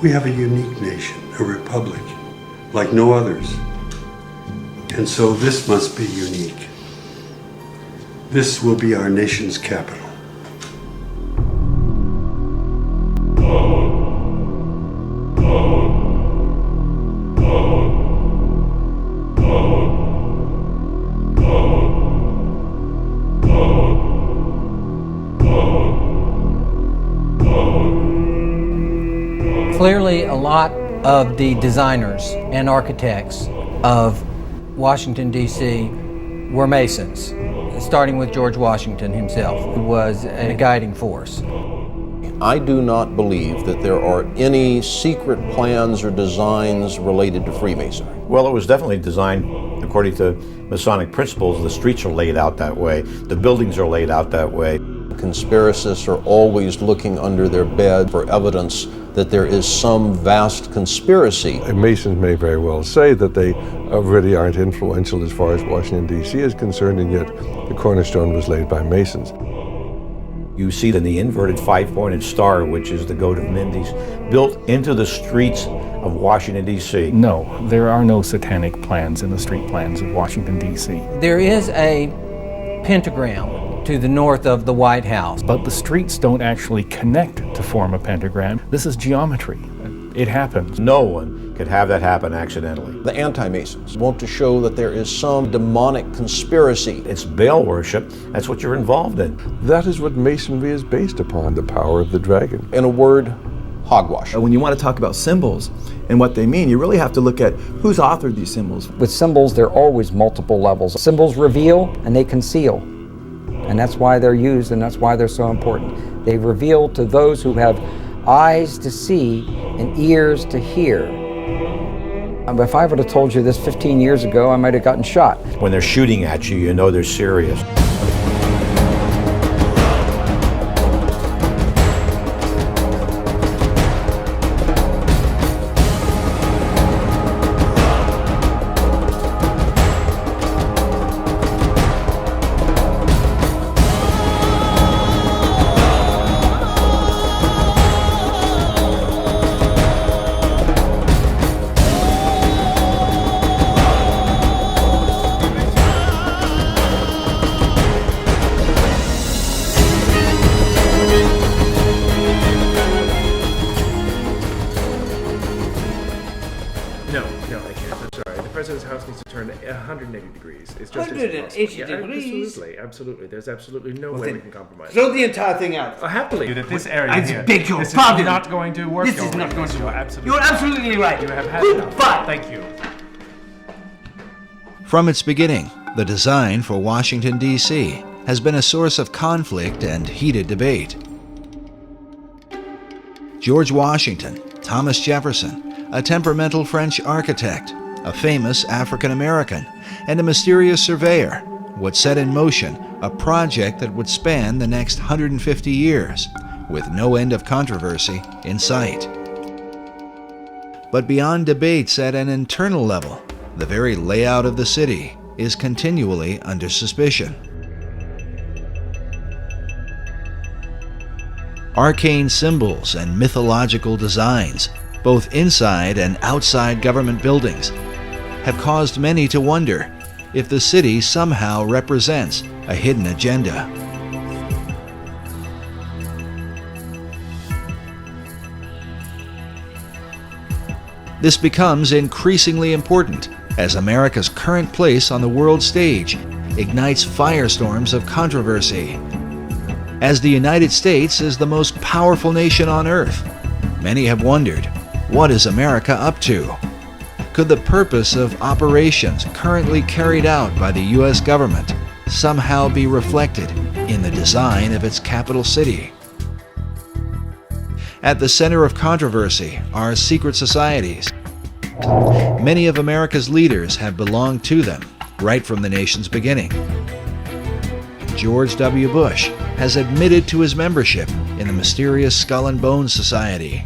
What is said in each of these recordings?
We have a unique nation, a republic, like no others. And so this must be unique. This will be our nation's capital. Clearly, a lot of the designers and architects of Washington, D.C. were Masons, starting with George Washington himself, who was a guiding force. I do not believe that there are any secret plans or designs related to Freemasonry. Well, it was definitely designed according to Masonic principles. The streets are laid out that way. The buildings are laid out that way. Conspiracists are always looking under their bed for evidence that there is some vast conspiracy. Masons may very well say that they really aren't influential as far as Washington, D.C. is concerned, and yet the cornerstone was laid by Masons. You see in the inverted five-pointed star, which is the goat of Mendes, built into the streets of Washington, D.C. No, there are no satanic plans in the street plans of Washington, D.C. There is a pentagram to the north of the White House. But the streets don't actually connect to form a pentagram. This is geometry. It happens. No one could have that happen accidentally. The anti-Masons want to show that there is some demonic conspiracy. It's Baal worship. That's what you're involved in. That is what Masonry is based upon, the power of the dragon. In a word, hogwash. When you want to talk about symbols and what they mean, you really have to look at who's authored these symbols. With symbols, there are always multiple levels. Symbols reveal and they conceal. And that's why they're used and that's why they're so important. They reveal to those who have eyes to see and ears to hear. If I would have told you this 15 years ago, I might have gotten shot. When they're shooting at you, you know they're serious. No, I can't. I'm sorry. The president's house needs to turn 180 degrees. It's just 180 degrees? Absolutely. There's absolutely no way we can compromise. Throw the entire thing out. Happily. This area I here, beg your this pardon. is not going to work. This is not going to work. Absolutely. You're absolutely right. You have had Goodbye. enough. Thank you. From its beginning, the design for Washington, D.C. has been a source of conflict and heated debate. George Washington, Thomas Jefferson, a temperamental French architect, a famous African American, and a mysterious surveyor would set in motion a project that would span the next 150 years, with no end of controversy in sight. But beyond debates at an internal level, the very layout of the city is continually under suspicion. Arcane symbols and mythological designs, both inside and outside government buildings, have caused many to wonder if the city somehow represents a hidden agenda. This becomes increasingly important as America's current place on the world stage ignites firestorms of controversy. As the United States is the most powerful nation on earth, many have wondered, what is America up to? Could the purpose of operations currently carried out by the U.S. government somehow be reflected in the design of its capital city? At the center of controversy are secret societies. Many of America's leaders have belonged to them right from the nation's beginning. George W. Bush has admitted to his membership in the mysterious Skull and Bones Society.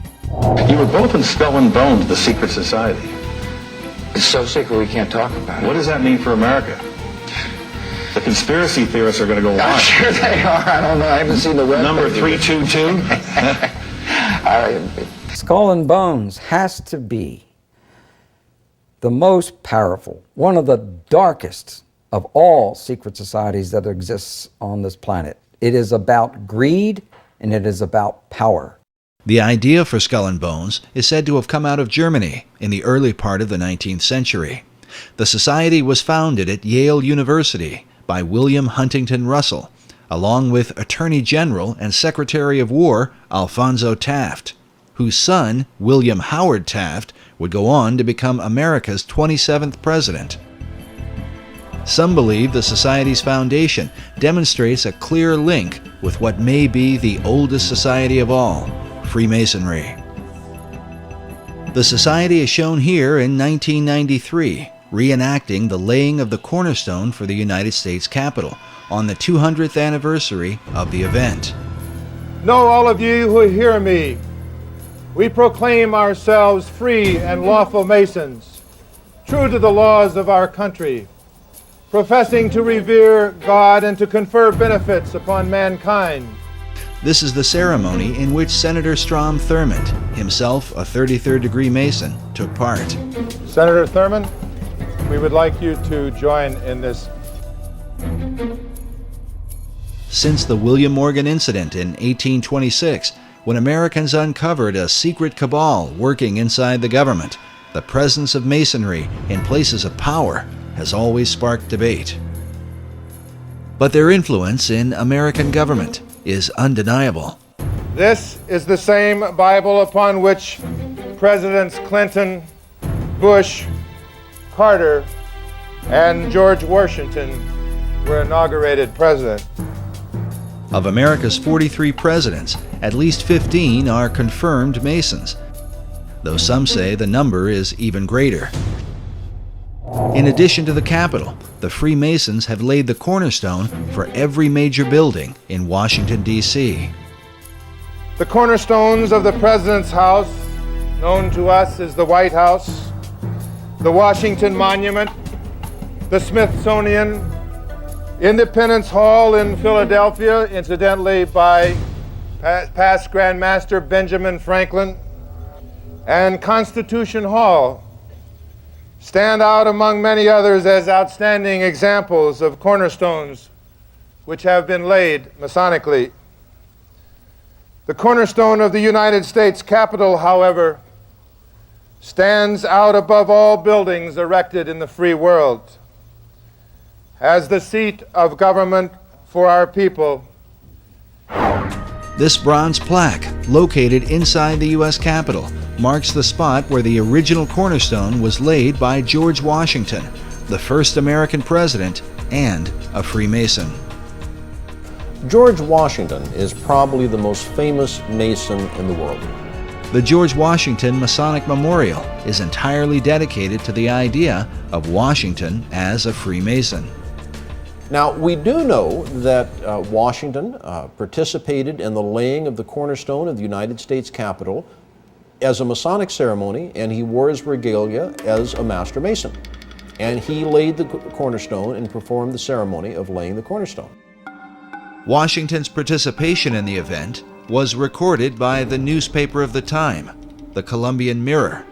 You were both in Skull and Bones, the secret society. It's so secret we can't talk about it. What does that mean for America? The conspiracy theorists are going to go I'm on. sure they are. I don't know. I haven't seen the web. Number 322? Skull and Bones has to be the most powerful, one of the darkest of all secret societies that exists on this planet. It is about greed and it is about power. The idea for Skull and Bones is said to have come out of Germany in the early part of the 19th century. The society was founded at Yale University by William Huntington Russell, along with Attorney General and Secretary of War Alphonso Taft, whose son, William Howard Taft, would go on to become America's 27th president. Some believe the Society's foundation demonstrates a clear link with what may be the oldest society of all, Freemasonry. The Society is shown here in 1993, reenacting the laying of the cornerstone for the United States Capitol on the 200th anniversary of the event. Know all of you who hear me, we proclaim ourselves free and lawful Masons, true to the laws of our country, professing to revere God and to confer benefits upon mankind. This is the ceremony in which Senator Strom Thurmond, himself a 33rd degree Mason, took part. Senator Thurmond, we would like you to join in this. Since the William Morgan incident in 1826, when Americans uncovered a secret cabal working inside the government, the presence of Masonry in places of power has always sparked debate. But their influence in American government is undeniable. This is the same Bible upon which Presidents Clinton, Bush, Carter, and George Washington were inaugurated president. Of America's 43 presidents, at least 15 are confirmed Masons, though some say the number is even greater. In addition to the Capitol, the Freemasons have laid the cornerstone for every major building in Washington, D.C. The cornerstones of the President's House, known to us as the White House, the Washington Monument, the Smithsonian, Independence Hall in Philadelphia, incidentally by past Grand Master Benjamin Franklin, and Constitution Hall stand out among many others as outstanding examples of cornerstones which have been laid Masonically. The cornerstone of the United States Capitol, however, stands out above all buildings erected in the free world as the seat of government for our people. This bronze plaque, located inside the U.S. Capitol, marks the spot where the original cornerstone was laid by George Washington, the first American president and a Freemason. George Washington is probably the most famous Mason in the world. The George Washington Masonic Memorial is entirely dedicated to the idea of Washington as a Freemason. Now, we do know that Washington participated in the laying of the cornerstone of the United States Capitol as a Masonic ceremony, and he wore his regalia as a Master Mason. And he laid the cornerstone and performed the ceremony of laying the cornerstone. Washington's participation in the event was recorded by the newspaper of the time, the Columbian Mirror,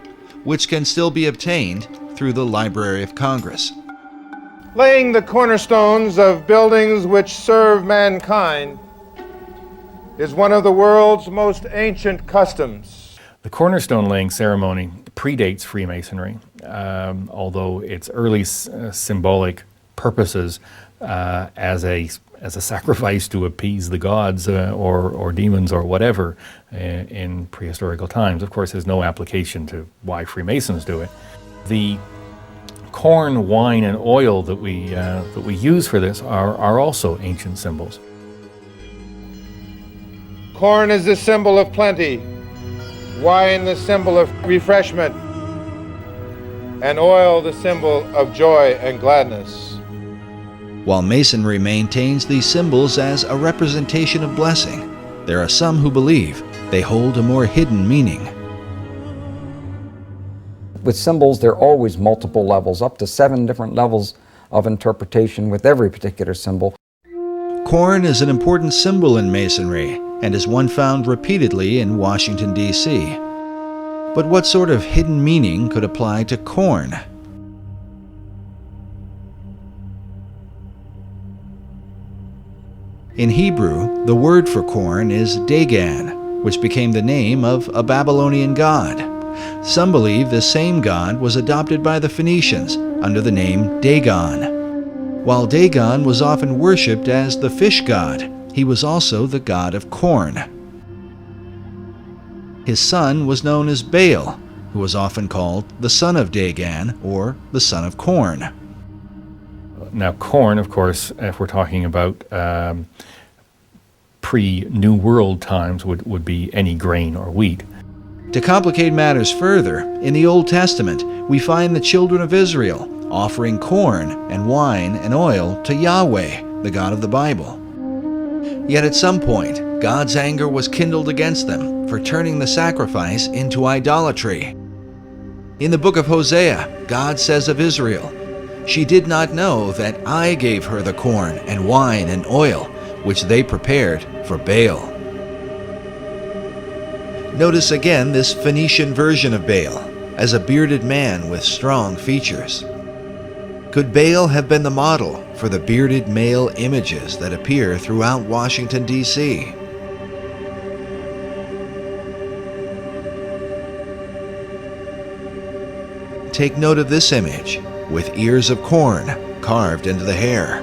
which can still be obtained through the Library of Congress. Laying the cornerstones of buildings which serve mankind is one of the world's most ancient customs. The cornerstone laying ceremony predates Freemasonry, although its early symbolic purposes as a sacrifice to appease the gods or demons or whatever in prehistorical times. Of course, there's no application to why Freemasons do it. The corn, wine, and oil that we use for this are also ancient symbols. Corn is the symbol of plenty, wine the symbol of refreshment, and oil the symbol of joy and gladness. While Masonry maintains these symbols as a representation of blessing, there are some who believe they hold a more hidden meaning. With symbols, there are always multiple levels, up to 7 different levels of interpretation with every particular symbol. Corn is an important symbol in Masonry and is one found repeatedly in Washington, D.C. But what sort of hidden meaning could apply to corn? In Hebrew, the word for corn is Dagan, which became the name of a Babylonian god. Some believe the same god was adopted by the Phoenicians under the name Dagon. While Dagon was often worshipped as the fish god, he was also the god of corn. His son was known as Baal, who was often called the son of Dagan or the son of corn. Now, corn, of course, if we're talking about pre-New World times, would be any grain or wheat. To complicate matters further, in the Old Testament, we find the children of Israel offering corn and wine and oil to Yahweh, the God of the Bible. Yet at some point, God's anger was kindled against them for turning the sacrifice into idolatry. In the book of Hosea, God says of Israel, "She did not know that I gave her the corn and wine and oil, which they prepared for Baal." Notice again this Phoenician version of Baal, as a bearded man with strong features. Could Baal have been the model for the bearded male images that appear throughout Washington, D.C.? Take note of this image, with ears of corn carved into the hair.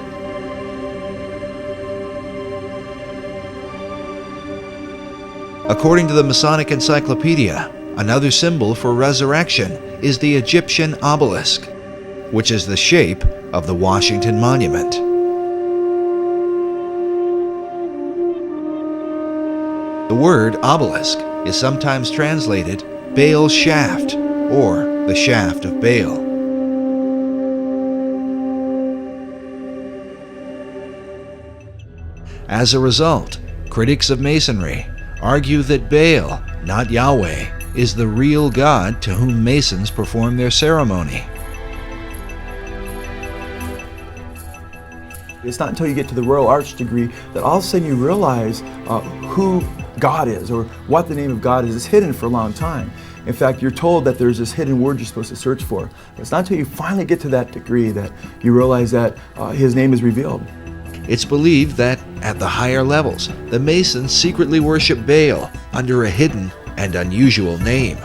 According to the Masonic Encyclopedia, another symbol for resurrection is the Egyptian obelisk, which is the shape of the Washington Monument. The word obelisk is sometimes translated Baal's shaft or the shaft of Baal. As a result, critics of Masonry argue that Baal, not Yahweh, is the real God to whom Masons perform their ceremony. It's not until you get to the Royal Arts degree that all of a sudden you realize who God is or what the name of God is. It's hidden for a long time. In fact, you're told that there's this hidden word you're supposed to search for. But it's not until you finally get to that degree that you realize that His name is revealed. It's believed that at the higher levels, the Masons secretly worship Baal under a hidden and unusual name.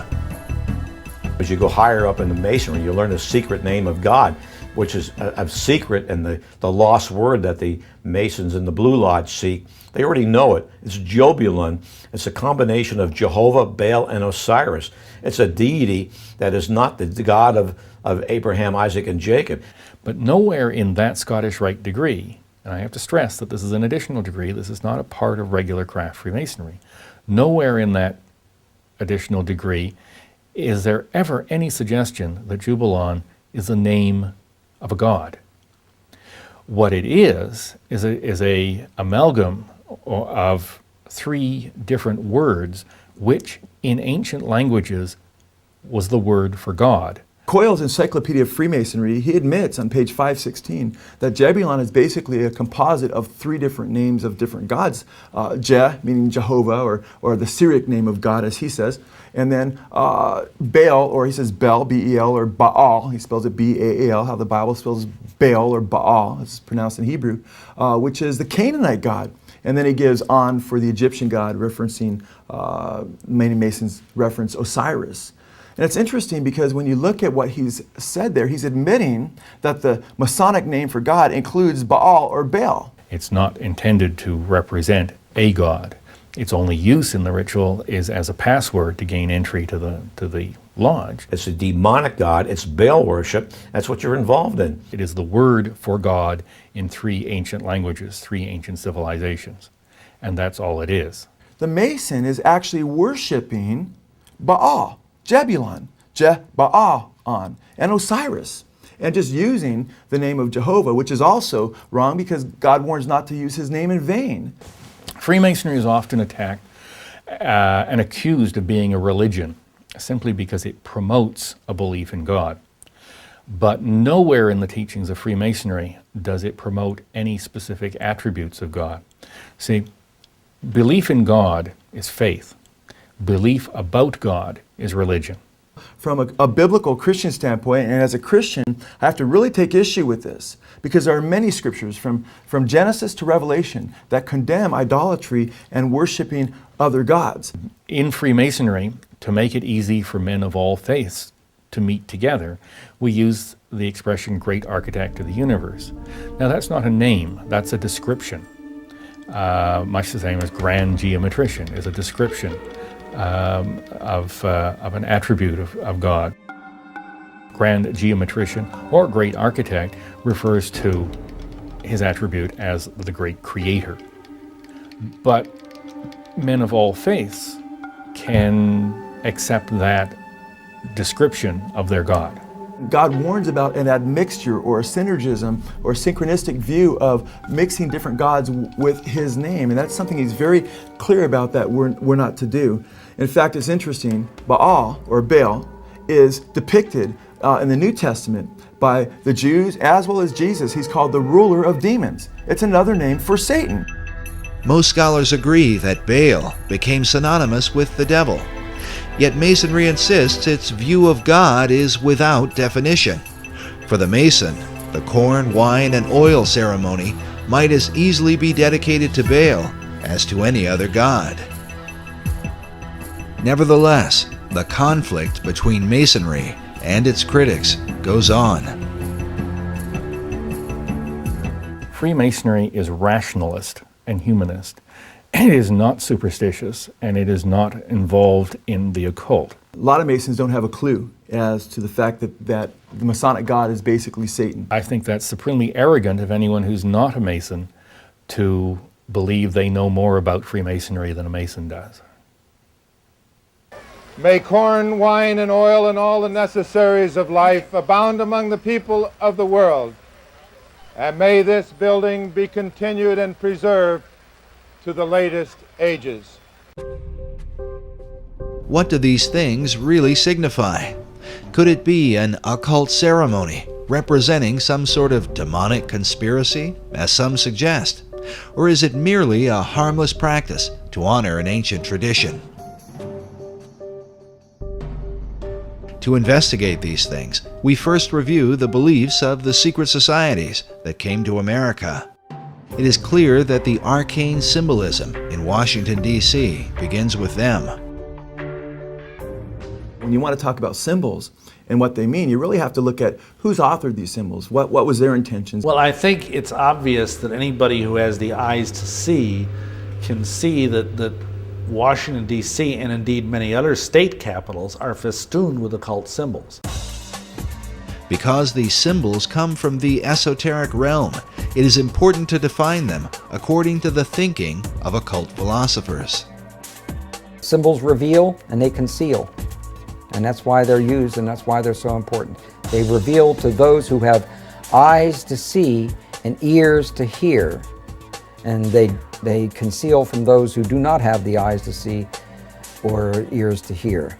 As you go higher up in the Masonry, you learn the secret name of God, which is a secret and the lost word that the Masons in the Blue Lodge seek. They already know it. It's Schnoebelen. It's a combination of Jehovah, Baal, and Osiris. It's a deity that is not the God of Abraham, Isaac, and Jacob. But nowhere in that Scottish Rite degree, and I have to stress that this is an additional degree, this is not a part of regular craft Freemasonry, nowhere in that additional degree is there ever any suggestion that Schnoebelen is the name of a god. What it is a amalgam of three different words, which in ancient languages was the word for God. Coyle's Encyclopedia of Freemasonry, he admits on page 516 that Schnoebelen is basically a composite of three different names of different gods. Je, meaning Jehovah, or the Syriac name of God, as he says. And then Baal, or he says Bel, B-E-L, or Baal, he spells it B-A-A-L, how the Bible spells Baal or Baal, it's pronounced in Hebrew, which is the Canaanite god. And then he gives On for the Egyptian god, referencing, many Masons reference Osiris. And it's interesting because when you look at what he's said there, he's admitting that the Masonic name for God includes Baal or Baal. It's not intended to represent a god. Its only use in the ritual is as a password to gain entry to the lodge. It's a demonic god. It's Baal worship. That's what you're involved in. It is the word for God in three ancient languages, three ancient civilizations. And that's all it is. The Mason is actually worshiping Baal, Schnoebelen, Je-Baal-on, and Osiris, and just using the name of Jehovah, which is also wrong because God warns not to use His name in vain. Freemasonry is often attacked and accused of being a religion simply because it promotes a belief in God. But nowhere in the teachings of Freemasonry does it promote any specific attributes of God. See, belief in God is faith. Belief about God is religion. From a biblical Christian standpoint, and as a Christian, I have to really take issue with this, because there are many scriptures from Genesis to Revelation that condemn idolatry and worshiping other gods. In Freemasonry, to make it easy for men of all faiths to meet together, we use the expression great architect of the universe. Now that's not a name, that's a description. Much the same as grand geometrician is a description of an attribute of God. Grand geometrician or great architect refers to his attribute as the great creator. But men of all faiths can accept that description of their God. God warns about an admixture or a synergism or synchronistic view of mixing different gods with his name, and that's something he's very clear about that we're not to do. In fact, it's interesting, Baal or Baal is depicted in the New Testament by the Jews as well as Jesus. He's called the ruler of demons. It's another name for Satan. Most scholars agree that Baal became synonymous with the devil. Yet Masonry insists its view of God is without definition. For the Mason, the corn, wine, and oil ceremony might as easily be dedicated to Baal as to any other god. Nevertheless, the conflict between Masonry and its critics goes on. Freemasonry is rationalist and humanist. It is not superstitious, and it is not involved in the occult. A lot of Masons don't have a clue as to the fact that the Masonic God is basically Satan. I think that's supremely arrogant of anyone who's not a Mason to believe they know more about Freemasonry than a Mason does. May corn, wine, and oil, and all the necessaries of life abound among the people of the world. And may this building be continued and preserved to the latest ages. What do these things really signify? Could it be an occult ceremony representing some sort of demonic conspiracy, as some suggest? Or is it merely a harmless practice to honor an ancient tradition? To investigate these things, we first review the beliefs of the secret societies that came to America. It is clear that the arcane symbolism in Washington, D.C. begins with them. When you want to talk about symbols and what they mean, you really have to look at who's authored these symbols, what was their intentions. Well, I think it's obvious that anybody who has the eyes to see can see that Washington, D.C., and indeed many other state capitals are festooned with occult symbols. Because these symbols come from the esoteric realm, it is important to define them according to the thinking of occult philosophers. Symbols reveal and they conceal. And that's why they're used and that's why they're so important. They reveal to those who have eyes to see and ears to hear. And they conceal from those who do not have the eyes to see or ears to hear.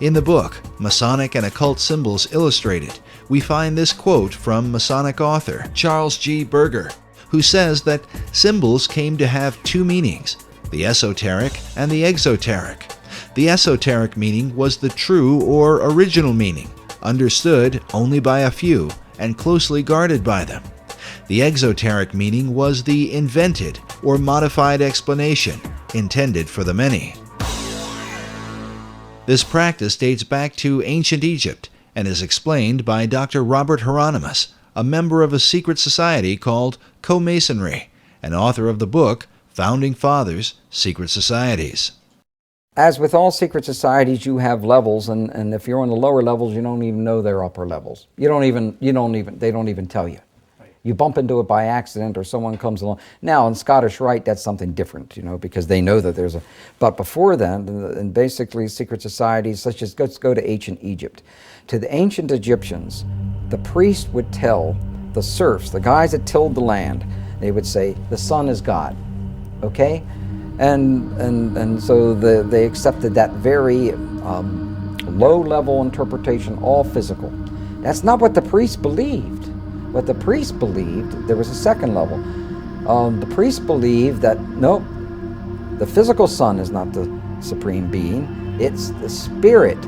In the book, Masonic and Occult Symbols Illustrated, we find this quote from Masonic author Charles G. Berger, who says that symbols came to have two meanings, the esoteric and the exoteric. The esoteric meaning was the true or original meaning, understood only by a few and closely guarded by them. The exoteric meaning was the invented or modified explanation intended for the many. This practice dates back to ancient Egypt and is explained by Dr. Robert Hieronymus, a member of a secret society called Co-Masonry, and author of the book Founding Fathers, Secret Societies. As with all secret societies, you have levels, and if you're on the lower levels, you don't even know they're upper levels. They don't even tell you. You bump into it by accident or someone comes along. Now, in Scottish Rite, that's something different, because they know that there's a... But before then, and basically secret societies such as, let's go to ancient Egypt. To the ancient Egyptians, the priest would tell the serfs, the guys that tilled the land, they would say, the sun is God, okay? And so they accepted that very low-level interpretation, all physical. That's not what the priest believed. What the priest believed, there was a second level. The priest believed that, nope, the physical sun is not the supreme being. It's the spirit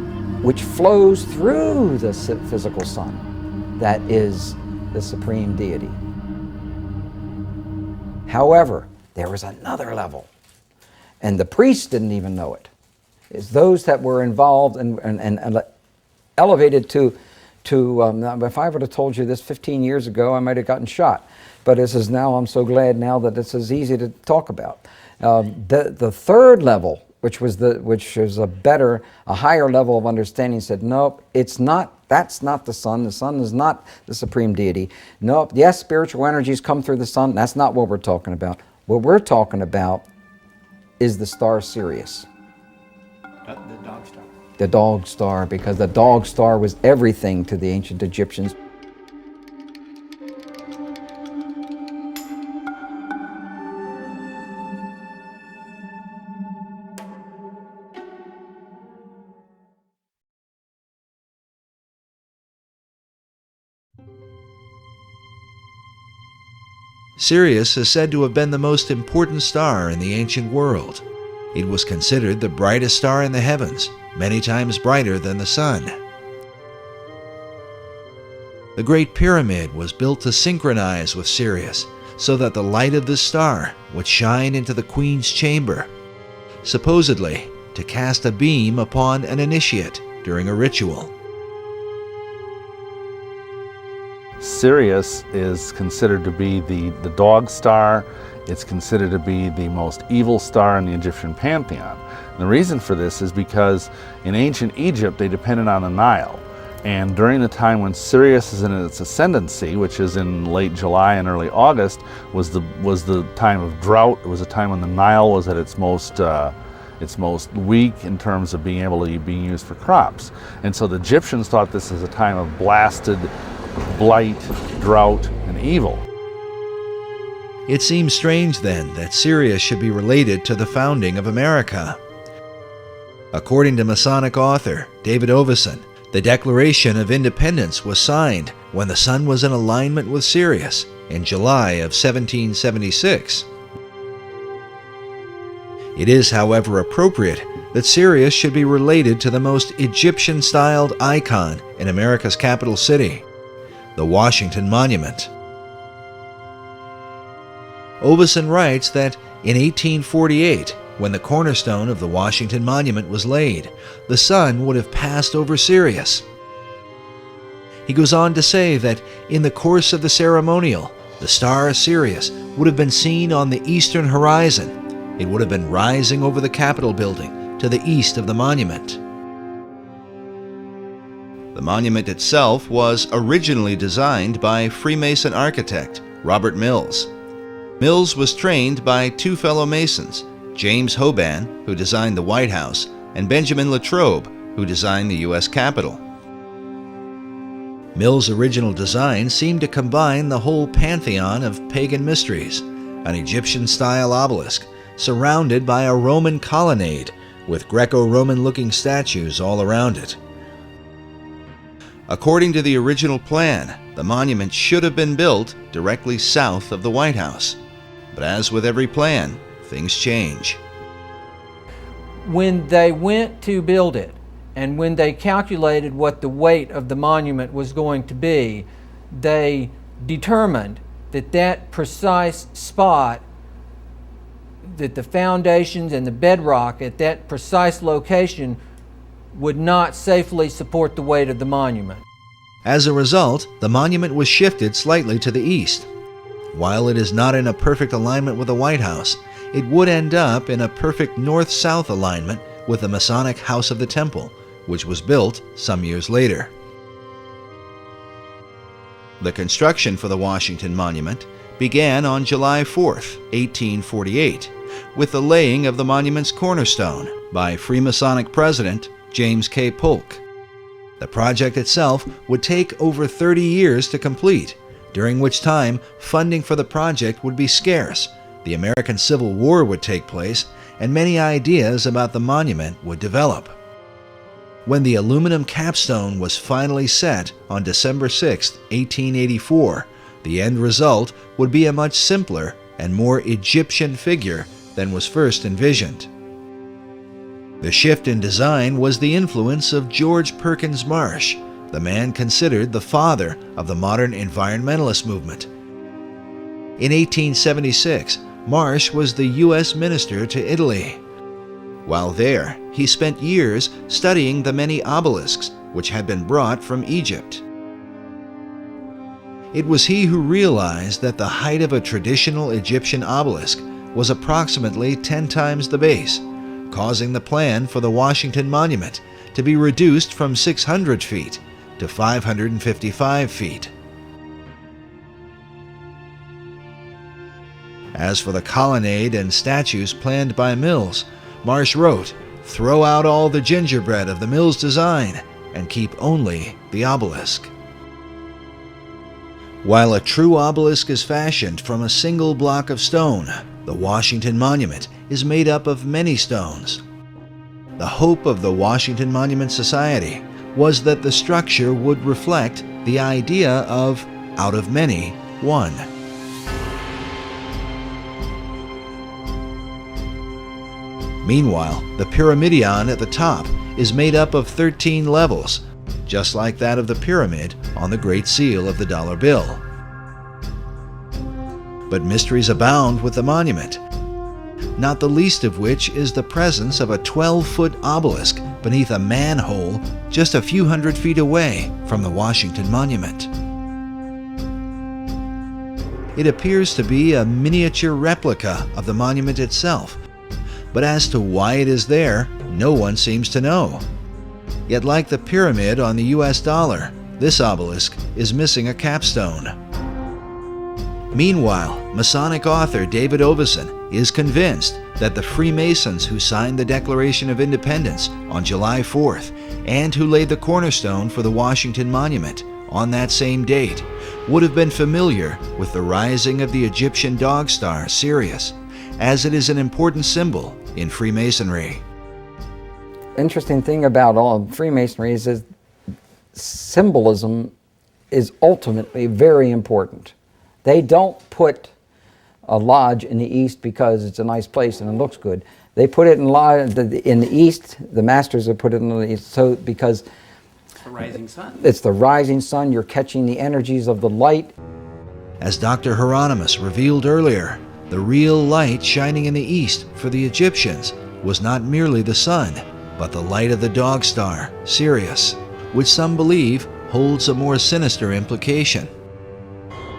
which flows through the physical sun that is the supreme deity. However, there was another level, and the priests didn't even know it. It's those that were involved and elevated to if I would have told you this 15 years ago, I might have gotten shot. But this is now, I'm so glad now that this is easy to talk about. The third level, which is a higher level of understanding, said, nope, it's not, that's not the sun. The sun is not the supreme deity. Nope, yes, spiritual energies come through the sun. That's not what we're talking about. What we're talking about is the star Sirius. The dog star. The dog star, because the dog star was everything to the ancient Egyptians. Sirius is said to have been the most important star in the ancient world. It was considered the brightest star in the heavens, many times brighter than the sun. The Great Pyramid was built to synchronize with Sirius, so that the light of this star would shine into the queen's chamber, supposedly to cast a beam upon an initiate during a ritual. Sirius is considered to be the dog star. It's considered to be the most evil star in the Egyptian pantheon. And the reason for this is because in ancient Egypt they depended on the Nile. And during the time when Sirius is in its ascendancy, which is in late July and early August, was the time of drought. It was a time when the Nile was at its most weak in terms of being able to be used for crops. And so the Egyptians thought this was a time of blasted blight, drought, and evil. It seems strange then that Sirius should be related to the founding of America. According to Masonic author David Oveson, the Declaration of Independence was signed when the sun was in alignment with Sirius in July of 1776. It is, however, appropriate that Sirius should be related to the most Egyptian-styled icon in America's capital city, the Washington Monument. Oveson writes that in 1848, when the cornerstone of the Washington Monument was laid, the sun would have passed over Sirius. He goes on to say that in the course of the ceremonial, the star Sirius would have been seen on the eastern horizon. It would have been rising over the Capitol building to the east of the monument. The monument itself was originally designed by Freemason architect Robert Mills. Mills was trained by two fellow Masons, James Hoban, who designed the White House, and Benjamin Latrobe, who designed the U.S. Capitol. Mills' original design seemed to combine the whole pantheon of pagan mysteries, an Egyptian-style obelisk surrounded by a Roman colonnade with Greco-Roman-looking statues all around it. According to the original plan, the monument should have been built directly south of the White House. But as with every plan, things change. When they went to build it, and when they calculated what the weight of the monument was going to be, they determined that that precise spot, that the foundations and the bedrock at that precise location would not safely support the weight of the monument. As a result, the monument was shifted slightly to the east. While it is not in a perfect alignment with the White House, it would end up in a perfect north-south alignment with the Masonic House of the Temple, which was built some years later. The construction for the Washington Monument began on July 4, 1848, with the laying of the monument's cornerstone by Freemasonic President James K. Polk. The project itself would take over 30 years to complete, during which time funding for the project would be scarce, the American Civil War would take place, and many ideas about the monument would develop. When the aluminum capstone was finally set on December 6, 1884, the end result would be a much simpler and more Egyptian figure than was first envisioned. The shift in design was the influence of George Perkins Marsh, the man considered the father of the modern environmentalist movement. In 1876, Marsh was the U.S. minister to Italy. While there, he spent years studying the many obelisks which had been brought from Egypt. It was he who realized that the height of a traditional Egyptian obelisk was approximately 10 times the base, causing the plan for the Washington Monument to be reduced from 600 feet to 555 feet. As for the colonnade and statues planned by Mills, Marsh wrote, "Throw out all the gingerbread of the Mills design and keep only the obelisk." While a true obelisk is fashioned from a single block of stone, the Washington Monument is made up of many stones. The hope of the Washington Monument Society was that the structure would reflect the idea of, out of many, one. Meanwhile, the pyramidion at the top is made up of 13 levels, just like that of the pyramid on the Great Seal of the dollar bill. But mysteries abound with the monument, not the least of which is the presence of a 12-foot obelisk beneath a manhole just a few hundred feet away from the Washington Monument. It appears to be a miniature replica of the monument itself, but as to why it is there, no one seems to know. Yet like the pyramid on the US dollar, this obelisk is missing a capstone. Meanwhile, Masonic author David Oveson is convinced that the Freemasons who signed the Declaration of Independence on July 4th and who laid the cornerstone for the Washington Monument on that same date would have been familiar with the rising of the Egyptian dog star Sirius, as it is an important symbol in Freemasonry. Interesting thing about all of Freemasonry is that symbolism is ultimately very important. They don't put a lodge in the east because it's a nice place and it looks good. They put it in the east. The masters have put it in the east, so because it's the rising sun. It's the rising sun. You're catching the energies of the light. As Dr. Hieronymus revealed earlier, the real light shining in the east for the Egyptians was not merely the sun, but the light of the dog star, Sirius, which some believe holds a more sinister implication.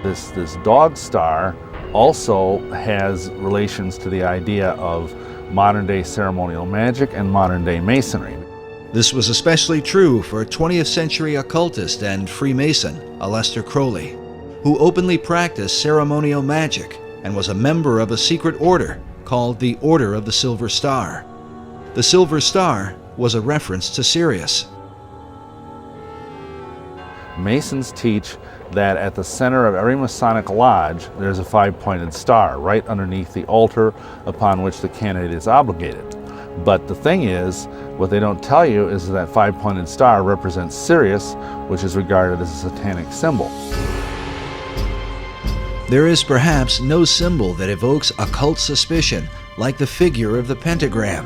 This dog star also has relations to the idea of modern-day ceremonial magic and modern-day masonry. This was especially true for 20th century occultist and Freemason Aleister Crowley, who openly practiced ceremonial magic and was a member of a secret order called the Order of the Silver Star. The Silver Star was a reference to Sirius. Masons teach that at the center of every Masonic lodge there's a five-pointed star right underneath the altar upon which the candidate is obligated. But the thing is, what they don't tell you is that five-pointed star represents Sirius, which is regarded as a satanic symbol. There is perhaps no symbol that evokes occult suspicion like the figure of the pentagram,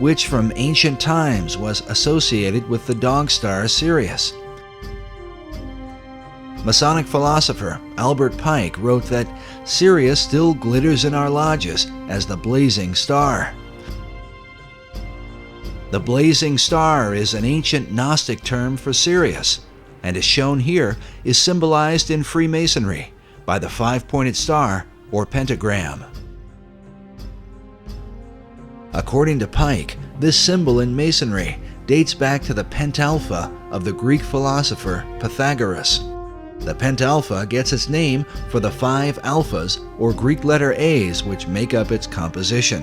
which from ancient times was associated with the dog star Sirius. Masonic philosopher Albert Pike wrote that Sirius still glitters in our lodges as the blazing star. The blazing star is an ancient Gnostic term for Sirius, and as shown here, is symbolized in Freemasonry by the five-pointed star or pentagram. According to Pike, this symbol in Masonry dates back to the pentalpha of the Greek philosopher Pythagoras. The pentalpha gets its name for the 5 alphas or Greek letter A's which make up its composition.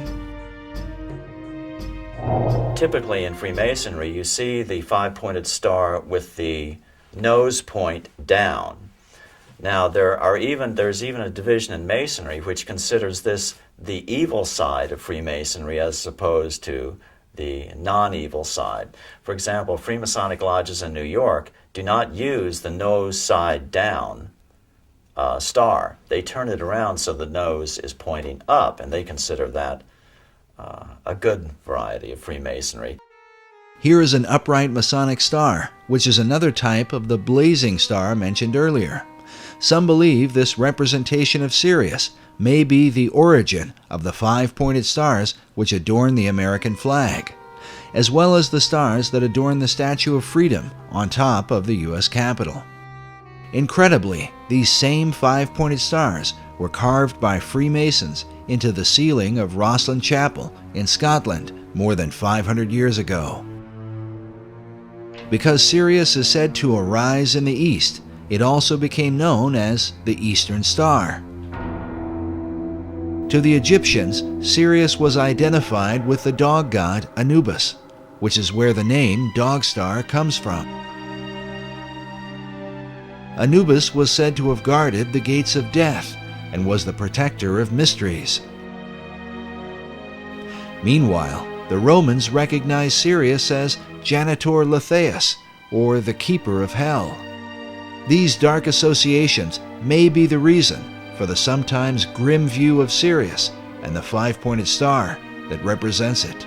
Typically in Freemasonry, you see the five-pointed star with the nose point down. Now, there's even a division in Masonry which considers this the evil side of Freemasonry as opposed to the non-evil side. For example, Freemasonic lodges in New York do not use the nose side down star. They turn it around so the nose is pointing up, and they consider that a good variety of Freemasonry. Here is an upright Masonic star, which is another type of the blazing star mentioned earlier. Some believe this representation of Sirius may be the origin of the 5-pointed stars which adorn the American flag, as well as the stars that adorn the Statue of Freedom on top of the U.S. Capitol. Incredibly, these same 5-pointed stars were carved by Freemasons into the ceiling of Rosslyn Chapel in Scotland more than 500 years ago. Because Sirius is said to arise in the east, it also became known as the Eastern Star. To the Egyptians, Sirius was identified with the dog god Anubis, which is where the name Dog Star comes from. Anubis was said to have guarded the gates of death and was the protector of mysteries. Meanwhile, the Romans recognized Sirius as Janitor Letheus, or the Keeper of Hell. These dark associations may be the reason for the sometimes grim view of Sirius and the 5-pointed star that represents it.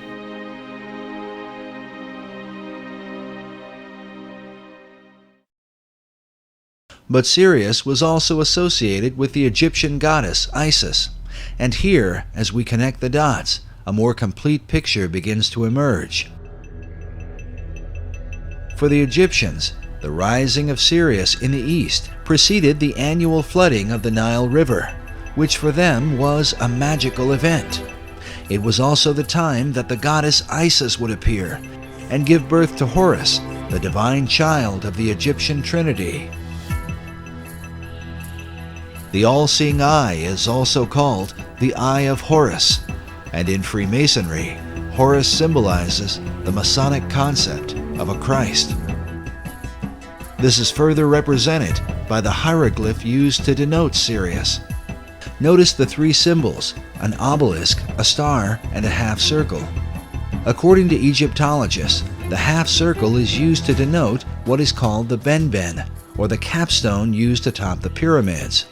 But Sirius was also associated with the Egyptian goddess Isis, and here, as we connect the dots, a more complete picture begins to emerge. For the Egyptians, the rising of Sirius in the east preceded the annual flooding of the Nile River, which for them was a magical event. It was also the time that the goddess Isis would appear and give birth to Horus, the divine child of the Egyptian Trinity. The all-seeing eye is also called the Eye of Horus, and in Freemasonry, Horus symbolizes the Masonic concept of a Christ. This is further represented by the hieroglyph used to denote Sirius. Notice the 3 symbols, an obelisk, a star, and a half circle. According to Egyptologists, the half circle is used to denote what is called the benben, or the capstone used atop the pyramids.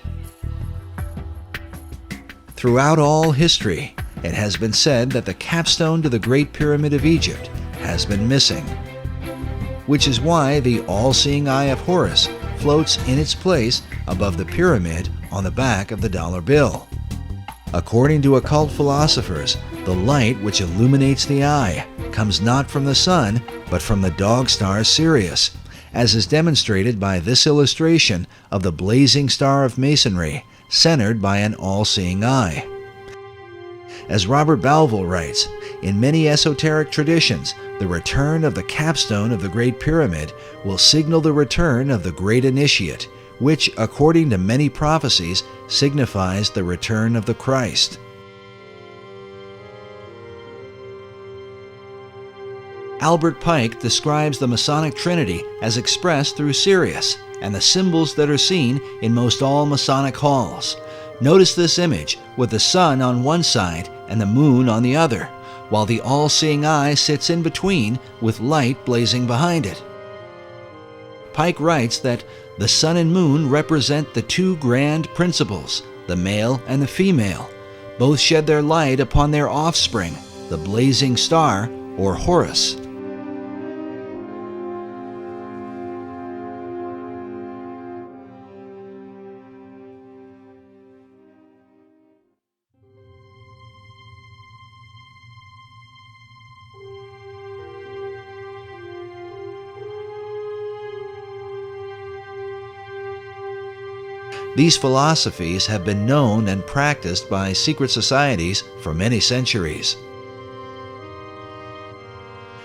Throughout all history, it has been said that the capstone to the Great Pyramid of Egypt has been missing, which is why the all-seeing eye of Horus floats in its place above the pyramid on the back of the dollar bill. According to occult philosophers, the light which illuminates the eye comes not from the sun, but from the dog star Sirius, as is demonstrated by this illustration of the blazing star of Masonry, centered by an all-seeing eye. As Robert Balville writes, in many esoteric traditions, the return of the capstone of the Great Pyramid will signal the return of the Great Initiate, which, according to many prophecies, signifies the return of the Christ. Albert Pike describes the Masonic Trinity as expressed through Sirius and the symbols that are seen in most all Masonic halls. Notice this image with the sun on one side and the moon on the other, while the all-seeing eye sits in between with light blazing behind it. Pike writes that the sun and moon represent the 2 grand principles, the male and the female. Both shed their light upon their offspring, the blazing star, or Horus. These philosophies have been known and practiced by secret societies for many centuries.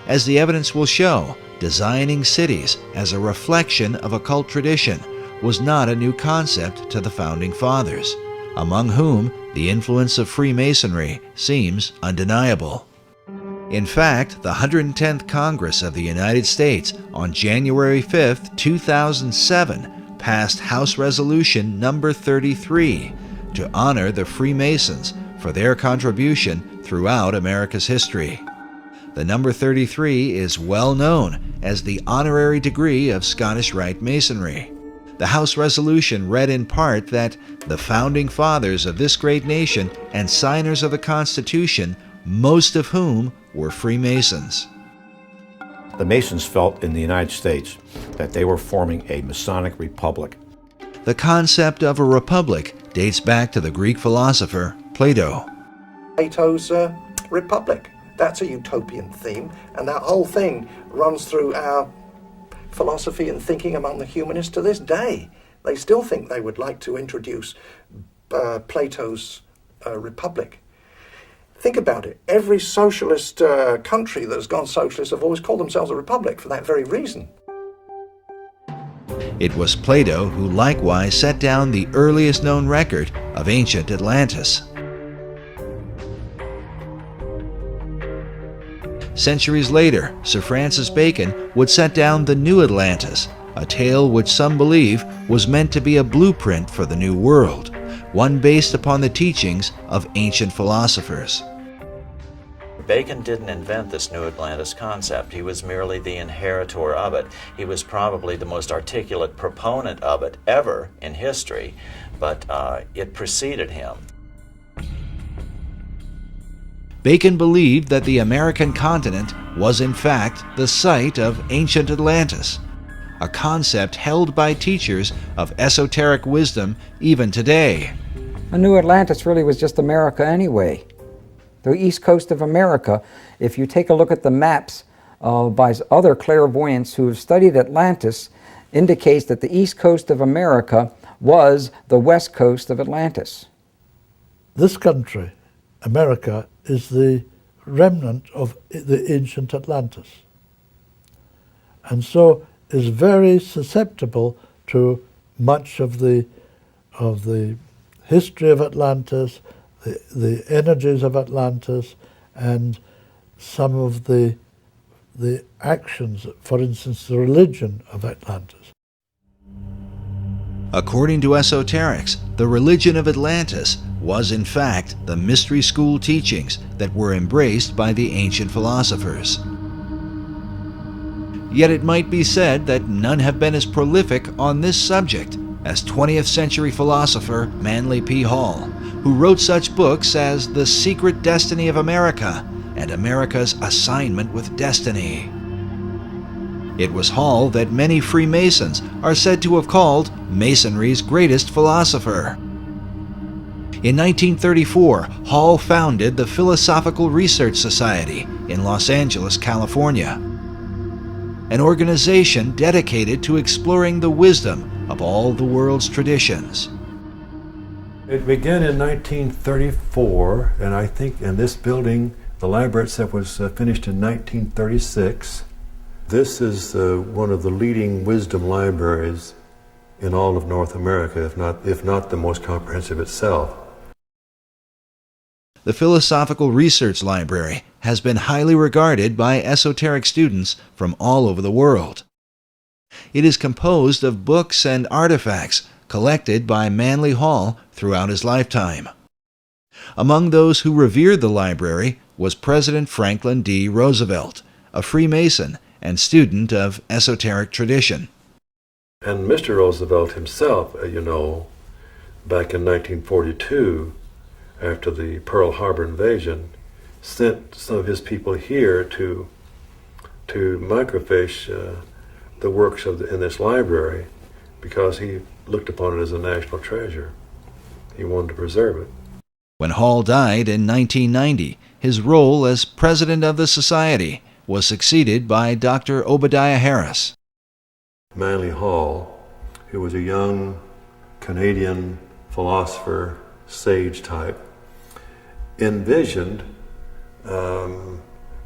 As the evidence will show, designing cities as a reflection of occult tradition was not a new concept to the Founding Fathers, among whom the influence of Freemasonry seems undeniable. In fact, the 110th Congress of the United States on January 5, 2007, passed House Resolution number 33 to honor the Freemasons for their contribution throughout America's history. The number 33 is well known as the honorary degree of Scottish Rite Masonry. The House resolution read in part that the founding fathers of this great nation and signers of the Constitution most of whom were Freemasons. The Masons felt in the United States that they were forming a Masonic republic. The concept of a republic dates back to the Greek philosopher Plato. Plato's Republic. That's a utopian theme, and that whole thing runs through our philosophy and thinking among the humanists to this day. They still think they would like to introduce Plato's Republic. Think about it. Every socialist country that's gone socialist have always called themselves a republic for that very reason. It was Plato who likewise set down the earliest known record of ancient Atlantis. Centuries later, Sir Francis Bacon would set down the New Atlantis, a tale which some believe was meant to be a blueprint for the New World, one based upon the teachings of ancient philosophers. Bacon didn't invent this New Atlantis concept. He was merely the inheritor of it. He was probably the most articulate proponent of it ever in history, but it preceded him. Bacon believed that the American continent was in fact the site of ancient Atlantis, a concept held by teachers of esoteric wisdom even today. A New Atlantis really was just America anyway. The east coast of America, if you take a look at the maps by other clairvoyants who have studied Atlantis, indicates that the east coast of America was the west coast of Atlantis. This country, America, is the remnant of the ancient Atlantis, and so is very susceptible to much of the history of Atlantis, the energies of Atlantis, and some of the actions, for instance, the religion of Atlantis. According to esoterics, the religion of Atlantis was in fact the mystery school teachings that were embraced by the ancient philosophers. Yet it might be said that none have been as prolific on this subject as 20th century philosopher Manly P. Hall, who wrote such books as The Secret Destiny of America and America's Assignment with Destiny. It was Hall that many Freemasons are said to have called Masonry's greatest philosopher. In 1934, Hall founded the Philosophical Research Society in Los Angeles, California, an organization dedicated to exploring the wisdom of all the world's traditions. It began in 1934, and I think in this building, the library itself was finished in 1936. This is one of the leading wisdom libraries in all of North America, if not the most comprehensive itself. The Philosophical Research Library has been highly regarded by esoteric students from all over the world. It is composed of books and artifacts collected by Manly Hall throughout his lifetime. Among those who revered the library was President Franklin D. Roosevelt, a Freemason and student of esoteric tradition. And Mr. Roosevelt himself, you know, back in 1942, after the Pearl Harbor invasion, sent some of his people here to microfiche the works in this library because he looked upon it as a national treasure. He wanted to preserve it. When Hall died in 1990, his role as president of the society was succeeded by Dr. Obadiah Harris. Manly Hall, who was a young Canadian philosopher, sage type, envisioned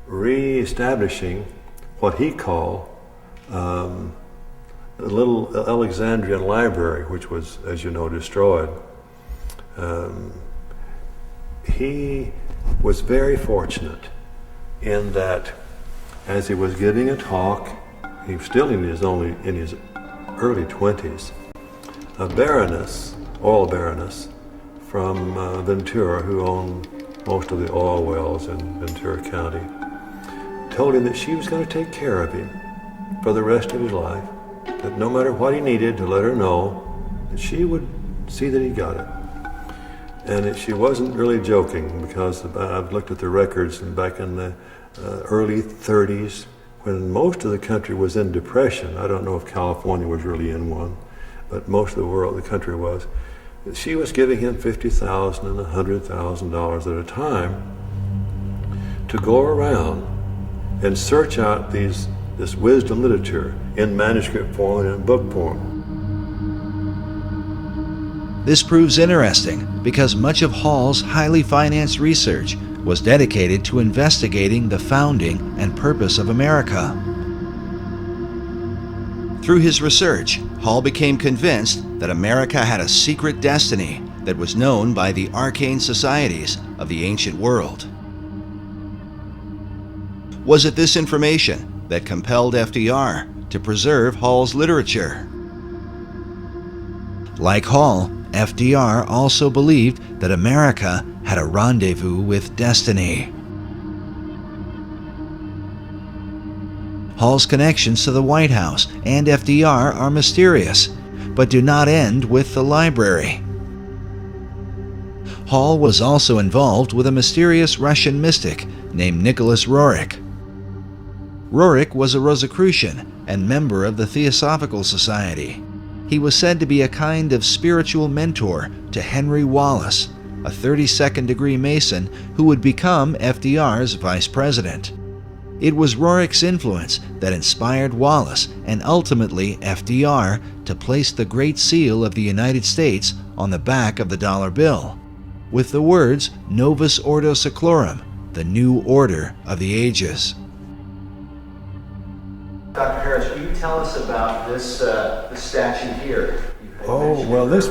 re-establishing what he called the little Alexandrian library, which was, as you know, destroyed. He was very fortunate in that as he was giving a talk, he was still in his early 20s, a baroness, oil baroness, from Ventura, who owned most of the oil wells in Ventura County, told him that she was going to take care of him for the rest of his life, that no matter what he needed, to let her know that she would see that he got it. And she wasn't really joking, because I've looked at the records, and back in the early 30s, when most of the country was in depression, I don't know if California was really in one, but most of the world, the country was, she was giving him $50,000 and $100,000 at a time to go around and search out this wisdom literature in manuscript form and in book form. This proves interesting because much of Hall's highly financed research was dedicated to investigating the founding and purpose of America. Through his research, Hall became convinced that America had a secret destiny that was known by the arcane societies of the ancient world. Was it this information that compelled FDR to preserve Hall's literature? Like Hall, FDR also believed that America had a rendezvous with destiny. Hall's connections to the White House and FDR are mysterious, but do not end with the library. Hall was also involved with a mysterious Russian mystic named Nicholas Roerich. Roerich was a Rosicrucian and member of the Theosophical Society. He was said to be a kind of spiritual mentor to Henry Wallace, a 32nd degree Mason who would become FDR's vice president. It was Roerich's influence that inspired Wallace and ultimately FDR to place the Great Seal of the United States on the back of the dollar bill, with the words Novus Ordo Seclorum, the new order of the ages. Dr. Harris, will you tell us about this statue here? Oh, well, this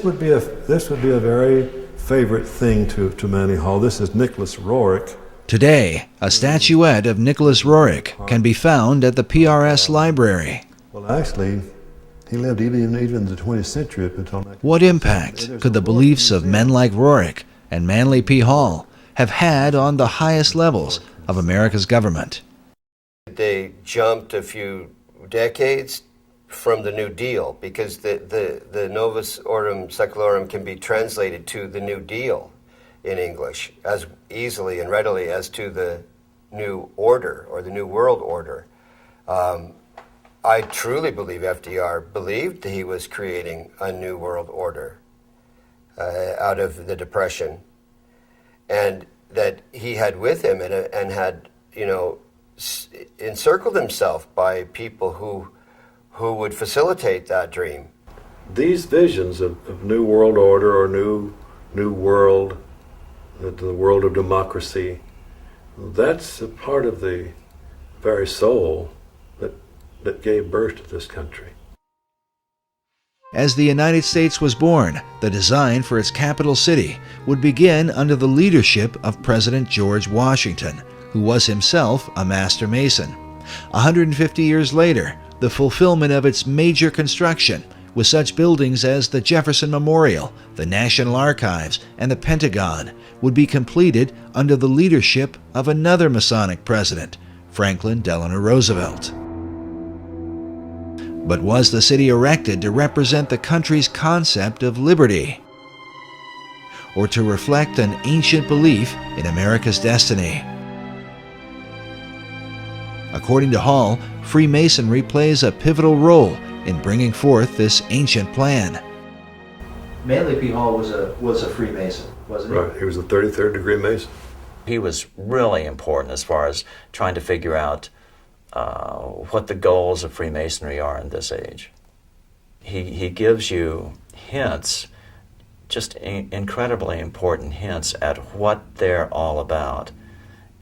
would be a very favorite thing to Manly Hall. This is Nicholas Roerich. Today, a statuette of Nicholas Roerich can be found at the PRS Library. Well, actually, he lived even in the 20th century up until now. What impact could the beliefs of men like Roerich and Manly P. Hall have had on the highest levels of America's government? They jumped a few decades from the New Deal, because the Novus Ordo Seclorum can be translated to the New Deal in English as easily and readily as to the New Order or the New World Order. I truly believe FDR believed he was creating a New World Order out of the Depression, and that he had with him and had, encircled himself by people who would facilitate that dream. These visions of New World Order or New World, the world of democracy, that's a part of the very soul that gave birth to this country. As the United States was born, the design for its capital city would begin under the leadership of President George Washington, who was himself a master mason. 150 years later, the fulfillment of its major construction, with such buildings as the Jefferson Memorial, the National Archives, and the Pentagon, would be completed under the leadership of another Masonic president, Franklin Delano Roosevelt. But was the city erected to represent the country's concept of liberty, or to reflect an ancient belief in America's destiny? According to Hall, Freemasonry plays a pivotal role in bringing forth this ancient plan. Manly P. Hall was a Freemason, wasn't he? Right, he was a 33rd degree Mason. He was really important as far as trying to figure out what the goals of Freemasonry are in this age. He gives you hints, just incredibly important hints at what they're all about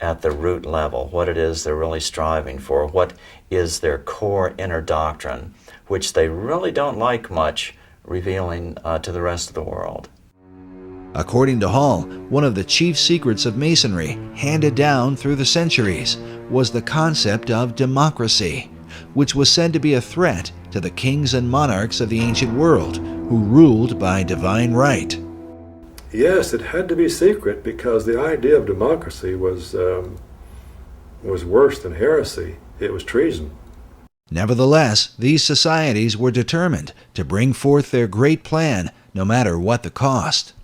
at the root level, what it is they're really striving for, what is their core inner doctrine, which they really don't like much revealing to the rest of the world. According to Hall, one of the chief secrets of Masonry, handed down through the centuries, was the concept of democracy, which was said to be a threat to the kings and monarchs of the ancient world, who ruled by divine right. Yes, it had to be secret, because the idea of democracy was worse than heresy. It was treason. Nevertheless, these societies were determined to bring forth their great plan, no matter what the cost.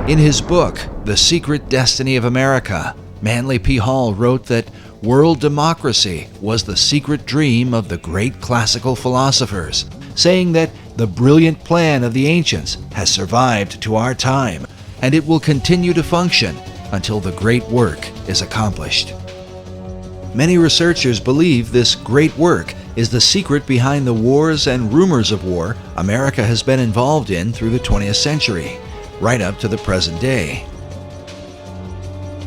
In his book, The Secret Destiny of America, Manly P. Hall wrote that world democracy was the secret dream of the great classical philosophers, saying that the brilliant plan of the ancients has survived to our time, and it will continue to function until the great work is accomplished. Many researchers believe this great work is the secret behind the wars and rumors of war America has been involved in through the 20th century, right up to the present day.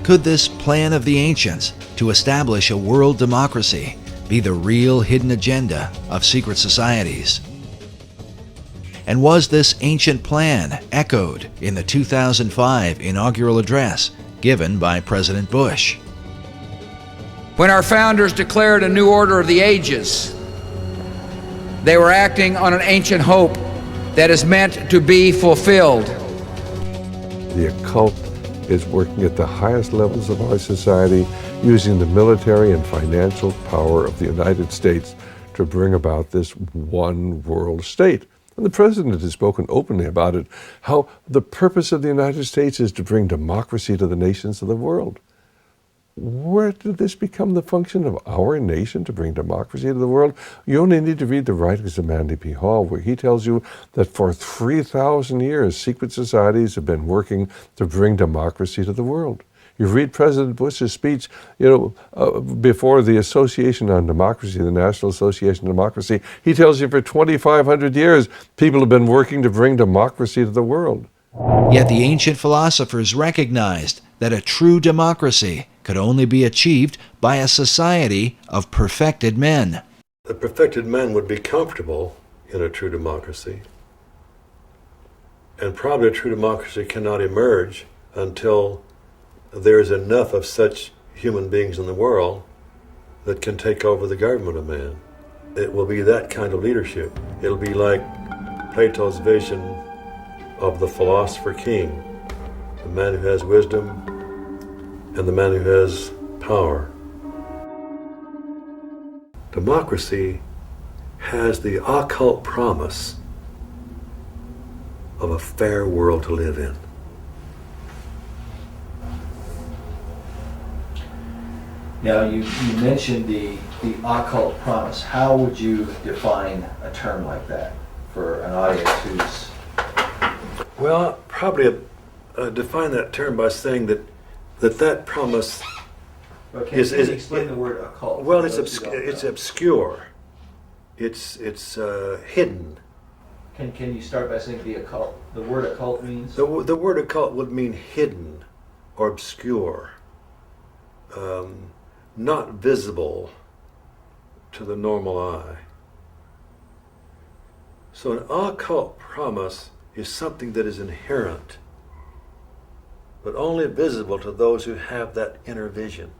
Could this plan of the ancients to establish a world democracy be the real hidden agenda of secret societies? And was this ancient plan echoed in the 2005 inaugural address given by President Bush? When our founders declared a new order of the ages, they were acting on an ancient hope that is meant to be fulfilled. The occult is working at the highest levels of our society, using the military and financial power of the United States to bring about this one world state. And the president has spoken openly about it, how the purpose of the United States is to bring democracy to the nations of the world. Where did this become the function of our nation, to bring democracy to the world? You only need to read the writings of Manly P. Hall, where he tells you that for 3,000 years, secret societies have been working to bring democracy to the world. You read President Bush's speech, before the Association on Democracy, the National Association on Democracy. He tells you for 2,500 years, people have been working to bring democracy to the world. Yet the ancient philosophers recognized that a true democracy could only be achieved by a society of perfected men. The perfected man would be comfortable in a true democracy. And probably a true democracy cannot emerge until there's enough of such human beings in the world that can take over the government of man. It will be that kind of leadership. It'll be like Plato's vision of the philosopher king, the man who has wisdom and the man who has power. Democracy has the occult promise of a fair world to live in. Now, you mentioned the occult promise. How would you define a term like that for an audience who's... Well, probably define that term by saying that promise is... Can you explain the word occult? Well, it's obscure. It's hidden. Can you start by saying the word occult means? The word occult would mean hidden or obscure. Not visible to the normal eye. So an occult promise is something that is inherent, but only visible to those who have that inner vision.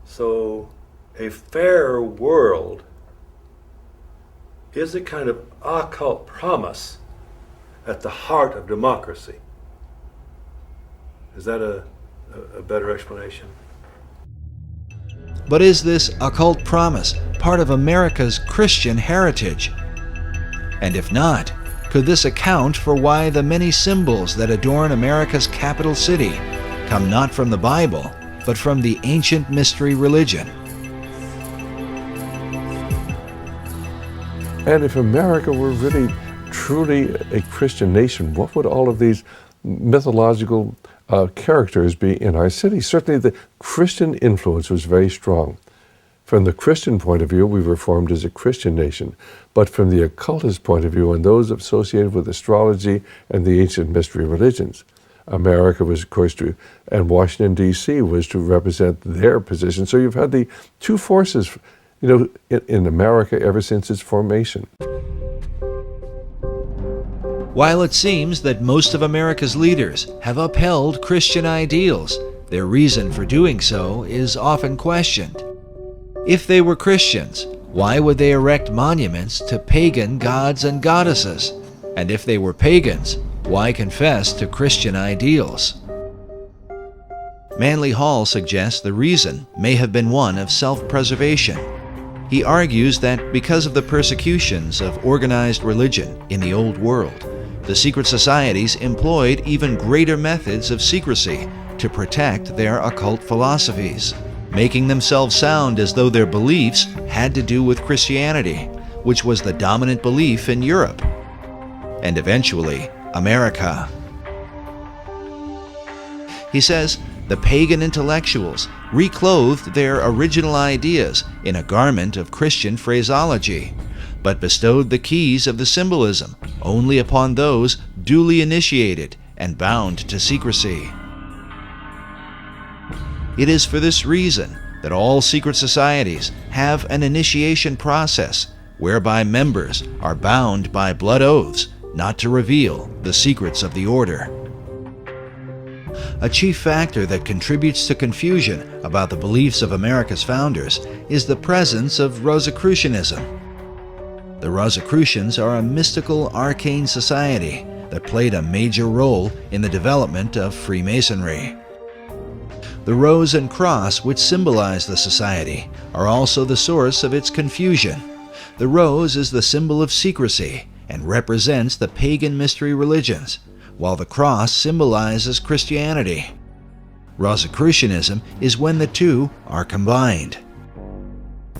So a fair world is a kind of occult promise at the heart of democracy. Is that a better explanation? But is this occult promise part of America's Christian heritage? And if not, could this account for why the many symbols that adorn America's capital city come not from the Bible, but from the ancient mystery religion? And if America were really, truly a Christian nation, what would all of these mythological characters be in our city? Certainly the Christian influence was very strong. From the Christian point of view, we were formed as a Christian nation. But from the occultist point of view, and those associated with astrology and the ancient mystery religions, America was, of course, and Washington, D.C. was to represent their position. So you've had the two forces, in America ever since its formation. While it seems that most of America's leaders have upheld Christian ideals, their reason for doing so is often questioned. If they were Christians, why would they erect monuments to pagan gods and goddesses? And if they were pagans, why confess to Christian ideals? Manly Hall suggests the reason may have been one of self-preservation. He argues that because of the persecutions of organized religion in the Old World, The secret societies employed even greater methods of secrecy to protect their occult philosophies, making themselves sound as though their beliefs had to do with Christianity, which was the dominant belief in Europe, and eventually America. He says the pagan intellectuals reclothed their original ideas in a garment of Christian phraseology, but bestowed the keys of the symbolism only upon those duly initiated and bound to secrecy. It is for this reason that all secret societies have an initiation process whereby members are bound by blood oaths not to reveal the secrets of the order. A chief factor that contributes to confusion about the beliefs of America's founders is the presence of Rosicrucianism. The Rosicrucians are a mystical, arcane society that played a major role in the development of Freemasonry. The rose and cross, which symbolize the society, are also the source of its confusion. The rose is the symbol of secrecy and represents the pagan mystery religions, while the cross symbolizes Christianity. Rosicrucianism is when the two are combined.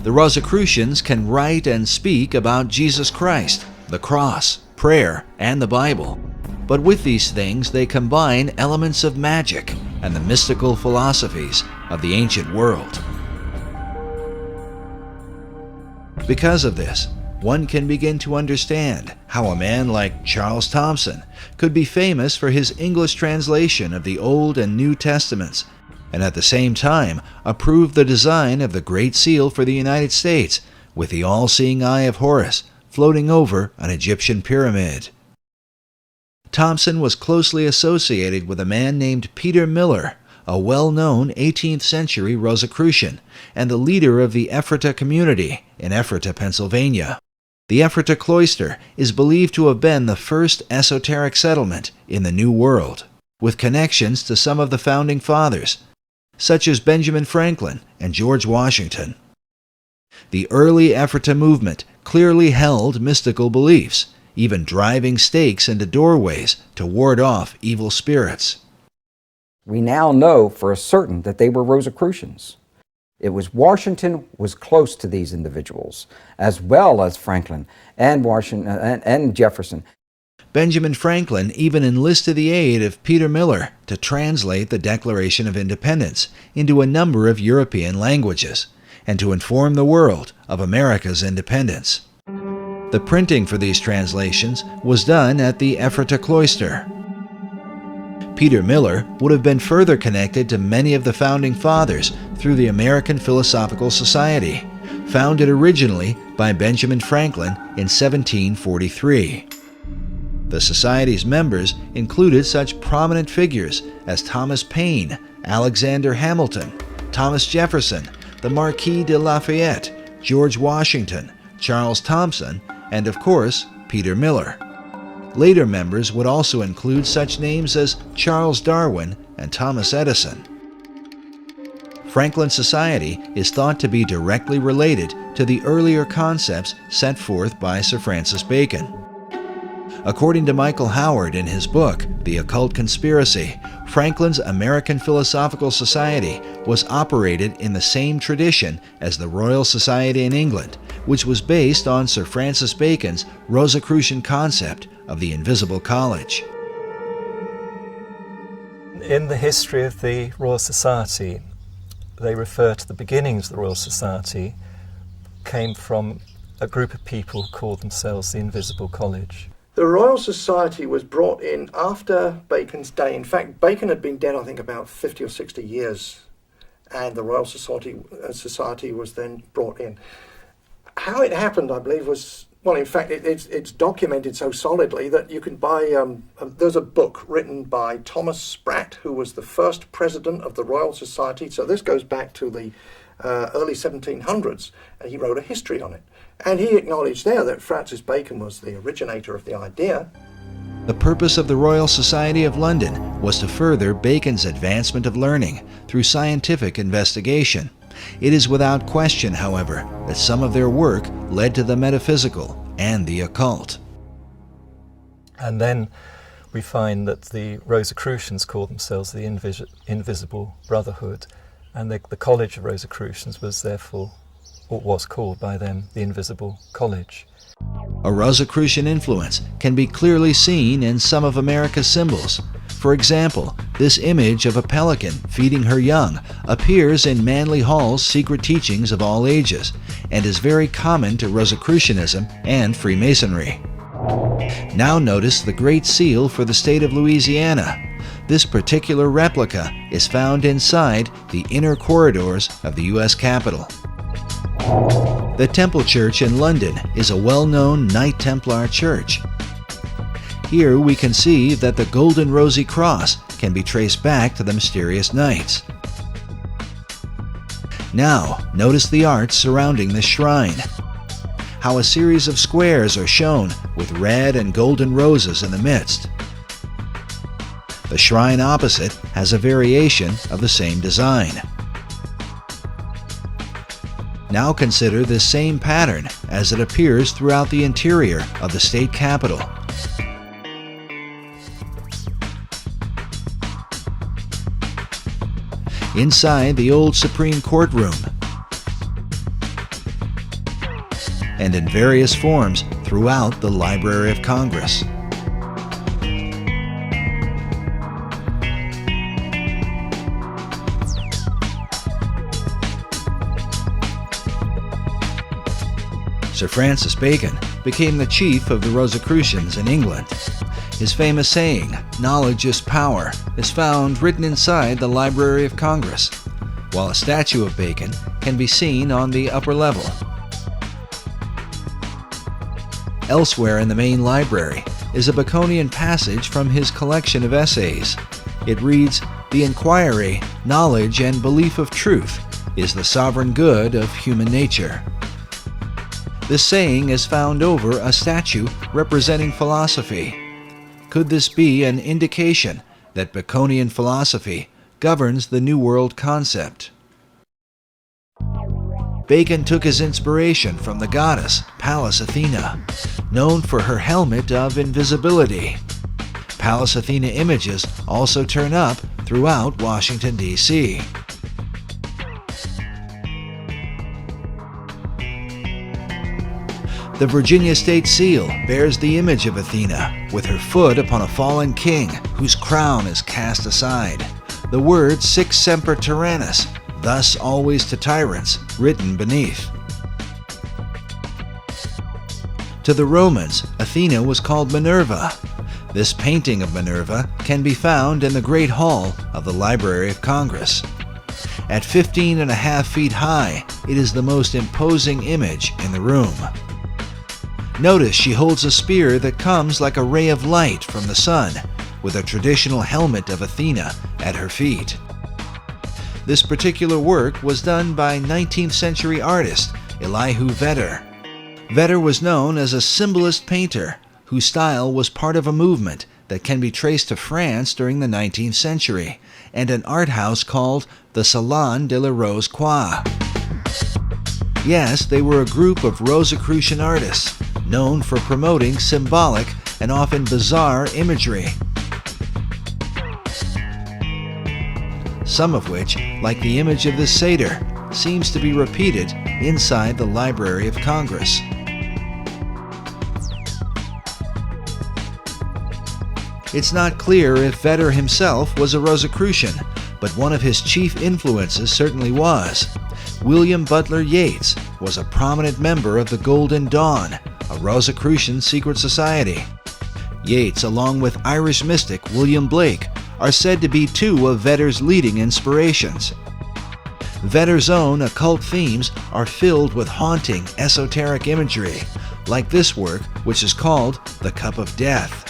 The Rosicrucians can write and speak about Jesus Christ, the cross, prayer, and the Bible. But with these things they combine elements of magic and the mystical philosophies of the ancient world. Because of this, one can begin to understand how a man like Charles Thomson could be famous for his English translation of the Old and New Testaments, and at the same time approve the design of the Great Seal for the United States, with the all-seeing eye of Horus floating over an Egyptian pyramid. Thomson was closely associated with a man named Peter Miller, a well-known 18th century Rosicrucian, and the leader of the Ephrata community in Ephrata, Pennsylvania. The Ephrata cloister is believed to have been the first esoteric settlement in the New World, with connections to some of the founding fathers, such as Benjamin Franklin and George Washington. The early Ephrata movement clearly held mystical beliefs, even driving stakes into doorways to ward off evil spirits. We now know for certain that they were Rosicrucians. It was Washington was close to these individuals, as well as Franklin and Washington and Jefferson. Benjamin Franklin even enlisted the aid of Peter Miller to translate the Declaration of Independence into a number of European languages and to inform the world of America's independence. The printing for these translations was done at the Ephrata cloister. Peter Miller would have been further connected to many of the founding fathers through the American Philosophical Society, founded originally by Benjamin Franklin in 1743. The Society's members included such prominent figures as Thomas Paine, Alexander Hamilton, Thomas Jefferson, the Marquis de Lafayette, George Washington, Charles Thomson, and of course, Peter Miller. Later members would also include such names as Charles Darwin and Thomas Edison. Franklin Society is thought to be directly related to the earlier concepts set forth by Sir Francis Bacon. According to Michael Howard in his book, The Occult Conspiracy, Franklin's American Philosophical Society was operated in the same tradition as the Royal Society in England, which was based on Sir Francis Bacon's Rosicrucian concept of the Invisible College. In the history of the Royal Society, they refer to the beginnings of the Royal Society came from a group of people who called themselves the Invisible College. The Royal Society was brought in after Bacon's day. In fact, Bacon had been dead, I think, about 50 or 60 years, and the Royal Society was then brought in. How it happened, I believe, was, well, in fact, it's documented so solidly that you can buy, there's a book written by Thomas Sprat, who was the first president of the Royal Society. So this goes back to the early 1700s, and he wrote a history on it. And he acknowledged there that Francis Bacon was the originator of the idea. The purpose of the Royal Society of London was to further Bacon's advancement of learning through scientific investigation. It is without question, however, that some of their work led to the metaphysical and the occult. And then we find that the Rosicrucians called themselves the Invisible Brotherhood, and the College of Rosicrucians was therefore, or was called by them, the Invisible College. A Rosicrucian influence can be clearly seen in some of America's symbols. For example, this image of a pelican feeding her young appears in Manly Hall's Secret Teachings of All Ages and is very common to Rosicrucianism and Freemasonry. Now notice the Great Seal for the state of Louisiana. This particular replica is found inside the inner corridors of the U.S. Capitol. The Temple Church in London is a well-known Knights Templar church. Here we can see that the golden rosy cross can be traced back to the mysterious knights. Now, notice the art surrounding this shrine. How a series of squares are shown with red and golden roses in the midst. The shrine opposite has a variation of the same design. Now consider this same pattern as it appears throughout the interior of the state capitol. Inside the old Supreme Court room, and in various forms throughout the Library of Congress. Sir Francis Bacon became the chief of the Rosicrucians in England. His famous saying, "Knowledge is power," is found written inside the Library of Congress, while a statue of Bacon can be seen on the upper level. Elsewhere in the main library is a Baconian passage from his collection of essays. It reads, "The inquiry, knowledge, and belief of truth is the sovereign good of human nature." This saying is found over a statue representing philosophy. Could this be an indication that Baconian philosophy governs the New World concept? Bacon took his inspiration from the goddess Pallas Athena, known for her helmet of invisibility. Pallas Athena images also turn up throughout Washington, D.C. The Virginia State Seal bears the image of Athena with her foot upon a fallen king whose crown is cast aside. The word "Sic semper tyrannis," thus always to tyrants, written beneath. To the Romans, Athena was called Minerva. This painting of Minerva can be found in the Great Hall of the Library of Congress. At 15.5 feet high, it is the most imposing image in the room. Notice she holds a spear that comes like a ray of light from the sun, with a traditional helmet of Athena at her feet. This particular work was done by 19th century artist Elihu Vedder. Vedder was known as a symbolist painter whose style was part of a movement that can be traced to France during the 19th century and an art house called the Salon de la Rose Croix. Yes, they were a group of Rosicrucian artists known for promoting symbolic and often bizarre imagery. Some of which, like the image of this satyr, seems to be repeated inside the Library of Congress. It's not clear if Vedder himself was a Rosicrucian, but one of his chief influences certainly was. William Butler Yeats was a prominent member of the Golden Dawn, a Rosicrucian secret society. Yeats, along with Irish mystic William Blake, are said to be two of Vedder's leading inspirations. Vedder's own occult themes are filled with haunting, esoteric imagery, like this work, which is called The Cup of Death.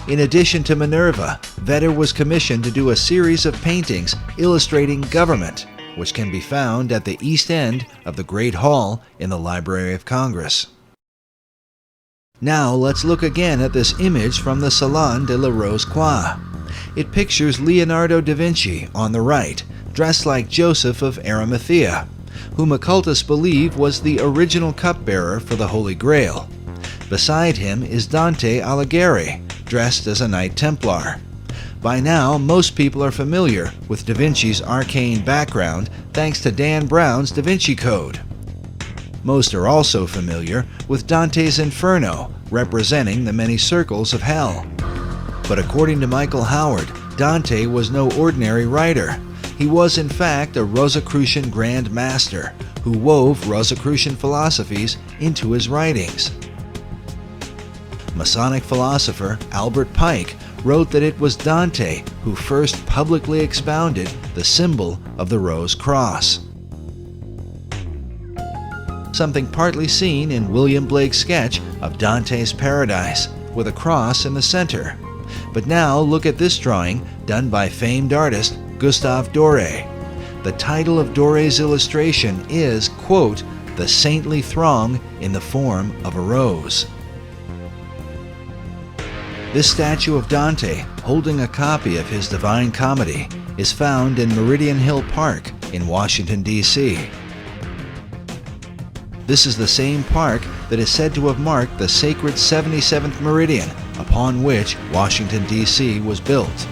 In addition to Minerva, Vedder was commissioned to do a series of paintings illustrating government, which can be found at the east end of the Great Hall in the Library of Congress. Now let's look again at this image from the Salon de la Rose Croix. It pictures Leonardo da Vinci on the right, dressed like Joseph of Arimathea, whom occultists believe was the original cupbearer for the Holy Grail. Beside him is Dante Alighieri, dressed as a Knight Templar. By now, most people are familiar with Da Vinci's arcane background thanks to Dan Brown's Da Vinci Code. Most are also familiar with Dante's Inferno, representing the many circles of hell. But according to Michael Howard, Dante was no ordinary writer. He was in fact a Rosicrucian Grand Master who wove Rosicrucian philosophies into his writings. Masonic philosopher Albert Pike wrote that it was Dante who first publicly expounded the symbol of the Rose Cross. Something partly seen in William Blake's sketch of Dante's Paradise, with a cross in the center. But now look at this drawing done by famed artist Gustave Doré. The title of Doré's illustration is, quote, "The saintly throng in the form of a rose." This statue of Dante, holding a copy of his Divine Comedy, is found in Meridian Hill Park in Washington, D.C. This is the same park that is said to have marked the sacred 77th meridian upon which Washington, D.C. was built.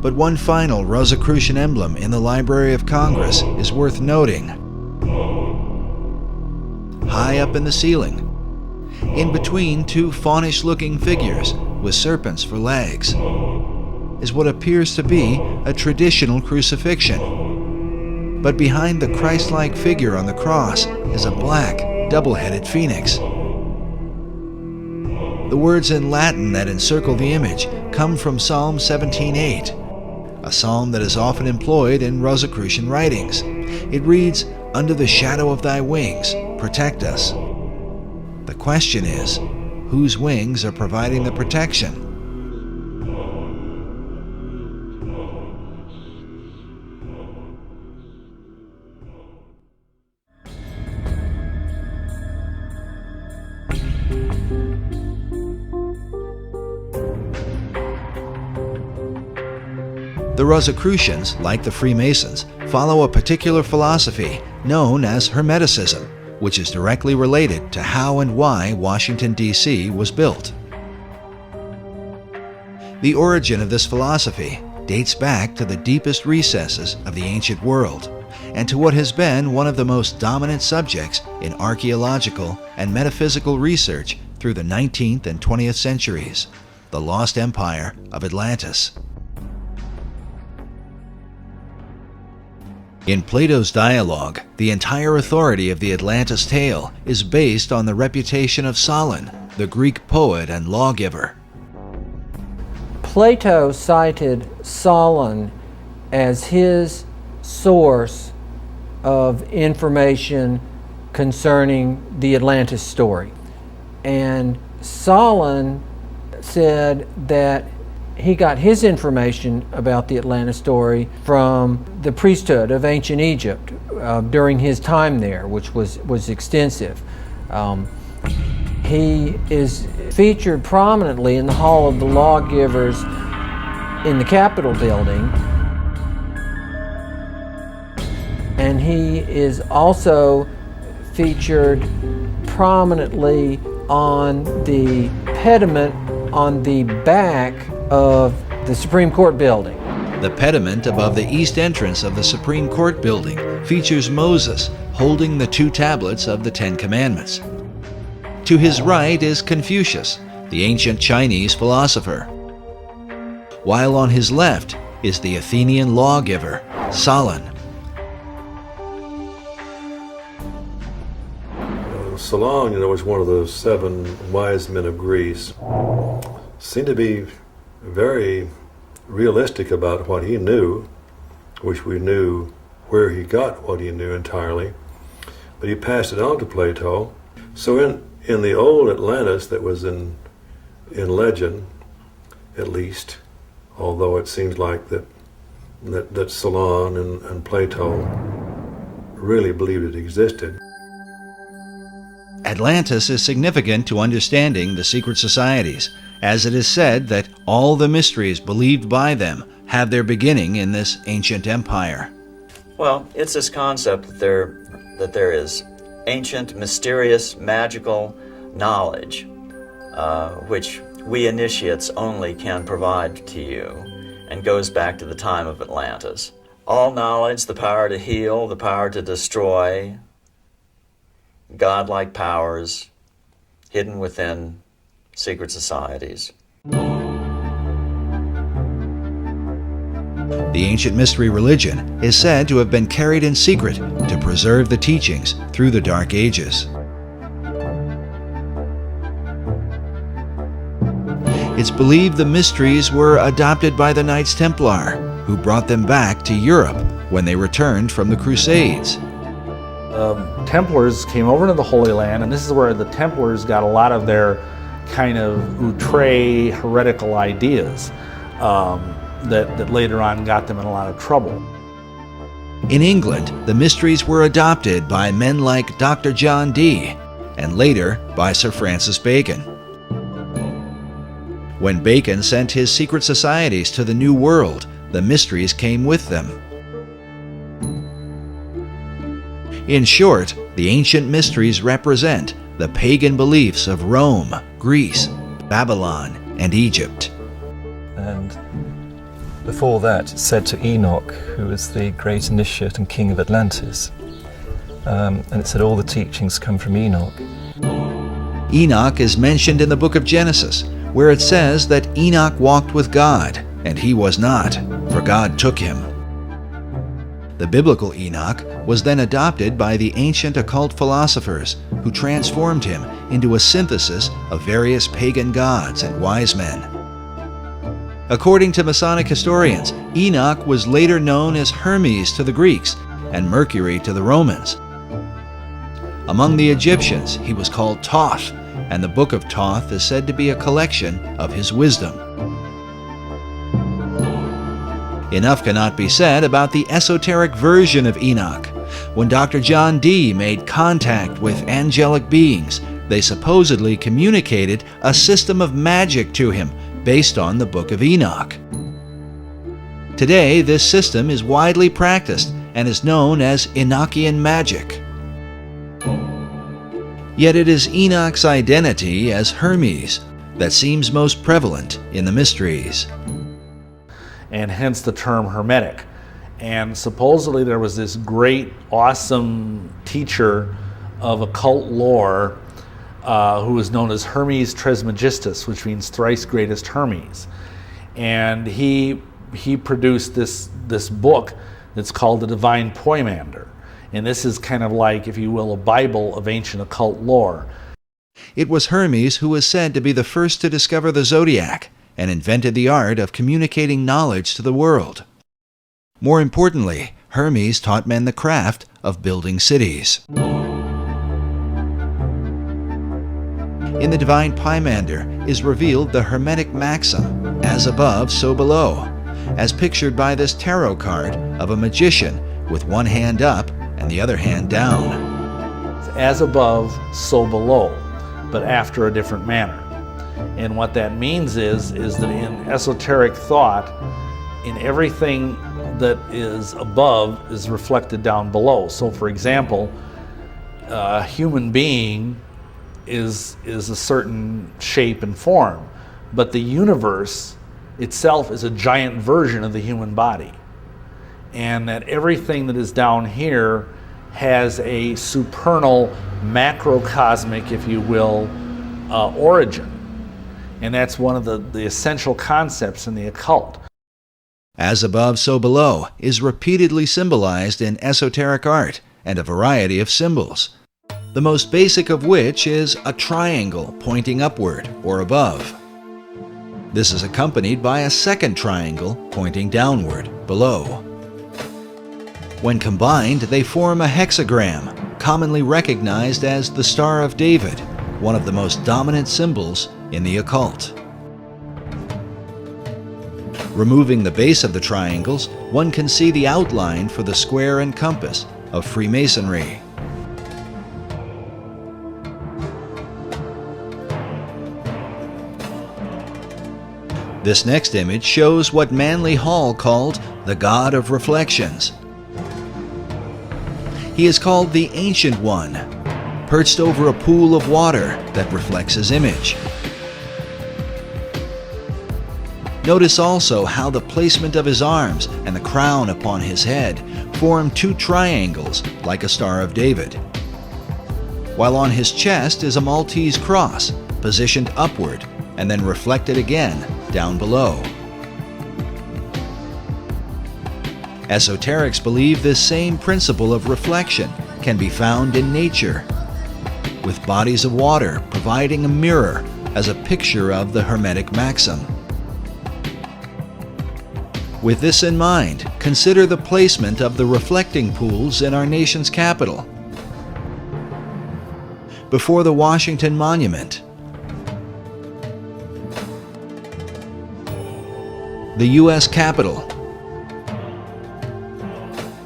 But one final Rosicrucian emblem in the Library of Congress is worth noting. High up in the ceiling, in between two faunish-looking figures with serpents for legs, is what appears to be a traditional crucifixion. But behind the Christ-like figure on the cross is a black, double-headed phoenix. The words in Latin that encircle the image come from Psalm 17:8, a psalm that is often employed in Rosicrucian writings. It reads, "Under the shadow of thy wings, protect us." The question is, whose wings are providing the protection? The Rosicrucians, like the Freemasons, follow a particular philosophy known as Hermeticism, which is directly related to how and why Washington, D.C. was built. The origin of this philosophy dates back to the deepest recesses of the ancient world, and to what has been one of the most dominant subjects in archaeological and metaphysical research through the 19th and 20th centuries, the lost empire of Atlantis. In Plato's dialogue, the entire authority of the Atlantis tale is based on the reputation of Solon, the Greek poet and lawgiver. Plato cited Solon as his source of information concerning the Atlantis story. And Solon said that he got his information about the Atlantis story from the priesthood of ancient Egypt during his time there, which was extensive. He is featured prominently in the Hall of the Lawgivers in the Capitol building, and he is also featured prominently on the pediment on the back of the Supreme Court building. The pediment above the east entrance of the Supreme Court building features Moses holding the two tablets of the Ten Commandments. To his right is Confucius, the ancient Chinese philosopher, while on his left is the Athenian lawgiver, Solon. Solon, was one of the 7 wise men of Greece. Seemed to be very realistic about what he knew, which we knew where he got what he knew entirely, but he passed it on to Plato. So in the old Atlantis that was in legend, at least, although it seems like that Solon and Plato really believed it existed. Atlantis is significant to understanding the secret societies, as it is said that all the mysteries believed by them have their beginning in this ancient empire. Well, it's this concept that there is ancient, mysterious, magical knowledge, which we initiates only can provide to you, and goes back to the time of Atlantis. All knowledge, the power to heal, the power to destroy, godlike powers hidden within secret societies. The ancient mystery religion is said to have been carried in secret to preserve the teachings through the Dark Ages. It's believed the mysteries were adopted by the Knights Templar, who brought them back to Europe when they returned from the Crusades. Templars came over to the Holy Land, and this is where the Templars got a lot of their kind of outre heretical ideas that later on got them in a lot of trouble. In England, the mysteries were adopted by men like Dr. John Dee, and later by Sir Francis Bacon. When Bacon sent his secret societies to the New World, the mysteries came with them. In short, the ancient mysteries represent the pagan beliefs of Rome, Greece, Babylon, and Egypt. And before that, it's said to Enoch, who was the great initiate and king of Atlantis. And it said all the teachings come from Enoch. Enoch is mentioned in the book of Genesis, where it says that Enoch walked with God, and he was not, for God took him. The biblical Enoch was then adopted by the ancient occult philosophers, who transformed him into a synthesis of various pagan gods and wise men. According to Masonic historians, Enoch was later known as Hermes to the Greeks and Mercury to the Romans. Among the Egyptians, he was called Thoth, and the Book of Thoth is said to be a collection of his wisdom. Enough cannot be said about the esoteric version of Enoch. When Dr. John Dee made contact with angelic beings, they supposedly communicated a system of magic to him based on the Book of Enoch. Today, this system is widely practiced and is known as Enochian magic. Yet it is Enoch's identity as Hermes that seems most prevalent in the mysteries. And hence the term Hermetic. And supposedly there was this great, awesome teacher of occult lore who was known as Hermes Trismegistus, which means thrice greatest Hermes. And he produced this book that's called the Divine Poimander. And this is kind of like, if you will, a Bible of ancient occult lore. It was Hermes who was said to be the first to discover the zodiac and invented the art of communicating knowledge to the world. More importantly, Hermes taught men the craft of building cities. In the Divine Poimander is revealed the Hermetic maxim, as above, so below, as pictured by this tarot card of a magician with one hand up and the other hand down. As above, so below, but after a different manner. And what that means is that in esoteric thought, in everything that is above is reflected down below. So for example, a human being is a certain shape and form, but the universe itself is a giant version of the human body. And that everything that is down here has a supernal, macrocosmic, if you will, origin. And that's one of the essential concepts in the occult. As above, so below is repeatedly symbolized in esoteric art and a variety of symbols, the most basic of which is a triangle pointing upward or above. This is accompanied by a second triangle pointing downward below. When combined, they form a hexagram, commonly recognized as the Star of David, one of the most dominant symbols in the occult. Removing the base of the triangles, one can see the outline for the square and compass of Freemasonry. This next image shows what Manly Hall called the God of Reflections. He is called the Ancient One, perched over a pool of water that reflects his image. Notice also how the placement of his arms and the crown upon his head form two triangles like a Star of David, while on his chest is a Maltese cross positioned upward and then reflected again down below. Esoterics believe this same principle of reflection can be found in nature, with bodies of water providing a mirror as a picture of the Hermetic maxim. With this in mind, consider the placement of the reflecting pools in our nation's capital. Before the Washington Monument, the U.S. Capitol,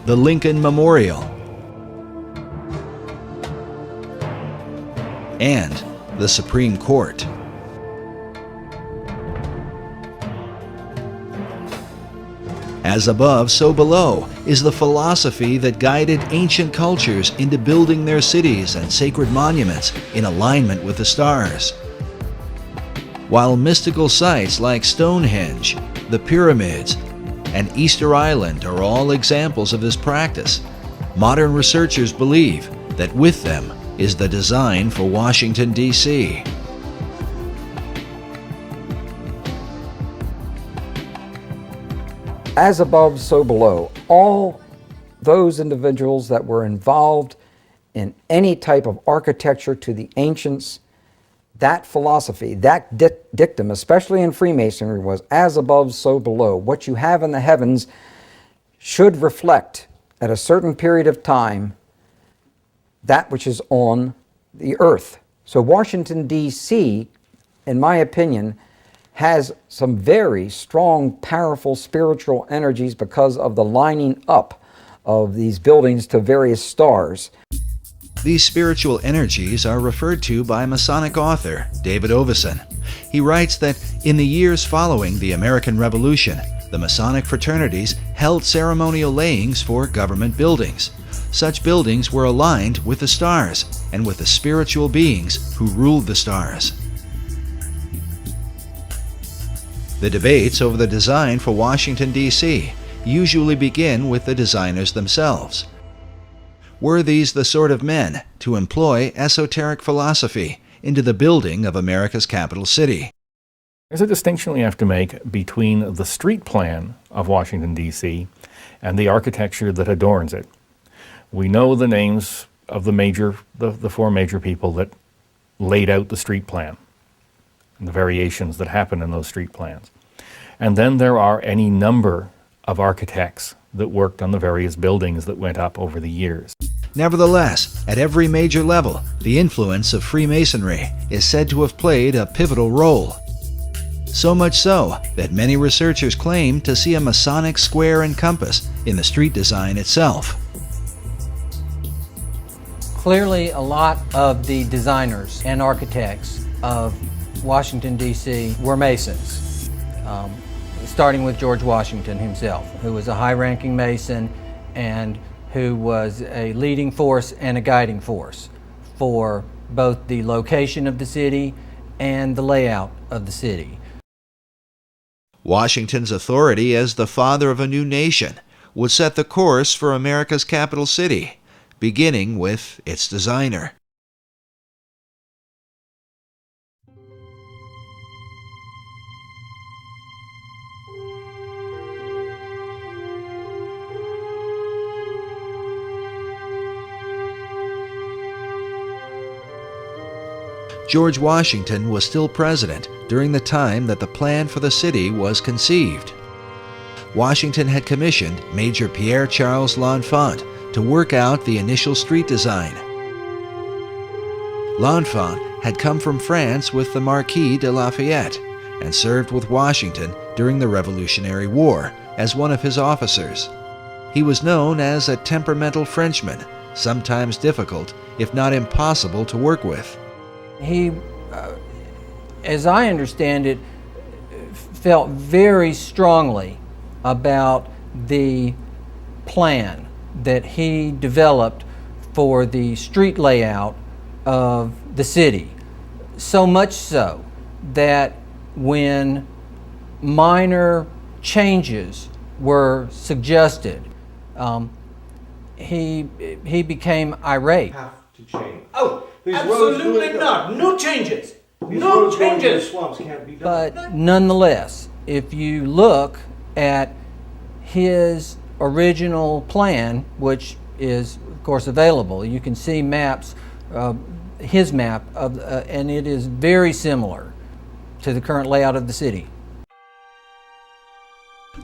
the Lincoln Memorial, and the Supreme Court. As above, so below is the philosophy that guided ancient cultures into building their cities and sacred monuments in alignment with the stars. While mystical sites like Stonehenge, the pyramids, and Easter Island are all examples of this practice, modern researchers believe that with them is the design for Washington, D.C. As above, so below. All those individuals that were involved in any type of architecture to the ancients, that philosophy, that dictum, especially in Freemasonry, was as above, so below. What you have in the heavens should reflect at a certain period of time that which is on the earth. So Washington, D.C., in my opinion, has some very strong, powerful spiritual energies because of the lining up of these buildings to various stars. These spiritual energies are referred to by Masonic author David Oveson. He writes that in the years following the American Revolution, the Masonic fraternities held ceremonial layings for government buildings. Such buildings were aligned with the stars and with the spiritual beings who ruled the stars. The debates over the design for Washington, D.C. usually begin with the designers themselves. Were these the sort of men to employ esoteric philosophy into the building of America's capital city? There's a distinction we have to make between the street plan of Washington, D.C. and the architecture that adorns it. We know the names of the four major people that laid out the street plan and the variations that happen in those street plans. And then there are any number of architects that worked on the various buildings that went up over the years. Nevertheless, at every major level, the influence of Freemasonry is said to have played a pivotal role. So much so that many researchers claim to see a Masonic square and compass in the street design itself. Clearly, a lot of the designers and architects of Washington, D.C. were Masons, starting with George Washington himself, who was a high-ranking Mason and who was a leading force and a guiding force for both the location of the city and the layout of the city. Washington's authority as the father of a new nation would set the course for America's capital city, beginning with its designer. George Washington was still president during the time that the plan for the city was conceived. Washington had commissioned Major Pierre Charles L'Enfant to work out the initial street design. L'Enfant had come from France with the Marquis de Lafayette and served with Washington during the Revolutionary War as one of his officers. He was known as a temperamental Frenchman, sometimes difficult, if not impossible, to work with. He, as I understand it, felt very strongly about the plan that he developed for the street layout of the city. So much so that when minor changes were suggested, he became irate. Oh, absolutely not. No changes. No changes. But nonetheless, if you look at his original plan, which is of course available, you can see maps, his map, and it is very similar to the current layout of the city.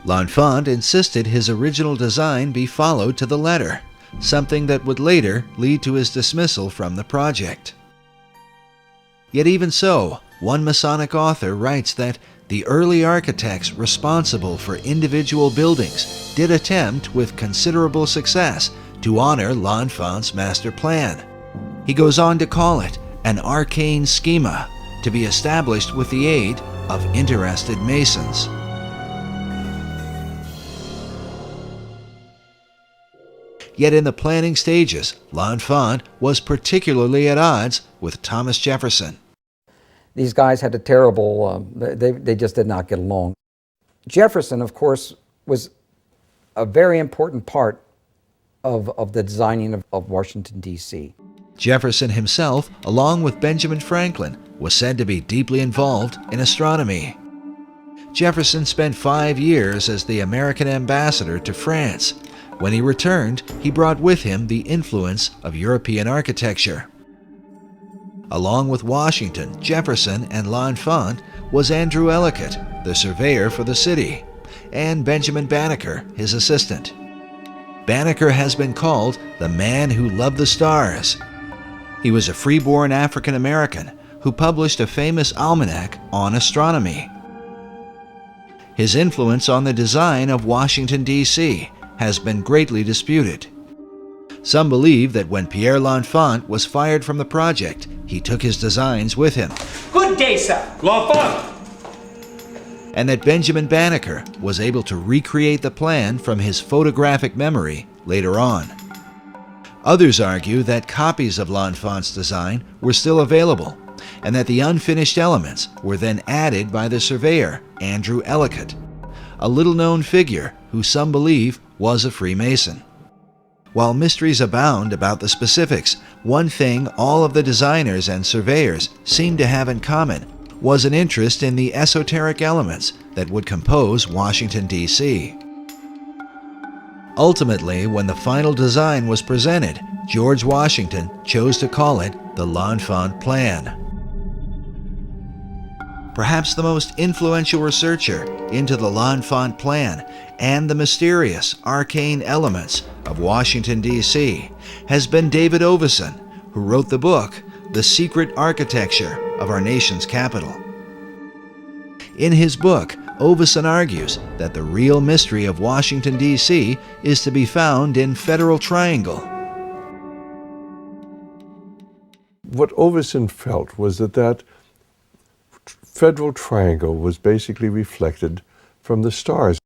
L'Enfant insisted his original design be followed to the letter, something that would later lead to his dismissal from the project. Yet even so, one Masonic author writes that the early architects responsible for individual buildings did attempt with considerable success to honor L'Enfant's master plan. He goes on to call it an arcane schema to be established with the aid of interested Masons. Yet in the planning stages, L'Enfant was particularly at odds with Thomas Jefferson. These guys had a terrible, they just did not get along. Jefferson, of course, was a very important part of the designing of Washington, D.C. Jefferson himself, along with Benjamin Franklin, was said to be deeply involved in astronomy. Jefferson spent 5 years as the American ambassador to France. When he returned, he brought with him the influence of European architecture. Along with Washington, Jefferson, and L'Enfant was Andrew Ellicott, the surveyor for the city, and Benjamin Banneker, his assistant. Banneker has been called the man who loved the stars. He was a freeborn African American who published a famous almanac on astronomy. His influence on the design of Washington, D.C. has been greatly disputed. Some believe that when Pierre L'Enfant was fired from the project, he took his designs with him. Good day, sir. L'Enfant! And that Benjamin Banneker was able to recreate the plan from his photographic memory later on. Others argue that copies of L'Enfant's design were still available, and that the unfinished elements were then added by the surveyor, Andrew Ellicott, a little-known figure who some believe was a Freemason. While mysteries abound about the specifics, one thing all of the designers and surveyors seemed to have in common was an interest in the esoteric elements that would compose Washington, D.C. Ultimately, when the final design was presented, George Washington chose to call it the L'Enfant Plan. Perhaps the most influential researcher into the L'Enfant Plan and the mysterious, arcane elements of Washington, D.C. has been David Oveson, who wrote the book, The Secret Architecture of Our Nation's Capital. In his book, Oveson argues that the real mystery of Washington, D.C. is to be found in Federal Triangle. What Oveson felt was that Federal Triangle was basically reflected from the stars.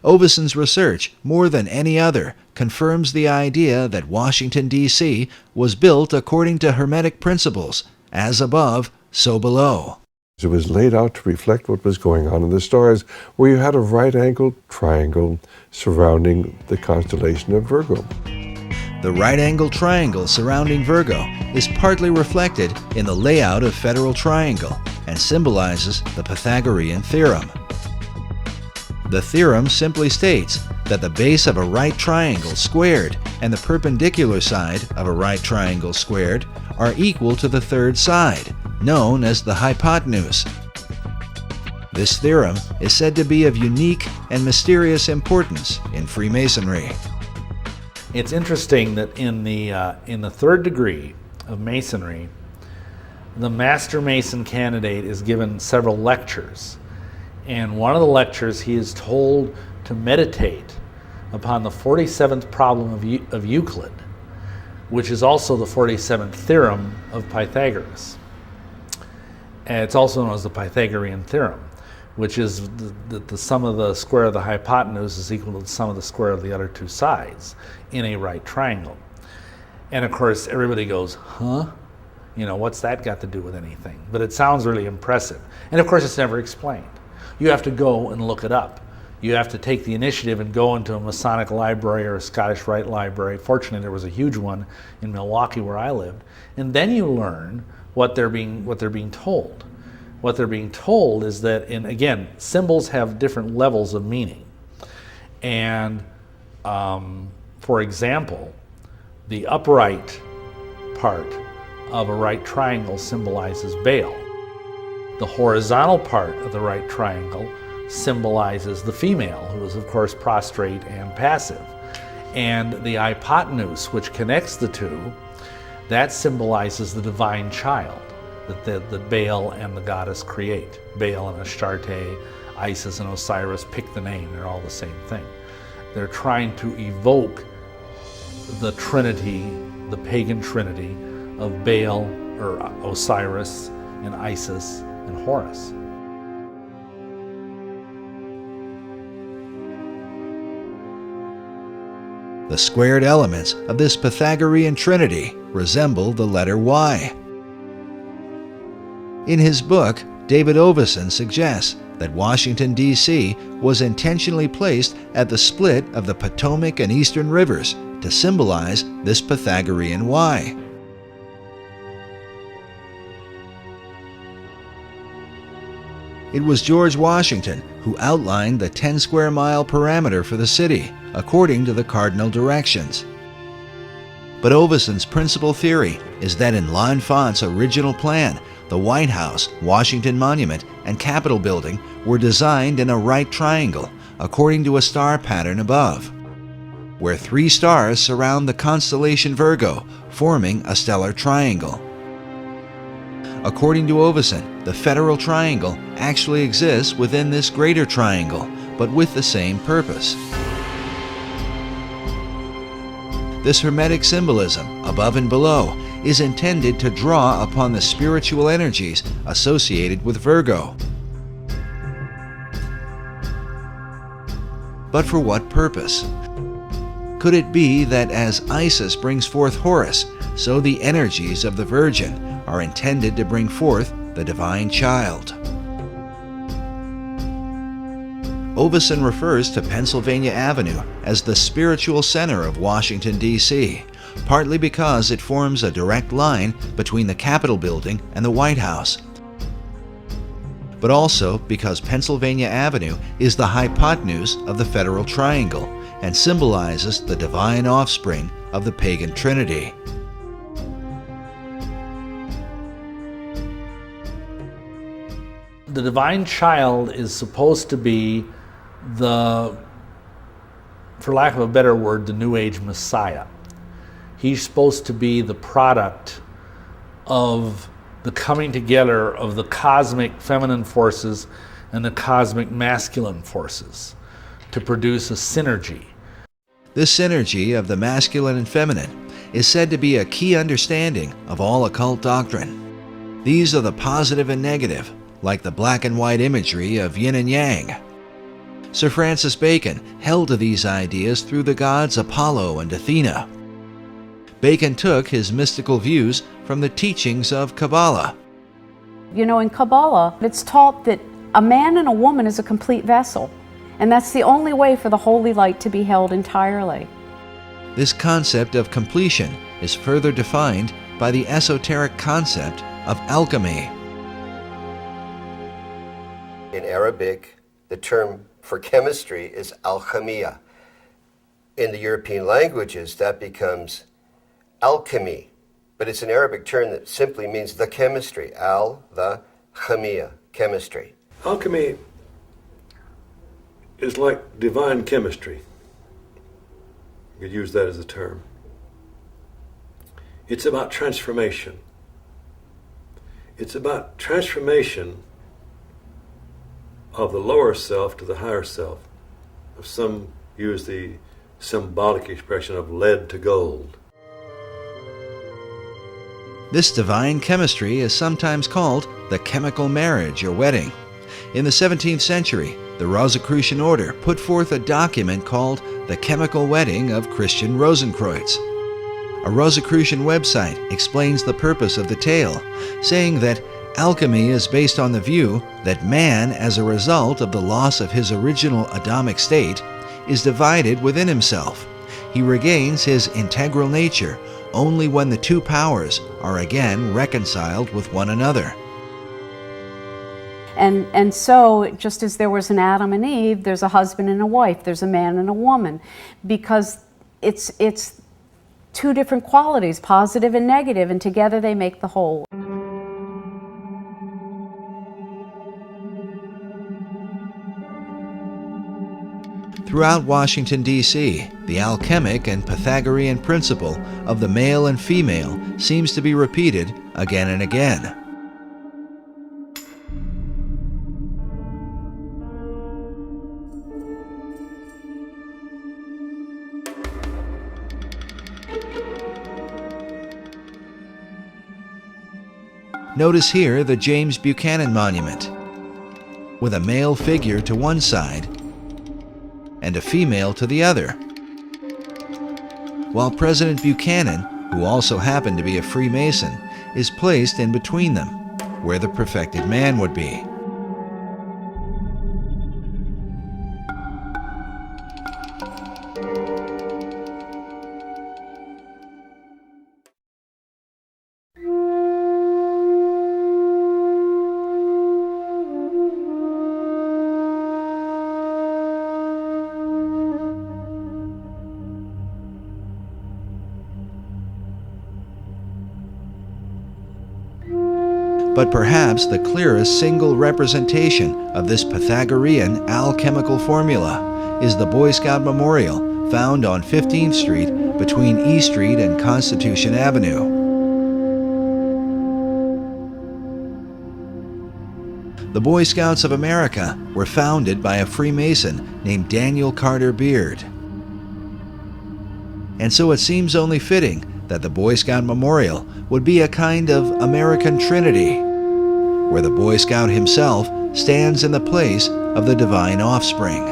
Oveson's research, more than any other, confirms the idea that Washington, D.C. was built according to Hermetic principles, as above, so below. It was laid out to reflect what was going on in the stars, where you had a right-angled triangle surrounding the constellation of Virgo. The right-angled triangle surrounding Virgo is partly reflected in the layout of Federal Triangle and symbolizes the Pythagorean theorem. The theorem simply states that the base of a right triangle squared and the perpendicular side of a right triangle squared are equal to the third side, known as the hypotenuse. This theorem is said to be of unique and mysterious importance in Freemasonry. It's interesting that in the third degree of Masonry, the Master Mason candidate is given several lectures. And one of the lectures, he is told to meditate upon the 47th problem of Euclid, which is also the 47th theorem of Pythagoras. And it's also known as the Pythagorean theorem. which is the sum of the square of the hypotenuse is equal to the sum of the square of the other two sides in a right triangle. And of course, everybody goes, huh? You know, what's that got to do with anything? But it sounds really impressive. And of course, it's never explained. You have to go and look it up. You have to take the initiative and go into a Masonic library or a Scottish Rite library. Fortunately, there was a huge one in Milwaukee where I lived. And then you learn what they're being told. What they're being told is that, and again, symbols have different levels of meaning. And for example, the upright part of a right triangle symbolizes Baal. The horizontal part of the right triangle symbolizes the female, who is of course prostrate and passive. And the hypotenuse, which connects the two, that symbolizes the divine child that Baal and the goddess create. Baal and Astarte, Isis and Osiris, pick the name, they're all the same thing. They're trying to evoke the trinity, the pagan trinity of Baal or Osiris and Isis and Horus. The squared elements of this Pythagorean trinity resemble the letter Y. In his book, David Oveson suggests that Washington, D.C. was intentionally placed at the split of the Potomac and Eastern Rivers to symbolize this Pythagorean Y. It was George Washington who outlined the 10 square mile parameter for the city, according to the cardinal directions. But Oveson's principal theory is that in L'Enfant's original plan, the White House, Washington Monument, and Capitol Building were designed in a right triangle, according to a star pattern above, where 3 stars surround the constellation Virgo, forming a stellar triangle. According to Oveson, the Federal Triangle actually exists within this greater triangle, but with the same purpose. This Hermetic symbolism, above and below, is intended to draw upon the spiritual energies associated with Virgo. But for what purpose? Could it be that as Isis brings forth Horus, so the energies of the Virgin are intended to bring forth the divine child? Oveson refers to Pennsylvania Avenue as the spiritual center of Washington, D.C., partly because it forms a direct line between the Capitol Building and the White House, but also because Pennsylvania Avenue is the hypotenuse of the Federal Triangle and symbolizes the divine offspring of the pagan Trinity. The divine child is supposed to be the, for lack of a better word, the New Age Messiah. He's supposed to be the product of the coming together of the cosmic feminine forces and the cosmic masculine forces to produce a synergy. This synergy of the masculine and feminine is said to be a key understanding of all occult doctrine. These are the positive and negative, like the black and white imagery of yin and yang. Sir Francis Bacon held to these ideas through the gods Apollo and Athena. Bacon took his mystical views from the teachings of Kabbalah. You know, in Kabbalah, it's taught that a man and a woman is a complete vessel, and that's the only way for the holy light to be held entirely. This concept of completion is further defined by the esoteric concept of alchemy. In Arabic, the term for chemistry is alchemia. In the European languages, that becomes alchemy, but it's an Arabic term that simply means the chemistry, the chemia, chemistry. Alchemy is like divine chemistry. You could use that as a term. It's about transformation. It's about transformation of the lower self to the higher self. Some use the symbolic expression of lead to gold. This divine chemistry is sometimes called the chemical marriage or wedding. In the 17th century, the Rosicrucian order put forth a document called The Chemical Wedding of Christian Rosenkreuz. A Rosicrucian website explains the purpose of the tale, saying that alchemy is based on the view that man, as a result of the loss of his original Adamic state, is divided within himself. He regains his integral nature only when the two powers are again reconciled with one another. And so, just as there was an Adam and Eve, there's a husband and a wife, there's a man and a woman, because it's two different qualities, positive and negative, and together they make the whole. Throughout Washington, D.C., the alchemic and Pythagorean principle of the male and female seems to be repeated again and again. Notice here the James Buchanan Monument, with a male figure to one side and a female to the other, while President Buchanan, who also happened to be a Freemason, is placed in between them, where the perfected man would be. But perhaps the clearest single representation of this Pythagorean alchemical formula is the Boy Scout Memorial found on 15th Street between E Street and Constitution Avenue. The Boy Scouts of America were founded by a Freemason named Daniel Carter Beard. And so it seems only fitting that the Boy Scout Memorial would be a kind of American Trinity, where the Boy Scout himself stands in the place of the divine offspring.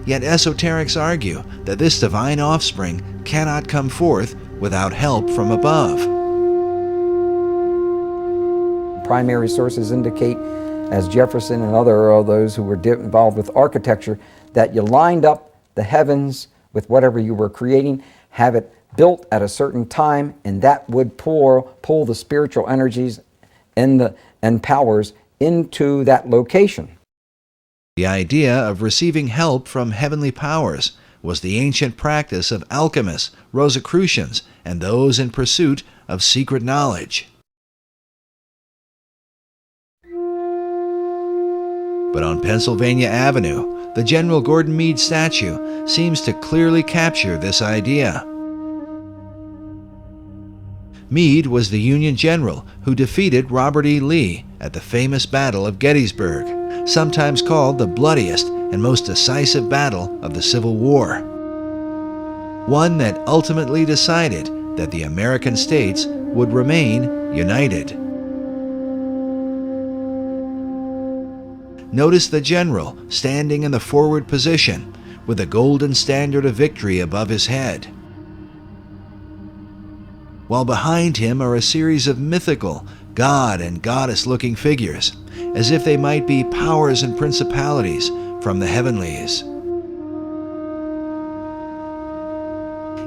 Yet esoterics argue that this divine offspring cannot come forth without help from above. Primary sources indicate, as Jefferson and other those who were involved with architecture, that you lined up the heavens with whatever you were creating, have it built at a certain time, and that would pull the spiritual energies and powers into that location. The idea of receiving help from heavenly powers was the ancient practice of alchemists, Rosicrucians, and those in pursuit of secret knowledge. But on Pennsylvania Avenue, the General Gordon Meade statue seems to clearly capture this idea. Meade was the Union general who defeated Robert E. Lee at the famous Battle of Gettysburg, sometimes called the bloodiest and most decisive battle of the Civil War. One that ultimately decided that the American states would remain united. Notice the general standing in the forward position with the golden standard of victory above his head, while behind him are a series of mythical god and goddess-looking figures, as if they might be powers and principalities from the heavenlies.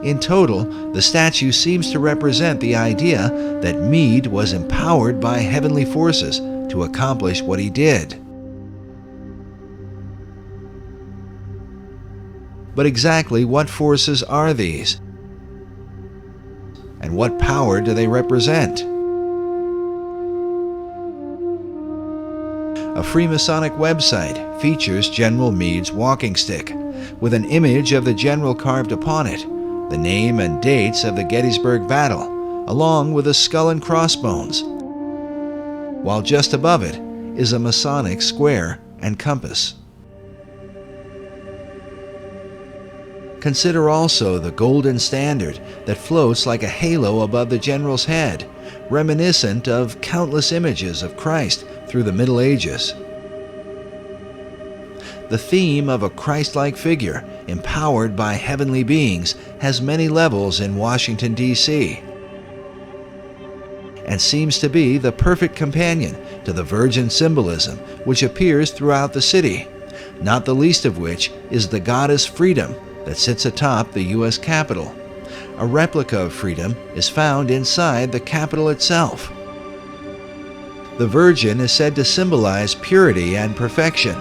In total, the statue seems to represent the idea that Meade was empowered by heavenly forces to accomplish what he did. But exactly what forces are these? And what power do they represent? A Freemasonic website features General Meade's walking stick, with an image of the general carved upon it, the name and dates of the Gettysburg Battle, along with a skull and crossbones, while just above it is a Masonic square and compass. Consider also the golden standard that floats like a halo above the general's head, reminiscent of countless images of Christ through the Middle Ages. The theme of a Christ-like figure, empowered by heavenly beings, has many levels in Washington, D.C., and seems to be the perfect companion to the Virgin symbolism which appears throughout the city, not the least of which is the goddess Freedom that sits atop the U.S. Capitol. A replica of Freedom is found inside the Capitol itself. The Virgin is said to symbolize purity and perfection,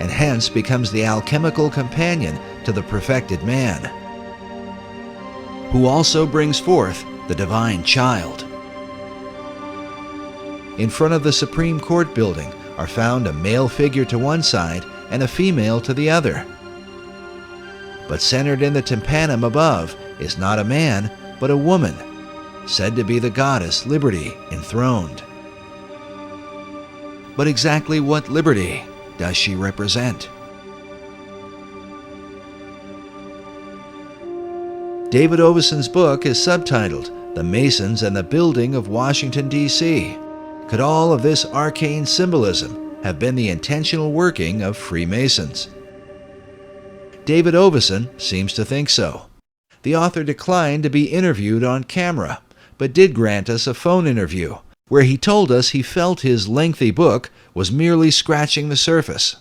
and hence becomes the alchemical companion to the perfected man, who also brings forth the divine child. In front of the Supreme Court building are found a male figure to one side and a female to the other. But centered in the tympanum above is not a man, but a woman, said to be the goddess Liberty enthroned. But exactly what liberty does she represent? David Oveson's book is subtitled The Masons and the Building of Washington, D.C. Could all of this arcane symbolism have been the intentional working of Freemasons? David Oveson seems to think so. The author declined to be interviewed on camera, but did grant us a phone interview, where he told us he felt his lengthy book was merely scratching the surface.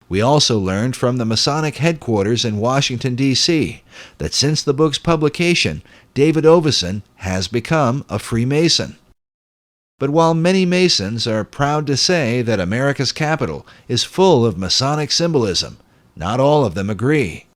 We also learned from the Masonic headquarters in Washington, D.C., that since the book's publication, David Oveson has become a Freemason. But while many Masons are proud to say that America's Capitol is full of Masonic symbolism, not all of them agree.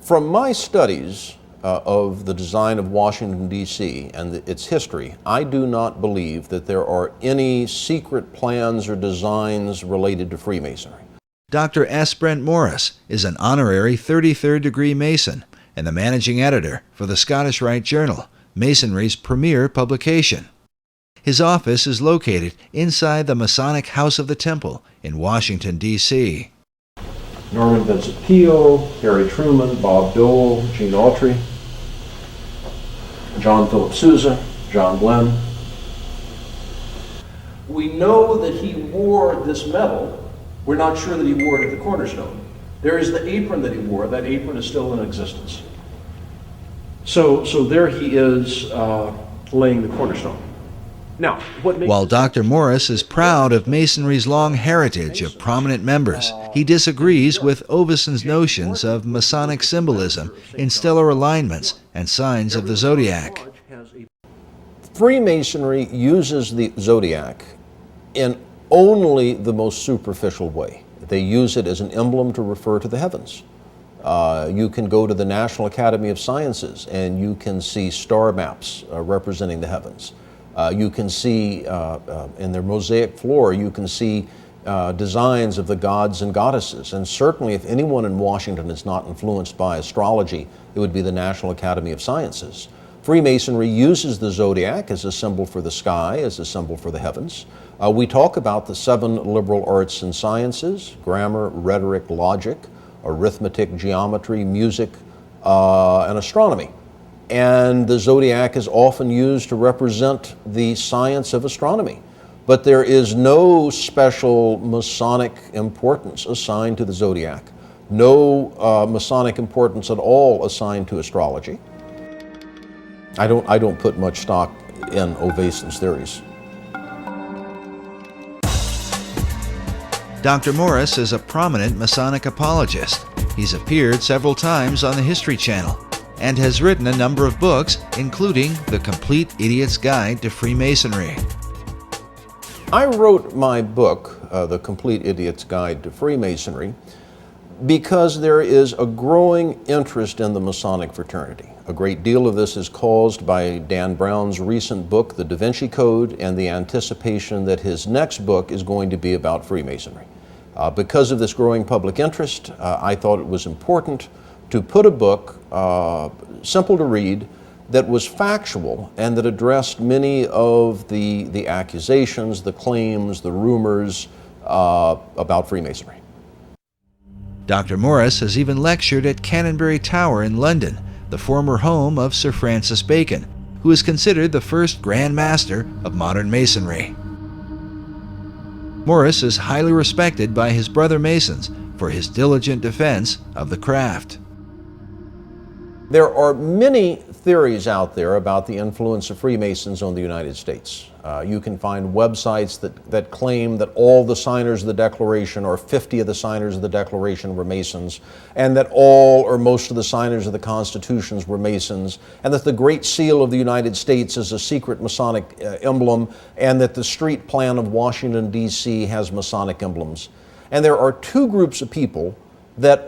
From my studies of the design of Washington, D.C. and its history, I do not believe that there are any secret plans or designs related to Freemasonry. Dr. S. Brent Morris is an honorary 33rd degree Mason and the managing editor for the Scottish Rite Journal, Masonry's premier publication. His office is located inside the Masonic House of the Temple in Washington, D.C. Norman Vincent Peale, Harry Truman, Bob Dole, Gene Autry, John Philip Sousa, John Glenn. We know that he wore this medal. We're not sure that he wore it at the cornerstone. There is the apron that he wore. That apron is still in existence. So there he is laying the cornerstone. Now, while Dr. Morris is proud of Masonry's long heritage of prominent members, he disagrees with Oveson's notions of Masonic symbolism in stellar alignments and signs of the zodiac. Freemasonry uses the zodiac in only the most superficial way. They use it as an emblem to refer to the heavens. You can go to the National Academy of Sciences and you can see star maps representing the heavens. You can see in their mosaic floor, you can see designs of the gods and goddesses. And certainly if anyone in Washington is not influenced by astrology, it would be the National Academy of Sciences. Freemasonry uses the zodiac as a symbol for the sky, as a symbol for the heavens. We talk about the 7 liberal arts and sciences: grammar, rhetoric, logic, arithmetic, geometry, music, and astronomy. And the zodiac is often used to represent the science of astronomy. But there is no special Masonic importance assigned to the zodiac, no Masonic importance at all assigned to astrology. I don't put much stock in Oveson's theories. Dr. Morris is a prominent Masonic apologist. He's appeared several times on the History Channel and has written a number of books, including The Complete Idiot's Guide to Freemasonry. I wrote my book, The Complete Idiot's Guide to Freemasonry, because there is a growing interest in the Masonic fraternity. A great deal of this is caused by Dan Brown's recent book, The Da Vinci Code, and the anticipation that his next book is going to be about Freemasonry. Because of this growing public interest, I thought it was important to put a book, simple to read, that was factual and that addressed many of the accusations, the claims, the rumors about Freemasonry. Dr. Morris has even lectured at Canonbury Tower in London, the former home of Sir Francis Bacon, who is considered the first Grand Master of modern Masonry. Morris is highly respected by his brother Masons for his diligent defense of the craft. There are many theories out there about the influence of Freemasons on the United States. You can find websites that claim that all the signers of the Declaration, or 50 of the signers of the Declaration, were Masons, and that all or most of the signers of the Constitutions were Masons, and that the Great Seal of the United States is a secret Masonic emblem, and that the street plan of Washington, D.C. has Masonic emblems. And there are two groups of people that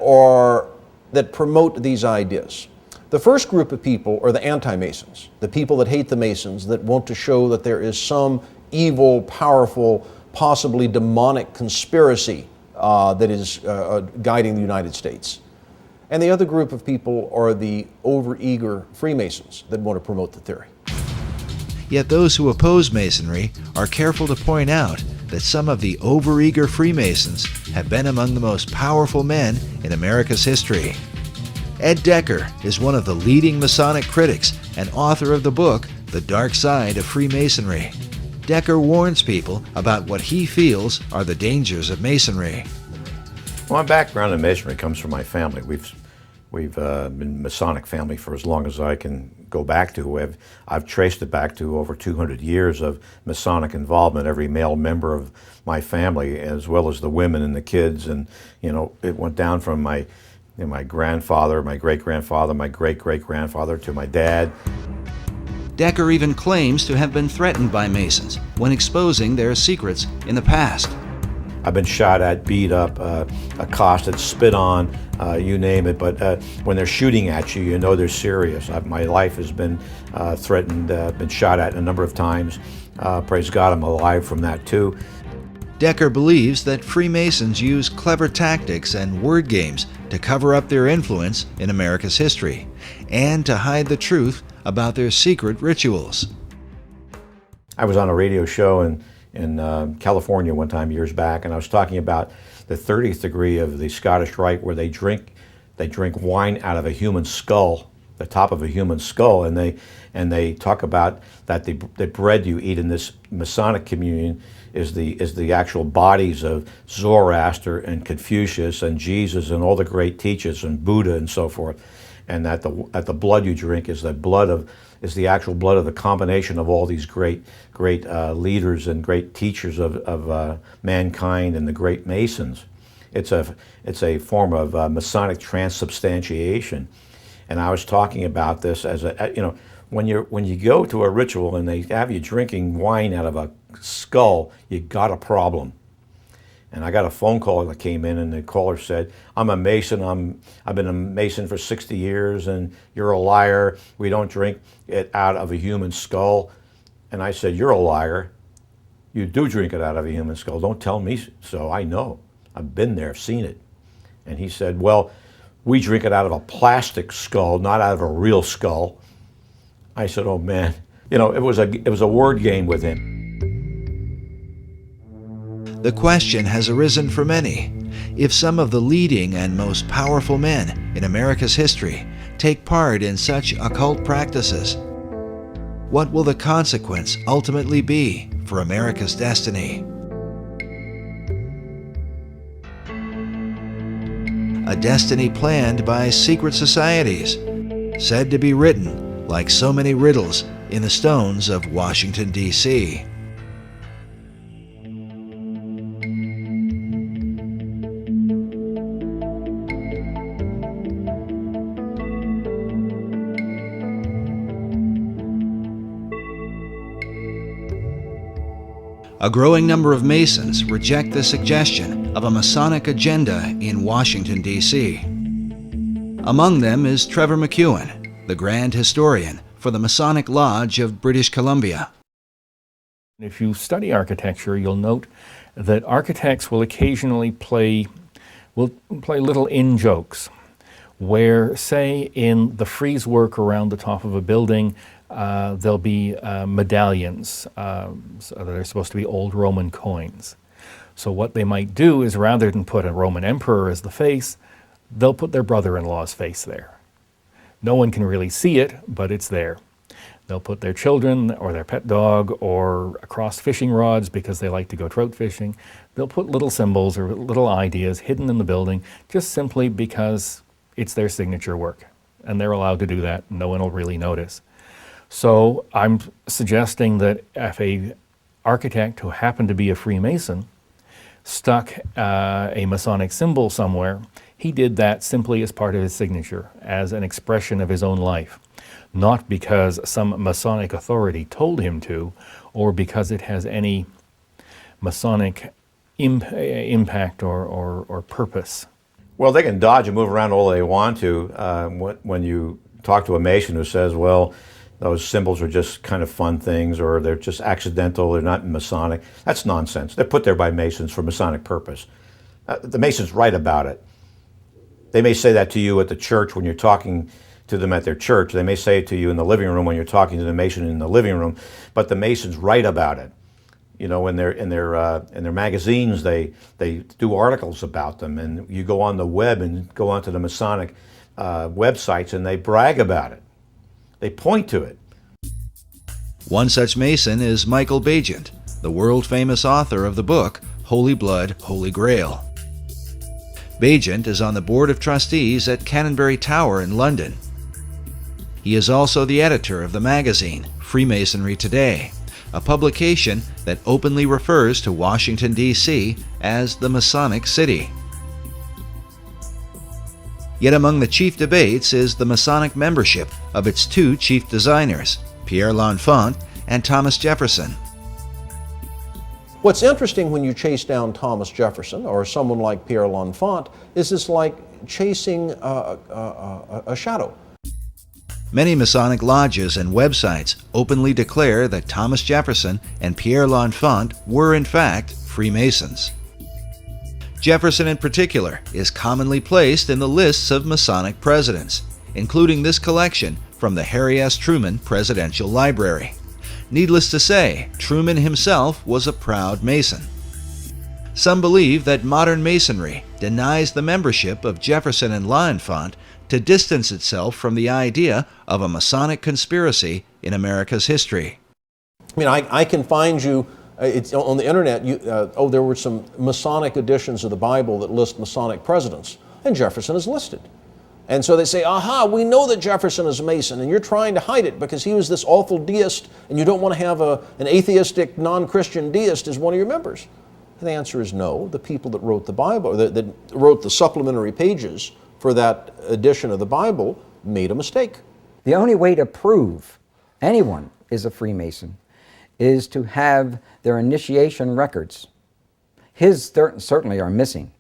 promote these ideas. The first group of people are the anti-Masons, the people that hate the Masons, that want to show that there is some evil, powerful, possibly demonic conspiracy that is guiding the United States. And the other group of people are the overeager Freemasons that want to promote the theory. Yet those who oppose Masonry are careful to point out that some of the overeager Freemasons have been among the most powerful men in America's history. Ed Decker is one of the leading Masonic critics and author of the book, The Dark Side of Freemasonry. Decker warns people about what he feels are the dangers of Masonry. Well, my background in Masonry comes from my family. We've been Masonic family for as long as I can go back to. I've traced it back to over 200 years of Masonic involvement, every male member of my family, as well as the women and the kids. And, you know, it went down from my grandfather, my great-grandfather, my great-great-grandfather, to my dad. Decker even claims to have been threatened by Masons when exposing their secrets in the past. I've been shot at, beat up, accosted, spit on, you name it. But when they're shooting at you, you know they're serious. My life has been threatened, been shot at a number of times. Praise God, I'm alive from that too. Decker believes that Freemasons use clever tactics and word games to cover up their influence in America's history and to hide the truth about their secret rituals. I was on a radio show in California one time years back, and I was talking about the 30th degree of the Scottish Rite, where they drink wine out of a human skull, the top of a human skull, and they talk about that the bread you eat in this Masonic communion is the actual bodies of Zoroaster and Confucius and Jesus and all the great teachers and Buddha and so forth, and that the blood you drink is the actual blood of the combination of all these great leaders and great teachers of mankind and the great Masons. It's a form of Masonic transubstantiation, and I was talking about this as when you go to a ritual and they have you drinking wine out of a skull, you got a problem. And I got a phone call that came in, and the caller said, "I'm a Mason. I've been a Mason for 60 years, and you're a liar. We don't drink it out of a human skull." And I said, "You're a liar. You do drink it out of a human skull. Don't tell me so. I know. I've been there, seen it." And he said, "Well, we drink it out of a plastic skull, not out of a real skull." I said, "Oh man," it was a word game with him. The question has arisen for many: if some of the leading and most powerful men in America's history take part in such occult practices, what will the consequence ultimately be for America's destiny? A destiny planned by secret societies, said to be written, like so many riddles, in the stones of Washington, D.C. A growing number of Masons reject the suggestion of a Masonic agenda in Washington, D.C. Among them is Trevor McEwen, the Grand Historian for the Masonic Lodge of British Columbia. If you study architecture, you'll note that architects will occasionally play little in-jokes, where, say, in the frieze work around the top of a building, there'll be medallions that are supposed to be old Roman coins. So what they might do is, rather than put a Roman emperor as the face, they'll put their brother-in-law's face there. No one can really see it, but it's there. They'll put their children or their pet dog or across fishing rods because they like to go trout fishing. They'll put little symbols or little ideas hidden in the building just simply because it's their signature work. And they're allowed to do that. No one will really notice. So I'm suggesting that if an architect who happened to be a Freemason stuck a Masonic symbol somewhere, he did that simply as part of his signature, as an expression of his own life. Not because some Masonic authority told him to, or because it has any Masonic impact or purpose. Well, they can dodge and move around all they want to when you talk to a Mason who says, well, those symbols are just kind of fun things, or they're just accidental, they're not Masonic. That's nonsense. They're put there by Masons for Masonic purpose. The Masons write about it. They may say that to you at the church when you're talking to them at their church. They may say it to you in the living room when you're talking to the Mason in the living room, but the Masons write about it. You know, in their magazines, they do articles about them, and you go on the web and go onto the Masonic websites, and they brag about it. They point to it. One such Mason is Michael Bagent, the world-famous author of the book Holy Blood, Holy Grail. Bagent is on the board of trustees at Canonbury Tower in London. He is also the editor of the magazine Freemasonry Today, a publication that openly refers to Washington, D.C. as the Masonic City. Yet among the chief debates is the Masonic membership of its two chief designers, Pierre L'Enfant and Thomas Jefferson. What's interesting when you chase down Thomas Jefferson or someone like Pierre L'Enfant is it's like chasing a shadow. Many Masonic lodges and websites openly declare that Thomas Jefferson and Pierre L'Enfant were in fact Freemasons. Jefferson in particular is commonly placed in the lists of Masonic presidents, including this collection from the Harry S. Truman Presidential Library. Needless to say, Truman himself was a proud Mason. Some believe that modern Masonry denies the membership of Jefferson and L'Enfant to distance itself from the idea of a Masonic conspiracy in America's history. I mean, I can find you, it's on the internet, there were some Masonic editions of the Bible that list Masonic presidents, and Jefferson is listed. And so they say, aha, we know that Jefferson is a Mason, and you're trying to hide it because he was this awful deist, and you don't want to have an atheistic, non-Christian deist as one of your members. And the answer is no. The people that wrote the Bible, that wrote the supplementary pages for that edition of the Bible, made a mistake. The only way to prove anyone is a Freemason is to have their initiation records. His certainly are missing.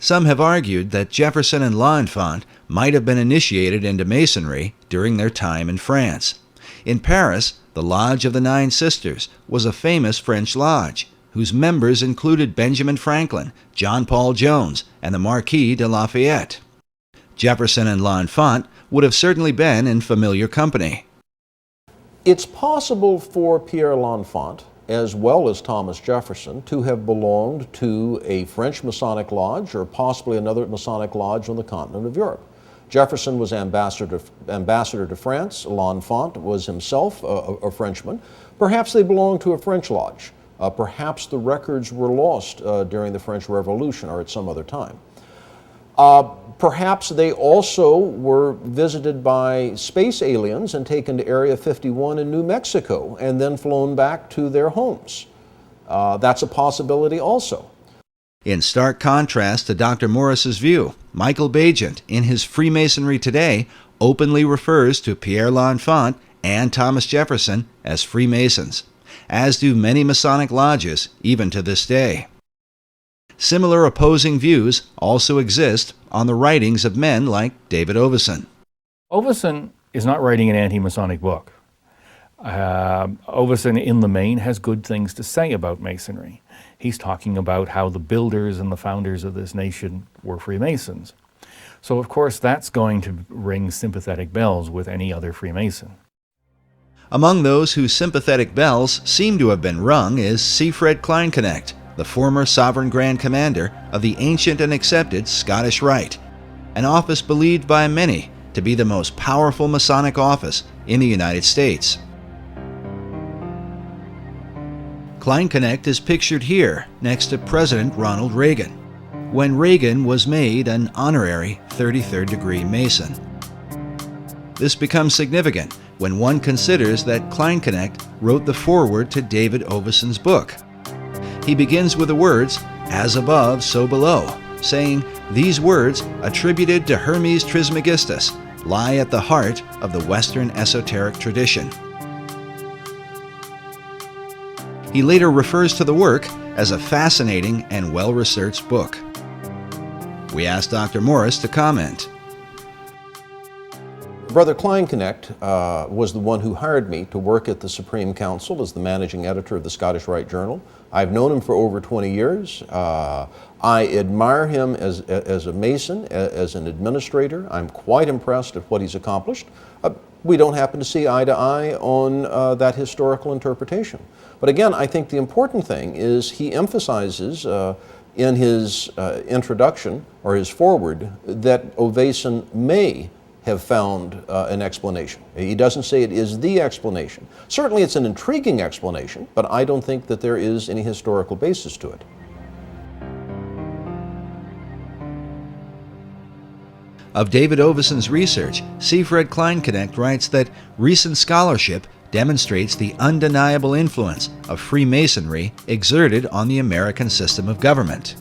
Some have argued that Jefferson and L'Enfant might have been initiated into Masonry during their time in France. In Paris, the Lodge of the Nine Sisters was a famous French lodge, whose members included Benjamin Franklin, John Paul Jones, and the Marquis de Lafayette. Jefferson and L'Enfant would have certainly been in familiar company. It's possible for Pierre L'Enfant, as well as Thomas Jefferson, to have belonged to a French Masonic lodge or possibly another Masonic lodge on the continent of Europe. Jefferson was ambassador to France. L'Enfant was himself a Frenchman. Perhaps they belonged to a French lodge. Perhaps the records were lost during the French Revolution or at some other time. Perhaps they also were visited by space aliens and taken to Area 51 in New Mexico and then flown back to their homes. That's a possibility also. In stark contrast to Dr. Morris's view, Michael Bagent, in his Freemasonry Today, openly refers to Pierre L'Enfant and Thomas Jefferson as Freemasons, as do many Masonic lodges even to this day. Similar opposing views also exist on the writings of men like David Oveson. Oveson is not writing an anti-Masonic book. Oveson, in the main, has good things to say about Masonry. He's talking about how the builders and the founders of this nation were Freemasons. So, of course, that's going to ring sympathetic bells with any other Freemason. Among those whose sympathetic bells seem to have been rung is C. Fred Kleinknecht, the former Sovereign Grand Commander of the ancient and accepted Scottish Rite, an office believed by many to be the most powerful Masonic office in the United States. Kleinknecht is pictured here next to President Ronald Reagan, when Reagan was made an honorary 33rd degree Mason. This becomes significant when one considers that Kleinknecht wrote the foreword to David Oveson's book. He begins with the words, "As above, so below," saying these words, attributed to Hermes Trismegistus, lie at the heart of the Western esoteric tradition. He later refers to the work as a fascinating and well-researched book. We asked Dr. Morris to comment. Brother Kleinknecht was the one who hired me to work at the Supreme Council as the managing editor of the Scottish Rite Journal. I've known him for over 20 years. I admire him as a Mason, as an administrator. I'm quite impressed at what he's accomplished. We don't happen to see eye to eye on that historical interpretation. But again, I think the important thing is he emphasizes in his introduction or his foreword that Oveson may have found an explanation. He doesn't say it is the explanation. Certainly it's an intriguing explanation, but I don't think that there is any historical basis to it. Of David Oveson's research, C. Fred Kleinknecht writes that recent scholarship demonstrates the undeniable influence of Freemasonry exerted on the American system of government.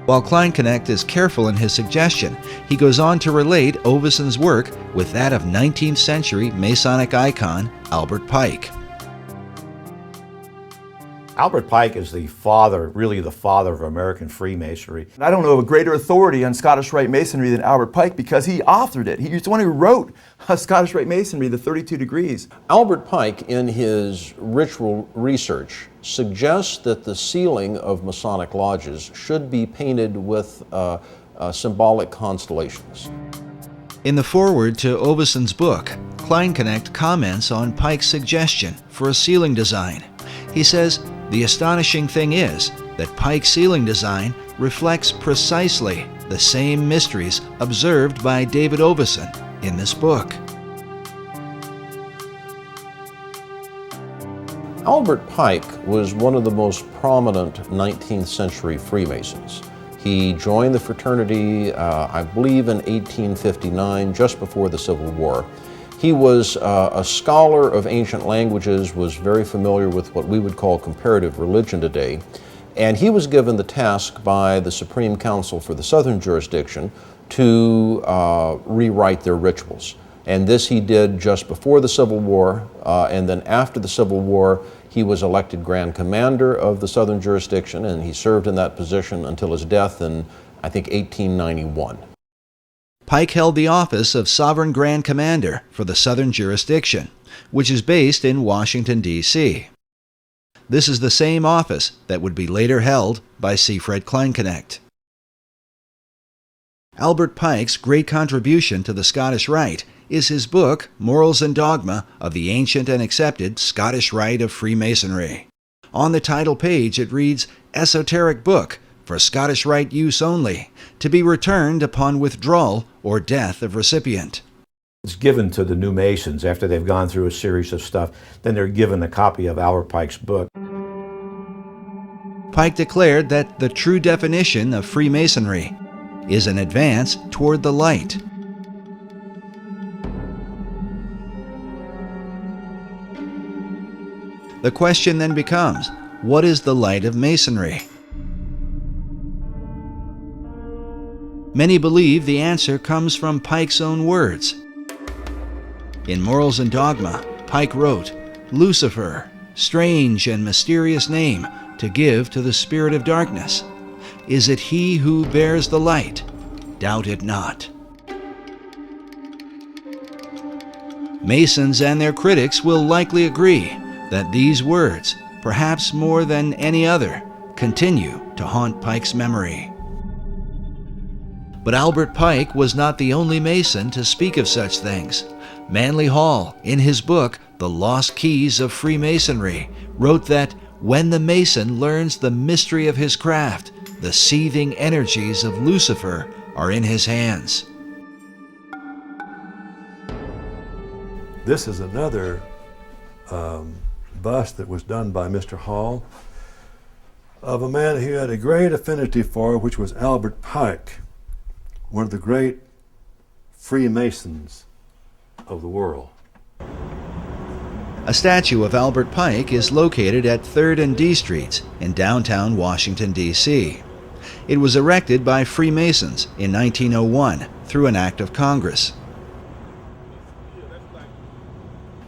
While Kleinknecht is careful in his suggestion, he goes on to relate Oveson's work with that of 19th century Masonic icon Albert Pike. Albert Pike is the father, really the father of American Freemasonry. I don't know of a greater authority on Scottish Rite Masonry than Albert Pike because he authored it. He's the one who wrote Scottish Rite Masonry, the 32 degrees. Albert Pike, in his ritual research, suggests that the ceiling of Masonic lodges should be painted with symbolic constellations. In the foreword to Oveson's book, Kleinknecht comments on Pike's suggestion for a ceiling design. He says, "The astonishing thing is that Pike's ceiling design reflects precisely the same mysteries observed by David Oveson in this book." Albert Pike was one of the most prominent 19th century Freemasons. He joined the fraternity, I believe, in 1859, just before the Civil War. He was a scholar of ancient languages, was very familiar with what we would call comparative religion today, and he was given the task by the Supreme Council for the Southern Jurisdiction to rewrite their rituals. And this he did just before the Civil War, and then after the Civil War, he was elected Grand Commander of the Southern Jurisdiction, and he served in that position until his death in, I think, 1891. Pike held the office of Sovereign Grand Commander for the Southern Jurisdiction, which is based in Washington, D.C. This is the same office that would be later held by C. Fred Kleinknecht. Albert Pike's great contribution to the Scottish Rite is his book, Morals and Dogma of the Ancient and Accepted Scottish Rite of Freemasonry. On the title page it reads, "Esoteric Book for Scottish Rite use only, to be returned upon withdrawal or death of recipient." It's given to the new Masons after they've gone through a series of stuff. Then they're given a copy of Albert Pike's book. Pike declared that the true definition of Freemasonry is an advance toward the light. The question then becomes, what is the light of Masonry? Many believe the answer comes from Pike's own words. In Morals and Dogma, Pike wrote, "Lucifer, strange and mysterious name to give to the spirit of darkness. Is it he who bears the light? Doubt it not." Masons and their critics will likely agree that these words, perhaps more than any other, continue to haunt Pike's memory. But Albert Pike was not the only Mason to speak of such things. Manly Hall, in his book, The The Lost Keys of Freemasonry, wrote that when the Mason learns the mystery of his craft, the seething energies of Lucifer are in his hands. This is another bust that was done by Mr. Hall of a man he had a great affinity for, which was Albert Pike, one of the great Freemasons of the world. A statue of Albert Pike is located at 3rd and D Streets in downtown Washington, D.C. It was erected by Freemasons in 1901 through an act of Congress.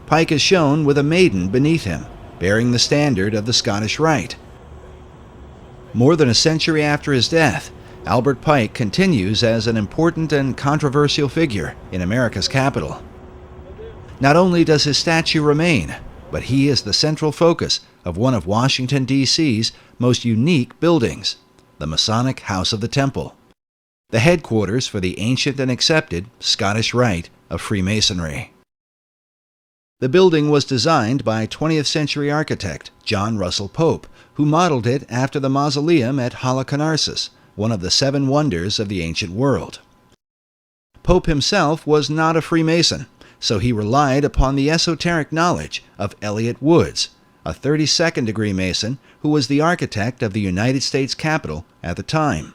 Pike is shown with a maiden beneath him, bearing the standard of the Scottish Rite. More than a century after his death, Albert Pike continues as an important and controversial figure in America's capital. Not only does his statue remain, but he is the central focus of one of Washington, D.C.'s most unique buildings, the Masonic House of the Temple, the headquarters for the ancient and accepted Scottish Rite of Freemasonry. The building was designed by 20th century architect John Russell Pope, who modeled it after the mausoleum at Halicarnassus, one of the 7 wonders of the ancient world. Pope himself was not a Freemason, so he relied upon the esoteric knowledge of Elliott Woods, a 32nd degree Mason who was the architect of the United States Capitol at the time.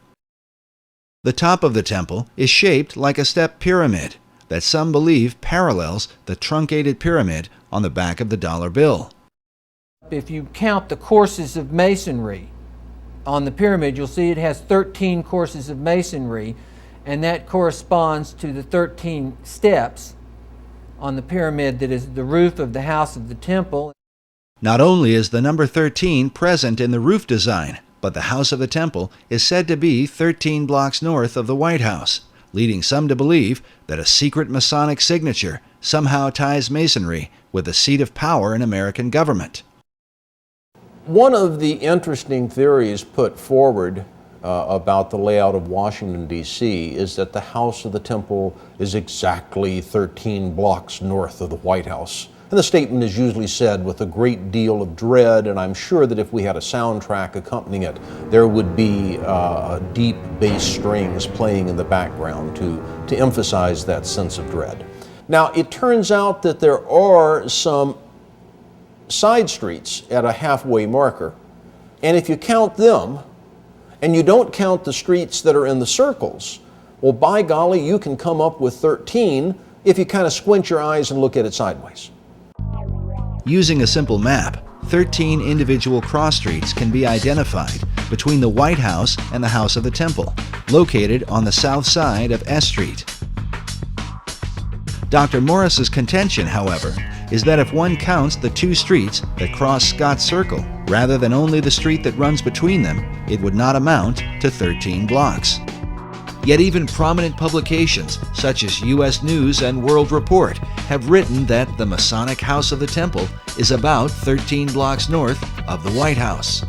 The top of the temple is shaped like a step pyramid that some believe parallels the truncated pyramid on the back of the dollar bill. If you count the courses of masonry on the pyramid, you'll see it has 13 courses of masonry, and that corresponds to the 13 steps on the pyramid that is the roof of the House of the Temple. Not only is the number 13 present in the roof design, but the House of the Temple is said to be 13 blocks north of the White House, leading some to believe that a secret Masonic signature somehow ties Masonry with the seat of power in American government. One of the interesting theories put forward about the layout of Washington, D.C. is that the House of the Temple is exactly 13 blocks north of the White House. And the statement is usually said with a great deal of dread, and I'm sure that if we had a soundtrack accompanying it, there would be deep bass strings playing in the background to emphasize that sense of dread. Now, it turns out that there are some side streets at a halfway marker, and if you count them, and you don't count the streets that are in the circles, well, by golly, you can come up with 13 if you kind of squint your eyes and look at it sideways. Using a simple map, 13 individual cross streets can be identified between the White House and the House of the Temple, located on the south side of S Street. Dr. Morris's contention, however, is that if one counts the 2 streets that cross Scott's Circle, rather than only the street that runs between them, it would not amount to 13 blocks. Yet even prominent publications, such as U.S. News and World Report, have written that the Masonic House of the Temple is about 13 blocks north of the White House.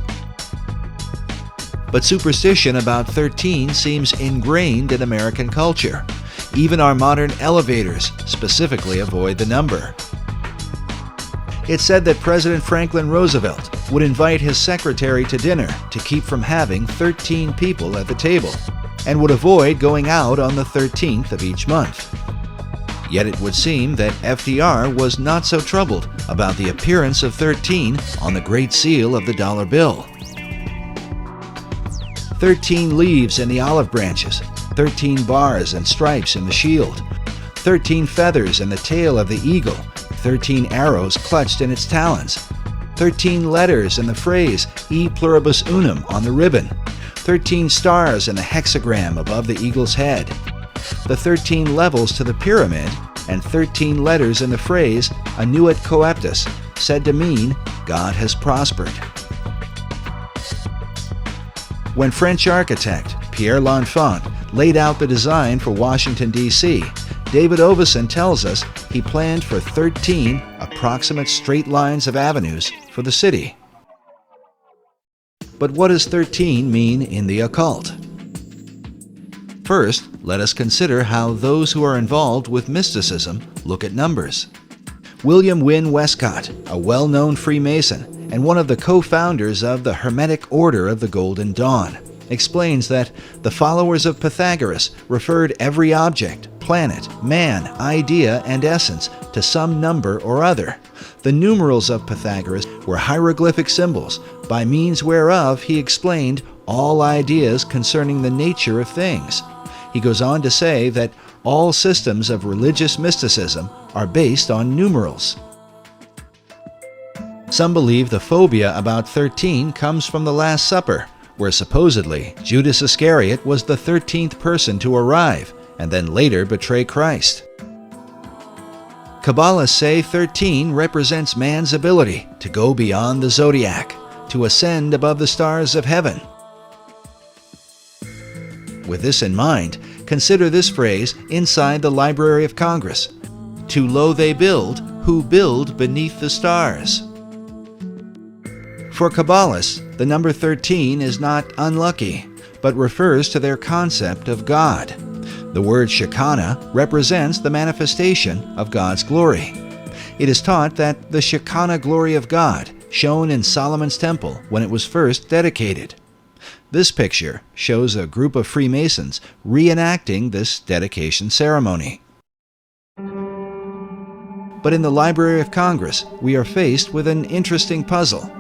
But superstition about 13 seems ingrained in American culture. Even our modern elevators specifically avoid the number. It's said that President Franklin Roosevelt would invite his secretary to dinner to keep from having 13 people at the table, and would avoid going out on the 13th of each month. Yet it would seem that FDR was not so troubled about the appearance of 13 on the Great Seal of the dollar bill. 13 leaves in the olive branches, 13 bars and stripes in the shield, 13 feathers in the tail of the eagle, 13 arrows clutched in its talons, 13 letters in the phrase E pluribus unum on the ribbon, 13 stars in the hexagram above the eagle's head, the 13 levels to the pyramid, and 13 letters in the phrase Annuit Coeptus, said to mean God has prospered. When French architect Pierre L'Enfant laid out the design for Washington, D.C., David Oveson tells us he planned for 13 approximate straight lines of avenues for the city. But what does 13 mean in the occult? First, let us consider how those who are involved with mysticism look at numbers. William Wynne Westcott, a well-known Freemason and one of the co-founders of the Hermetic Order of the Golden Dawn, explains that the followers of Pythagoras referred every object, planet, man, idea, and essence to some number or other. The numerals of Pythagoras were hieroglyphic symbols, by means whereof he explained all ideas concerning the nature of things. He goes on to say that all systems of religious mysticism are based on numerals. Some believe the phobia about 13 comes from the Last Supper, where supposedly Judas Iscariot was the 13th person to arrive and then later betray Christ. Kabbalists say 13 represents man's ability to go beyond the zodiac, to ascend above the stars of heaven. With this in mind, consider this phrase inside the Library of Congress: "Too low they build, who build beneath the stars." For Kabbalists, the number 13 is not unlucky, but refers to their concept of God. The word Shekinah represents the manifestation of God's glory. It is taught that the Shekinah glory of God shone in Solomon's temple when it was first dedicated. This picture shows a group of Freemasons reenacting this dedication ceremony. But in the Library of Congress, we are faced with an interesting puzzle,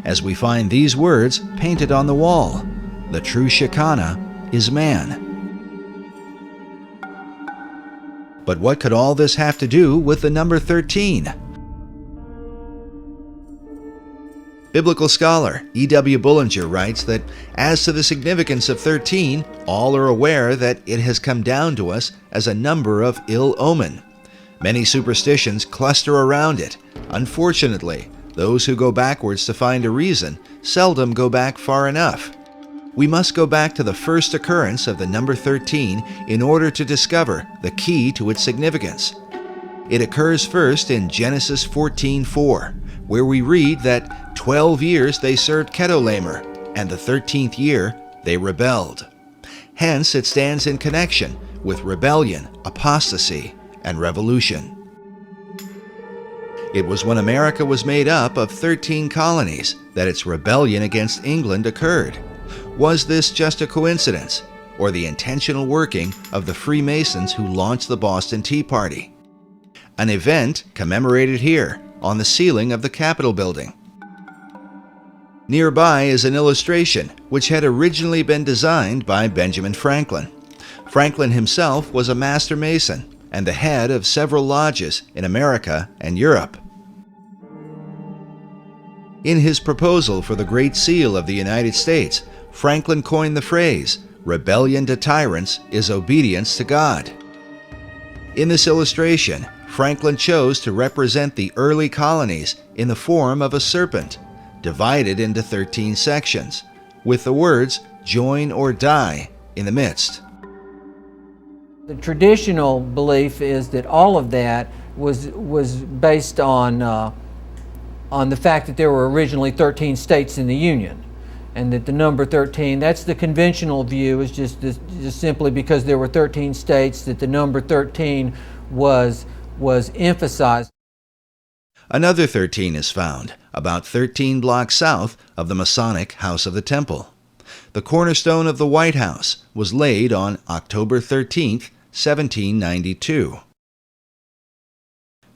as we find these words painted on the wall: "The true Shekinah is man." But what could all this have to do with the number 13? Biblical scholar E.W. Bullinger writes that as to the significance of 13, all are aware that it has come down to us as a number of ill omen. Many superstitions cluster around it. Unfortunately, those who go backwards to find a reason seldom go back far enough. We must go back to the first occurrence of the number 13 in order to discover the key to its significance. It occurs first in Genesis 14:4, where we read that 12 years they served Chedorlaomer, and the 13th year they rebelled. Hence it stands in connection with rebellion, apostasy, and revolution. It was when America was made up of 13 colonies that its rebellion against England occurred. Was this just a coincidence, or the intentional working of the Freemasons who launched the Boston Tea Party? An event commemorated here on the ceiling of the Capitol building. Nearby is an illustration which had originally been designed by Benjamin Franklin. Franklin himself was a master mason and the head of several lodges in America and Europe. In his proposal for the Great Seal of the United States, Franklin coined the phrase, "Rebellion to tyrants is obedience to God." In this illustration, Franklin chose to represent the early colonies in the form of a serpent, divided into 13 sections, with the words "join or die" in the midst. The traditional belief is that all of that was based on the fact that there were originally 13 states in the Union, and that the number 13, that's the conventional view, is just simply because there were 13 states that the number 13 was emphasized. Another 13 is found about 13 blocks south of the Masonic House of the Temple. The cornerstone of the White House was laid on October 13, 1792.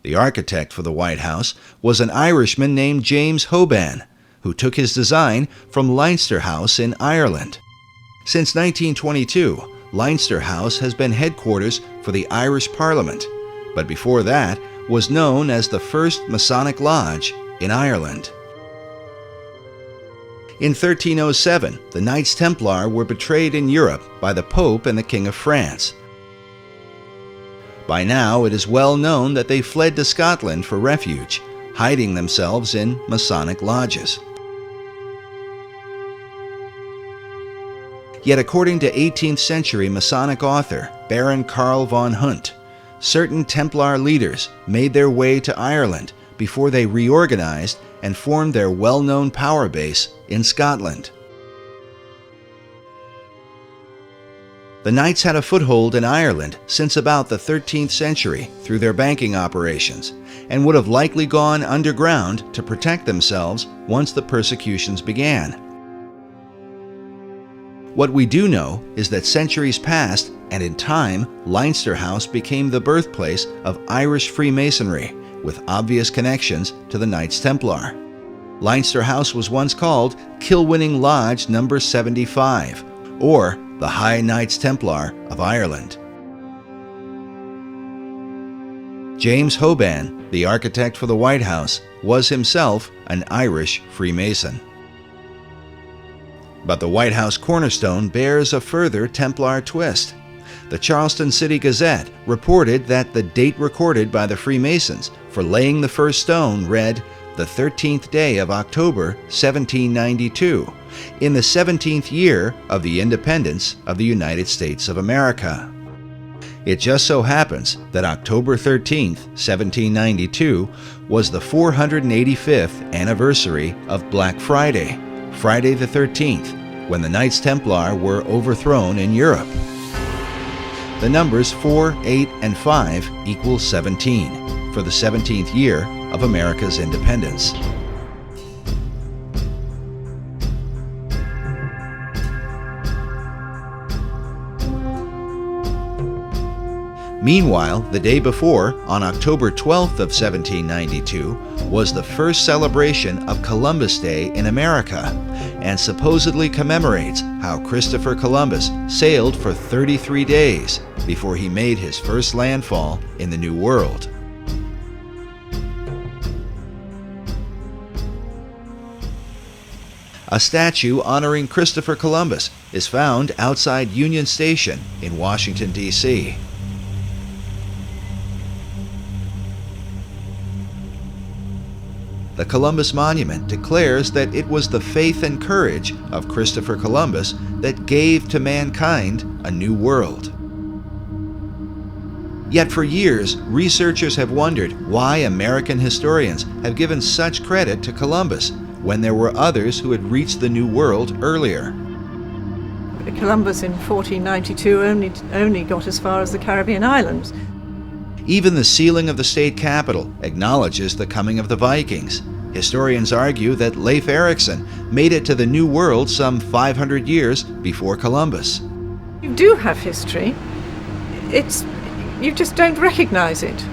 The architect for the White House was an Irishman named James Hoban, who took his design from Leinster House in Ireland. Since 1922, Leinster House has been headquarters for the Irish Parliament, but before that was known as the first Masonic Lodge in Ireland. In 1307, the Knights Templar were betrayed in Europe by the Pope and the King of France. By now, it is well known that they fled to Scotland for refuge, hiding themselves in Masonic lodges. Yet according to 18th century Masonic author Baron Karl von Hunt, certain Templar leaders made their way to Ireland before they reorganized and formed their well-known power base in Scotland. The Knights had a foothold in Ireland since about the 13th century through their banking operations, and would have likely gone underground to protect themselves once the persecutions began. What we do know is that centuries passed, and in time, Leinster House became the birthplace of Irish Freemasonry, with obvious connections to the Knights Templar. Leinster House was once called Kilwinning Lodge No. 75, or the High Knights Templar of Ireland. James Hoban, the architect for the White House, was himself an Irish Freemason. But the White House cornerstone bears a further Templar twist. The Charleston City Gazette reported that the date recorded by the Freemasons for laying the first stone read, the 13th day of October, 1792, in the 17th year of the independence of the United States of America. It just so happens that October 13th, 1792, was the 485th anniversary of Black Friday, Friday the 13th, when the Knights Templar were overthrown in Europe. The numbers 4, 8, and 5 equal 17 for the 17th year of America's independence. Meanwhile, the day before, on October 12th of 1792, was the first celebration of Columbus Day in America, and supposedly commemorates how Christopher Columbus sailed for 33 days before he made his first landfall in the New World. A statue honoring Christopher Columbus is found outside Union Station in Washington, D.C. The Columbus Monument declares that it was the faith and courage of Christopher Columbus that gave to mankind a new world. Yet for years, researchers have wondered why American historians have given such credit to Columbus when there were others who had reached the New World earlier. Columbus in 1492 only got as far as the Caribbean islands. Even the sealing of the state capitol acknowledges the coming of the Vikings. Historians argue that Leif Erikson made it to the New World some 500 years before Columbus. You do have history. You just don't recognize it.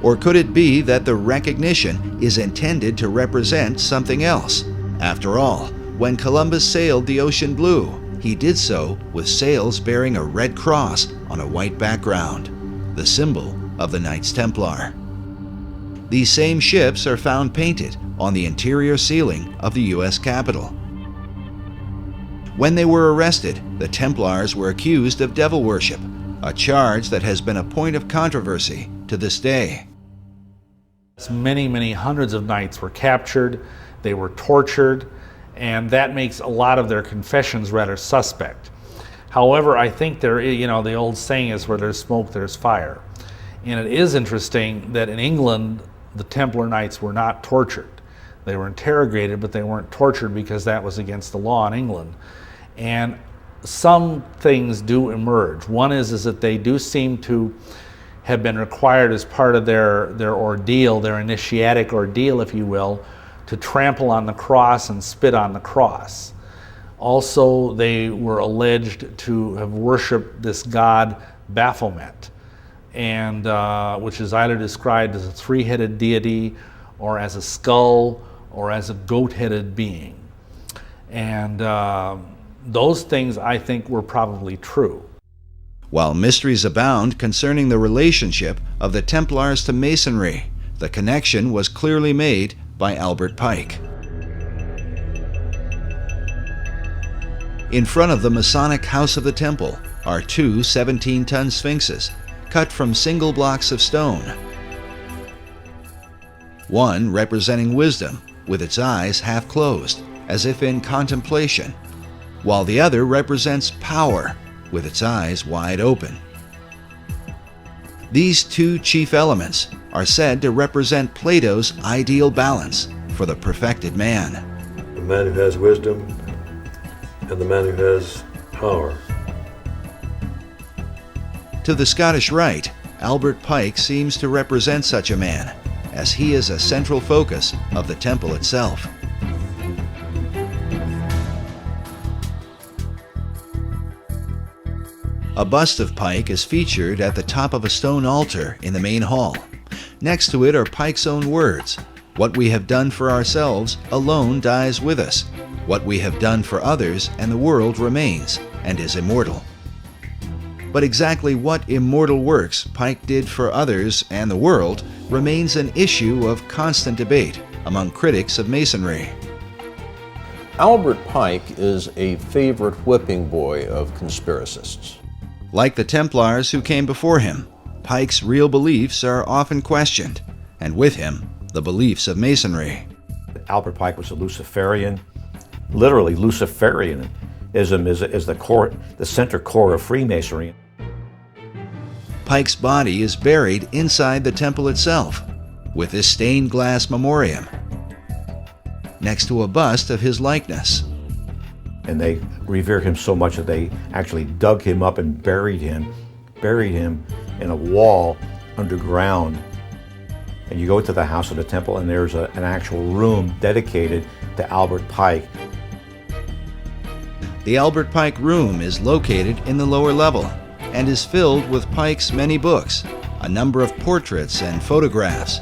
Or could it be that the recognition is intended to represent something else? After all, when Columbus sailed the ocean blue, he did so with sails bearing a red cross on a white background, the symbol of the Knights Templar. These same ships are found painted on the interior ceiling of the U.S. Capitol. When they were arrested, the Templars were accused of devil worship, a charge that has been a point of controversy to this day. Many hundreds of knights were captured, they were tortured, and that makes a lot of their confessions rather suspect. However, I think the old saying is where there's smoke, there's fire. And it is interesting that in England, the Templar Knights were not tortured. They were interrogated, but they weren't tortured because that was against the law in England. And some things do emerge. One is that they do seem to have been required as part of their ordeal, their initiatic ordeal, if you will, to trample on the cross and spit on the cross. Also, they were alleged to have worshipped this god Baphomet, and which is either described as a three-headed deity or as a skull or as a goat-headed being. And those things, I think, were probably true. While mysteries abound concerning the relationship of the Templars to Masonry, the connection was clearly made by Albert Pike. In front of the Masonic House of the Temple are two 17-ton sphinxes, cut from single blocks of stone. One representing wisdom, with its eyes half closed, as if in contemplation, while the other represents power, with its eyes wide open. These two chief elements are said to represent Plato's ideal balance for the perfected man. The man who has wisdom and the man who has power. To the Scottish Rite, Albert Pike seems to represent such a man, as he is a central focus of the temple itself. A bust of Pike is featured at the top of a stone altar in the main hall. Next to it are Pike's own words: "What we have done for ourselves alone dies with us. What we have done for others and the world remains and is immortal." But exactly what immortal works Pike did for others and the world remains an issue of constant debate among critics of Masonry. Albert Pike is a favorite whipping boy of conspiracists. Like the Templars who came before him, Pike's real beliefs are often questioned, and with him, the beliefs of Masonry. Albert Pike was a Luciferian. Literally, Luciferianism is the core, the center core of Freemasonry. Pike's body is buried inside the temple itself, with this stained glass memoriam, next to a bust of his likeness. And they revered him so much that they actually dug him up and buried him in a wall underground. And you go to the house of the temple and there's an actual room dedicated to Albert Pike. The Albert Pike room is located in the lower level and is filled with Pike's many books, a number of portraits and photographs,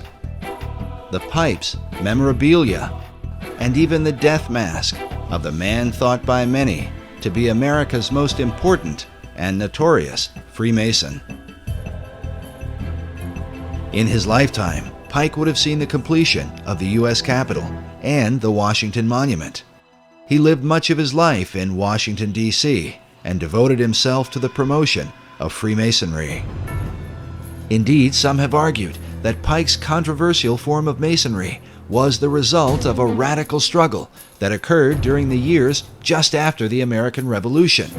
the pipes, memorabilia, and even the death mask of the man thought by many to be America's most important and notorious Freemason. In his lifetime, Pike would have seen the completion of the U.S. Capitol and the Washington Monument. He lived much of his life in Washington, D.C., and devoted himself to the promotion of Freemasonry. Indeed, some have argued that Pike's controversial form of Masonry was the result of a radical struggle that occurred during the years just after the American Revolution.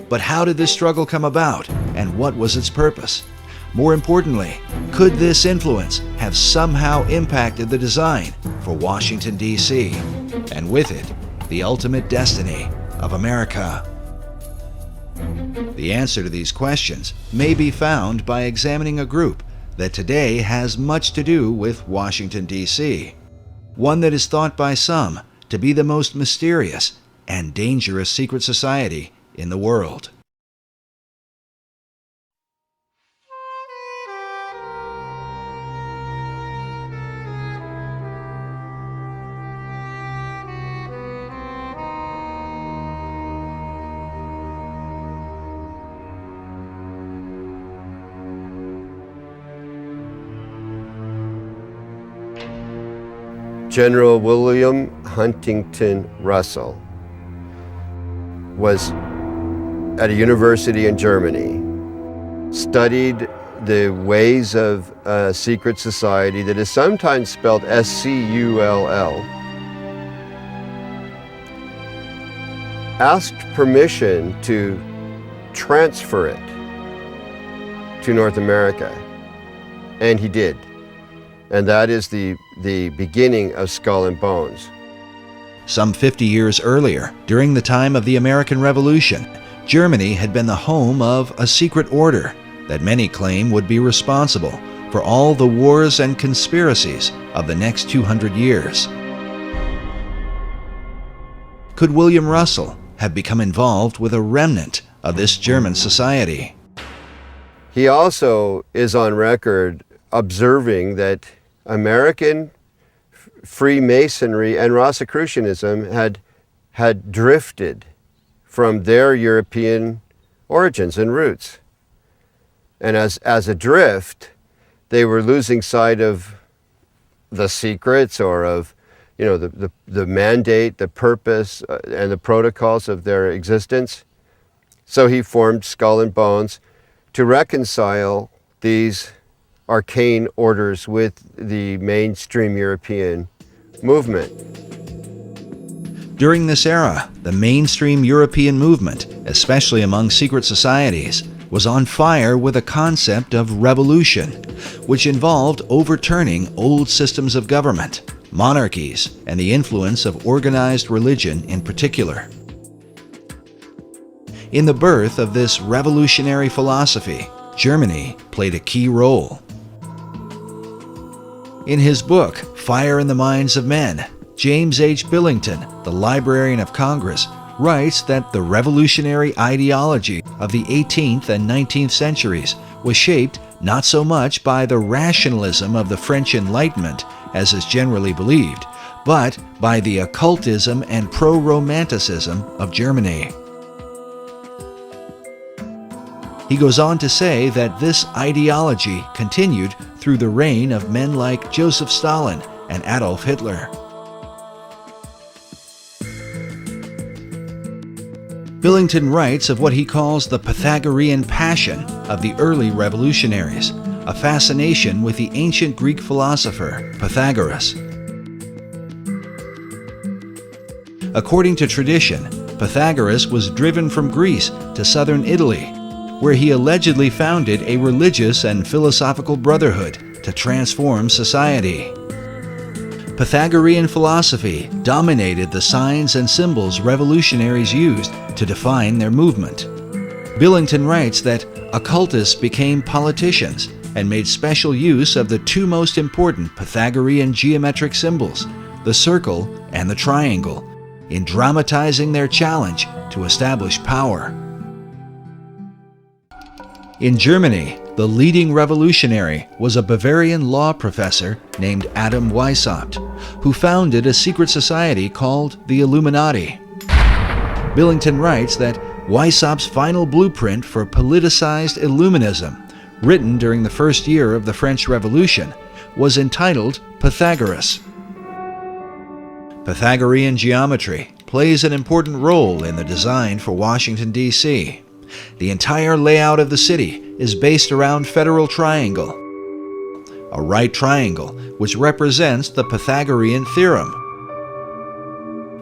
But how did this struggle come about, and what was its purpose? More importantly, could this influence have somehow impacted the design for Washington, D.C., and with it, the ultimate destiny of America? The answer to these questions may be found by examining a group that today has much to do with Washington, D.C., one that is thought by some to be the most mysterious and dangerous secret society in the world. General William Huntington Russell was at a university in Germany, studied the ways of a secret society that is sometimes spelled S-C-U-L-L, asked permission to transfer it to North America, and he did. And that is the beginning of Skull and Bones. Some 50 years earlier, during the time of the American Revolution, Germany had been the home of a secret order that many claim would be responsible for all the wars and conspiracies of the next 200 years. Could William Russell have become involved with a remnant of this German society? He also is on record observing that American Freemasonry and Rosicrucianism had drifted from their European origins and roots. And as a drift, they were losing sight of the secrets or of, the mandate, the purpose, and the protocols of their existence. So he formed Skull and Bones to reconcile these arcane orders with the mainstream European movement. During this era, the mainstream European movement, especially among secret societies, was on fire with a concept of revolution, which involved overturning old systems of government, monarchies, and the influence of organized religion in particular. In the birth of this revolutionary philosophy, Germany played a key role. In his book, Fire in the Minds of Men, James H. Billington, the Librarian of Congress, writes that the revolutionary ideology of the 18th and 19th centuries was shaped not so much by the rationalism of the French Enlightenment, as is generally believed, but by the occultism and pro-romanticism of Germany. He goes on to say that this ideology continued through the reign of men like Joseph Stalin and Adolf Hitler. Billington writes of what he calls the Pythagorean passion of the early revolutionaries, a fascination with the ancient Greek philosopher Pythagoras. According to tradition, Pythagoras was driven from Greece to southern Italy, where he allegedly founded a religious and philosophical brotherhood to transform society. Pythagorean philosophy dominated the signs and symbols revolutionaries used to define their movement. Billington writes that occultists became politicians and made special use of the two most important Pythagorean geometric symbols, the circle and the triangle, in dramatizing their challenge to establish power. In Germany, the leading revolutionary was a Bavarian law professor named Adam Weishaupt, who founded a secret society called the Illuminati. Billington writes that Weishaupt's final blueprint for politicized Illuminism, written during the first year of the French Revolution, was entitled Pythagoras. Pythagorean geometry plays an important role in the design for Washington, D.C. The entire layout of the city is based around Federal Triangle, a right triangle which represents the Pythagorean theorem.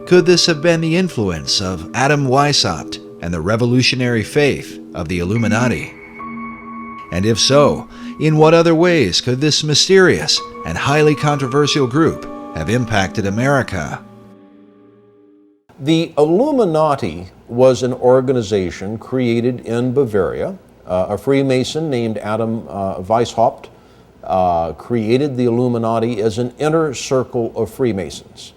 Could this have been the influence of Adam Weishaupt and the revolutionary faith of the Illuminati? And if so, in what other ways could this mysterious and highly controversial group have impacted America? The Illuminati was an organization created in Bavaria. A Freemason named Adam Weishaupt created the Illuminati as an inner circle of Freemasons.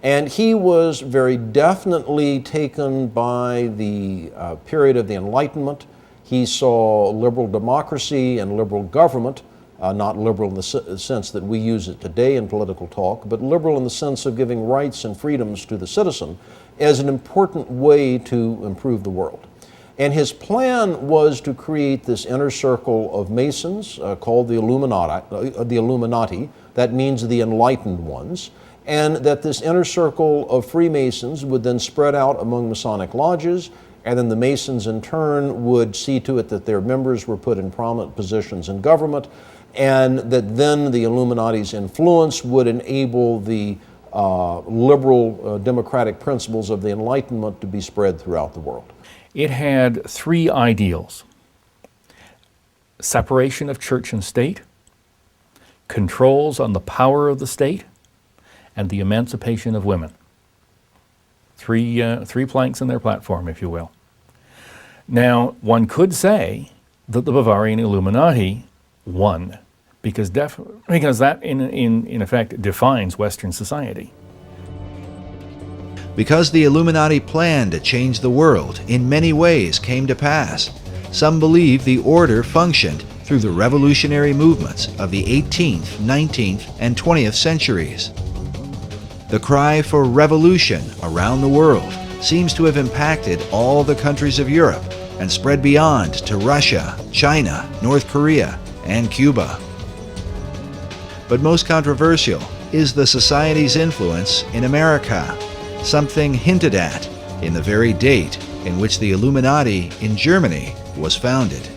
And he was very definitely taken by the period of the Enlightenment. He saw liberal democracy and liberal government, not liberal in the sense that we use it today in political talk, but liberal in the sense of giving rights and freedoms to the citizen, as an important way to improve the world. And his plan was to create this inner circle of Masons called the Illuminati, that means the enlightened ones, and that this inner circle of Freemasons would then spread out among Masonic lodges, and then the Masons in turn would see to it that their members were put in prominent positions in government, and that then the Illuminati's influence would enable the liberal democratic principles of the Enlightenment to be spread throughout the world. It had three ideals: separation of church and state, controls on the power of the state, and the emancipation of women. Three planks in their platform, if you will. Now, one could say that the Bavarian Illuminati won, because that in effect defines Western society. Because the Illuminati plan to change the world in many ways came to pass, some believe the order functioned through the revolutionary movements of the 18th, 19th, and 20th centuries. The cry for revolution around the world seems to have impacted all the countries of Europe and spread beyond to Russia, China, North Korea, and Cuba. But most controversial is the society's influence in America, something hinted at in the very date in which the Illuminati in Germany was founded.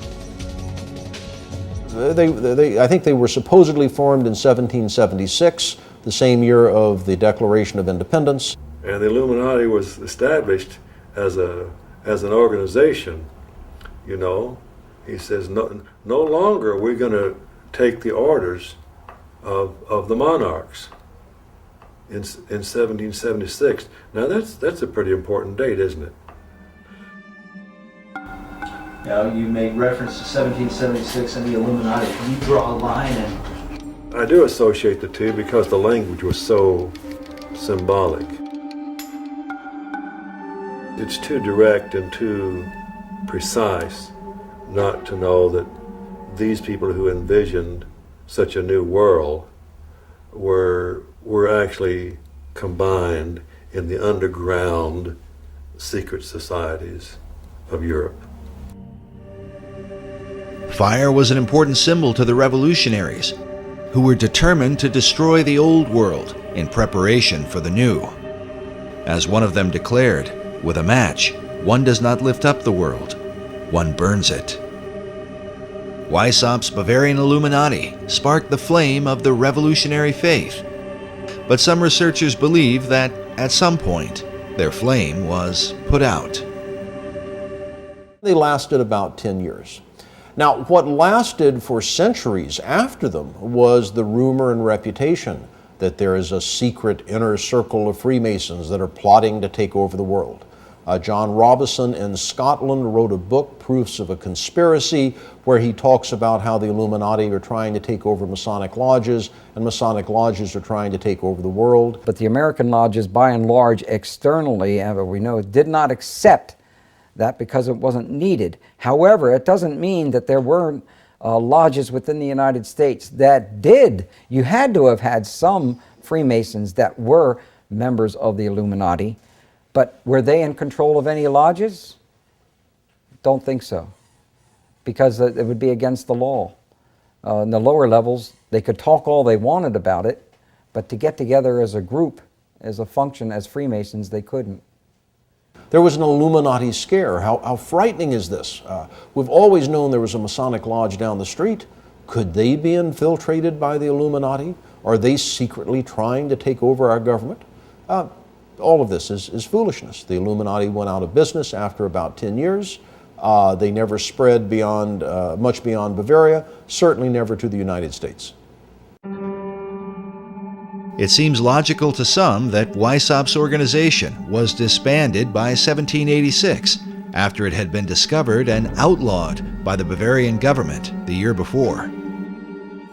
I think they were supposedly formed in 1776, the same year of the Declaration of Independence. And the Illuminati was established as an organization, you know. He says, no longer are we going to take the orders of the monarchs in 1776. Now that's a pretty important date, isn't it? Now, you made reference to 1776 and the Illuminati. Can you draw a line and I do associate the two because the language was so symbolic. It's too direct and too precise not to know that these people who envisioned such a new world were actually combined in the underground secret societies of Europe. Fire was an important symbol to the revolutionaries, who were determined to destroy the old world in preparation for the new. As one of them declared, with a match, one does not lift up the world, one burns it. Weissaup's Bavarian Illuminati sparked the flame of the revolutionary faith, but some researchers believe that at some point their flame was put out. They lasted about 10 years. Now, what lasted for centuries after them was the rumor and reputation that there is a secret inner circle of Freemasons that are plotting to take over the world. John Robison in Scotland wrote a book, Proofs of a Conspiracy, where he talks about how the Illuminati are trying to take over Masonic lodges, and Masonic lodges are trying to take over the world. But the American lodges, by and large, externally, we know, did not accept that because it wasn't needed. However, it doesn't mean that there weren't lodges within the United States that did. You had to have had some Freemasons that were members of the Illuminati, but were they in control of any lodges? Don't think so, because it would be against the law. In the lower levels, they could talk all they wanted about it, but to get together as a group, as a function, as Freemasons, they couldn't. There was an Illuminati scare. How frightening is this? We've always known there was a Masonic lodge down the street. Could they be infiltrated by the Illuminati? Are they secretly trying to take over our government? All of this is foolishness. The Illuminati went out of business after about 10 years. They never spread beyond, much beyond Bavaria, certainly never to the United States. It seems logical to some that Weissaup's organization was disbanded by 1786 after it had been discovered and outlawed by the Bavarian government the year before.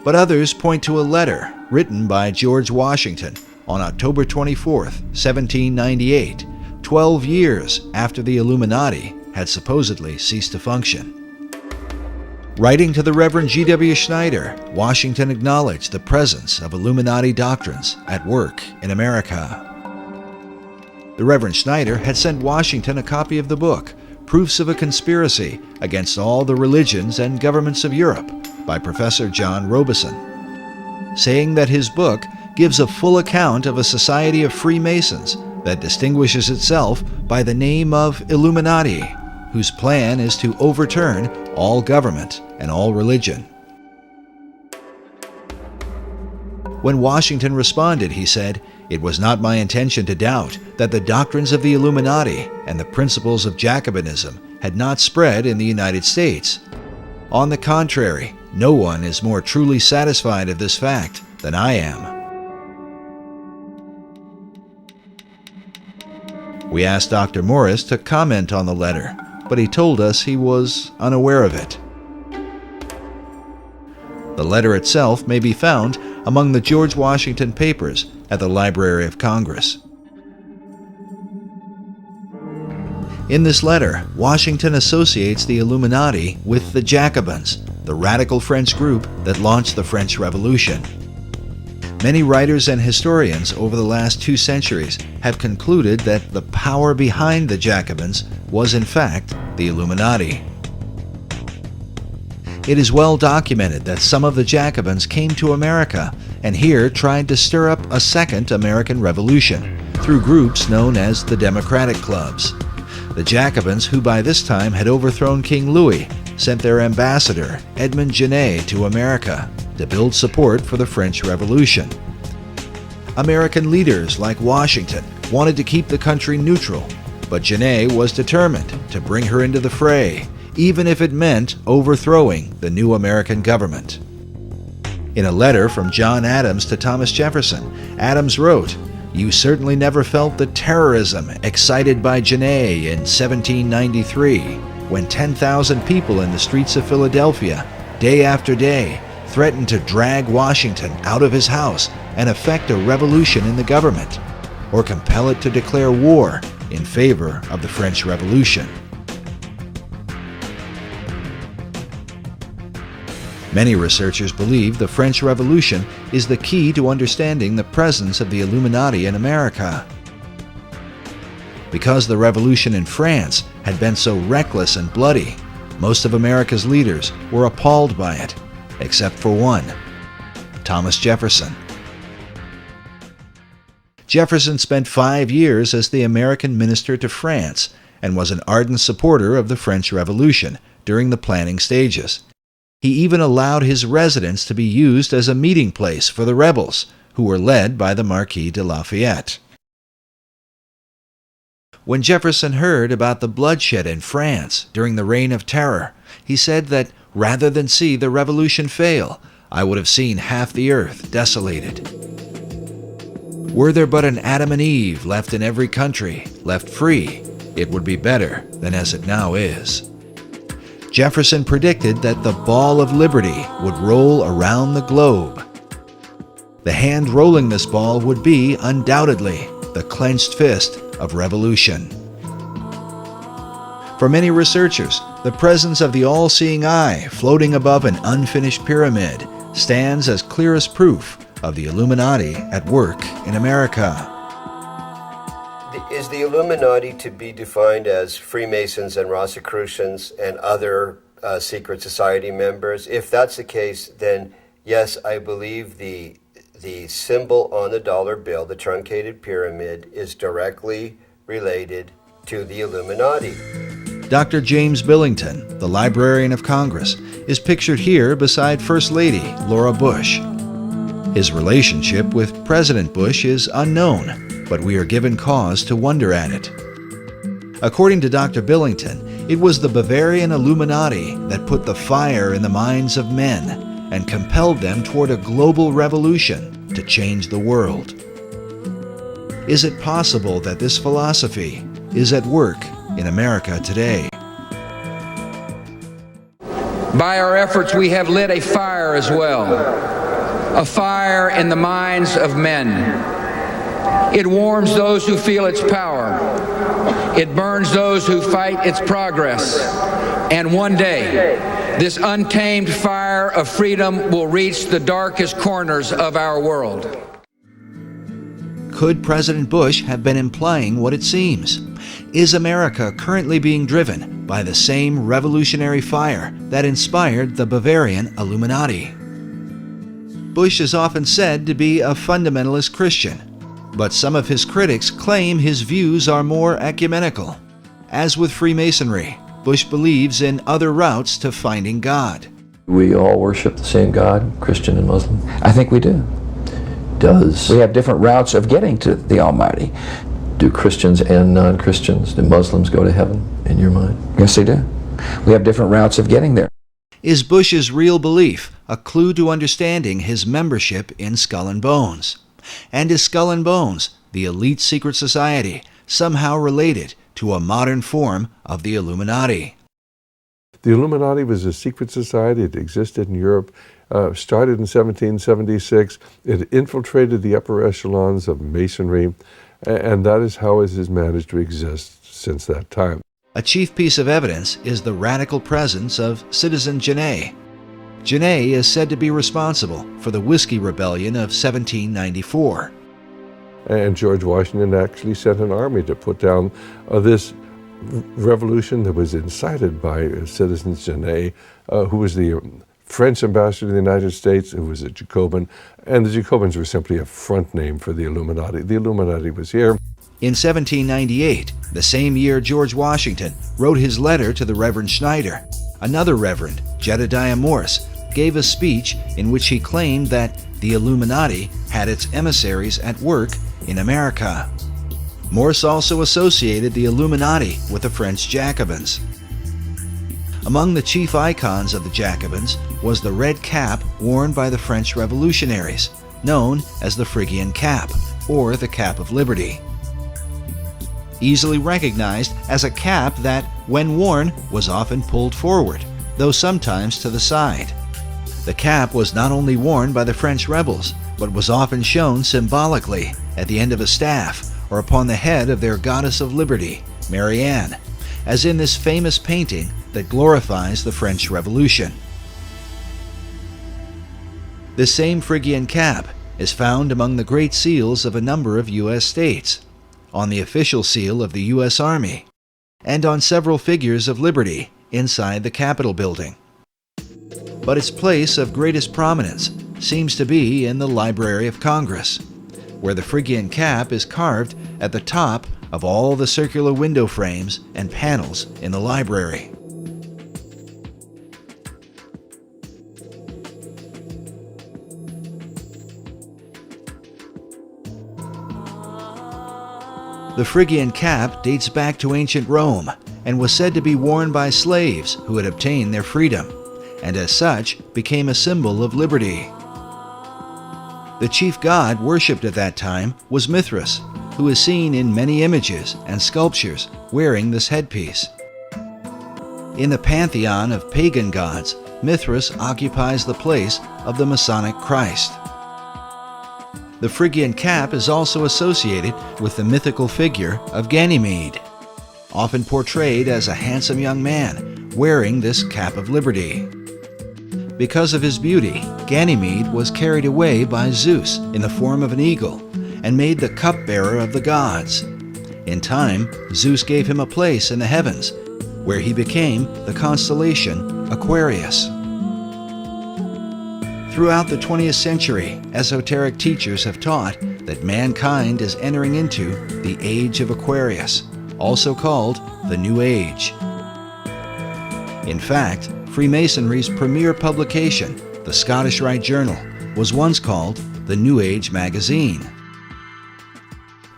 But others point to a letter written by George Washington on October 24, 1798, 12 years after the Illuminati had supposedly ceased to function. Writing to the Reverend G.W. Schneider, Washington acknowledged the presence of Illuminati doctrines at work in America. The Reverend Schneider had sent Washington a copy of the book, Proofs of a Conspiracy Against All the Religions and Governments of Europe, by Professor John Robison, saying that his book gives a full account of a society of Freemasons that distinguishes itself by the name of Illuminati, whose plan is to overturn all government and all religion. When Washington responded, he said, "It was not my intention to doubt that the doctrines of the Illuminati and the principles of Jacobinism had not spread in the United States. On the contrary, no one is more truly satisfied of this fact than I am." We asked Dr. Morris to comment on the letter, but he told us he was unaware of it. The letter itself may be found among the George Washington papers at the Library of Congress. In this letter, Washington associates the Illuminati with the Jacobins, the radical French group that launched the French Revolution. Many writers and historians over the last 2 centuries have concluded that the power behind the Jacobins was in fact the Illuminati. It is well documented that some of the Jacobins came to America and here tried to stir up a second American Revolution through groups known as the Democratic Clubs. The Jacobins, who by this time had overthrown King Louis, sent their ambassador, Edmond Genet, to America to build support for the French Revolution. American leaders like Washington wanted to keep the country neutral, but Genet was determined to bring her into the fray, even if it meant overthrowing the new American government. In a letter from John Adams to Thomas Jefferson, Adams wrote, "You certainly never felt the terrorism excited by Genet in 1793. when 10,000 people in the streets of Philadelphia, day after day, threatened to drag Washington out of his house and effect a revolution in the government, or compel it to declare war in favor of the French Revolution. Many researchers believe the French Revolution is the key to understanding the presence of the Illuminati in America. Because the revolution in France had been so reckless and bloody, most of America's leaders were appalled by it, except for one, Thomas Jefferson. Jefferson spent 5 years as the American minister to France and was an ardent supporter of the French Revolution during the planning stages. He even allowed his residence to be used as a meeting place for the rebels, who were led by the Marquis de Lafayette. When Jefferson heard about the bloodshed in France during the Reign of Terror, he said that rather than see the revolution fail, I would have seen half the earth desolated. Were there but an Adam and Eve left in every country, left free, it would be better than as it now is. Jefferson predicted that the ball of liberty would roll around the globe. The hand rolling this ball would be, undoubtedly, the clenched fist of revolution. For many researchers, the presence of the all-seeing eye floating above an unfinished pyramid stands as clearest proof of the Illuminati at work in America. Is the Illuminati to be defined as Freemasons and Rosicrucians and other secret society members? If that's the case, then yes, I believe the symbol on the dollar bill, the truncated pyramid, is directly related to the Illuminati. Dr. James Billington, the Librarian of Congress, is pictured here beside First Lady Laura Bush. His relationship with President Bush is unknown, but we are given cause to wonder at it. According to Dr. Billington, it was the Bavarian Illuminati that put the fire in the minds of men and compelled them toward a global revolution to change the world. Is it possible that this philosophy is at work in America today? By our efforts, we have lit a fire as well, a fire in the minds of men. It warms those who feel its power. It burns those who fight its progress. And one day, this untamed fire of freedom will reach the darkest corners of our world. Could President Bush have been implying what it seems? Is America currently being driven by the same revolutionary fire that inspired the Bavarian Illuminati? Bush is often said to be a fundamentalist Christian, but some of his critics claim his views are more ecumenical. As with Freemasonry, Bush believes in other routes to finding God. We all worship the same God, Christian and Muslim? I think we do. We have different routes of getting to the Almighty. Do Christians and non-Christians, do Muslims go to heaven, in your mind? Yes, they do. We have different routes of getting there. Is Bush's real belief a clue to understanding his membership in Skull and Bones? And is Skull and Bones, the elite secret society, somehow related to a modern form of the Illuminati? The Illuminati was a secret society. It existed in Europe, started in 1776. It infiltrated the upper echelons of Masonry, and that is how it has managed to exist since that time. A chief piece of evidence is the radical presence of Citizen Genet. Genet is said to be responsible for the Whiskey Rebellion of 1794. And George Washington actually sent an army to put down this revolution that was incited by Citizen Genet, who was the French ambassador to the United States, who was a Jacobin, and the Jacobins were simply a front name for the Illuminati. The Illuminati was here. In 1798, the same year George Washington wrote his letter to the Reverend Schneider, another Reverend, Jedediah Morse, gave a speech in which he claimed that the Illuminati had its emissaries at work in America. Morse also associated the Illuminati with the French Jacobins. Among the chief icons of the Jacobins was the red cap worn by the French revolutionaries, known as the Phrygian cap, or the Cap of Liberty. easily recognized as a cap that, when worn, was often pulled forward, though sometimes to the side. The cap was not only worn by the French rebels, but was often shown symbolically at the end of a staff or upon the head of their goddess of liberty, Marianne, as in this famous painting that glorifies the French Revolution. This same Phrygian cap is found among the great seals of a number of U.S. states, on the official seal of the U.S. Army, and on several figures of liberty inside the Capitol building. But its place of greatest prominence seems to be in the Library of Congress, where the Phrygian cap is carved at the top of all the circular window frames and panels in the library. The Phrygian cap dates back to ancient Rome and was said to be worn by slaves who had obtained their freedom, and as such became a symbol of liberty. The chief god worshipped at that time was Mithras, who is seen in many images and sculptures wearing this headpiece. In the pantheon of pagan gods, Mithras occupies the place of the Masonic Christ. The Phrygian cap is also associated with the mythical figure of Ganymede, often portrayed as a handsome young man wearing this cap of liberty. Because of his beauty, Ganymede was carried away by Zeus in the form of an eagle and made the cupbearer of the gods. In time, Zeus gave him a place in the heavens, where he became the constellation Aquarius. Throughout the 20th century, esoteric teachers have taught that mankind is entering into the Age of Aquarius, also called the New Age. In fact, Freemasonry's premier publication, the Scottish Rite Journal, was once called the New Age magazine.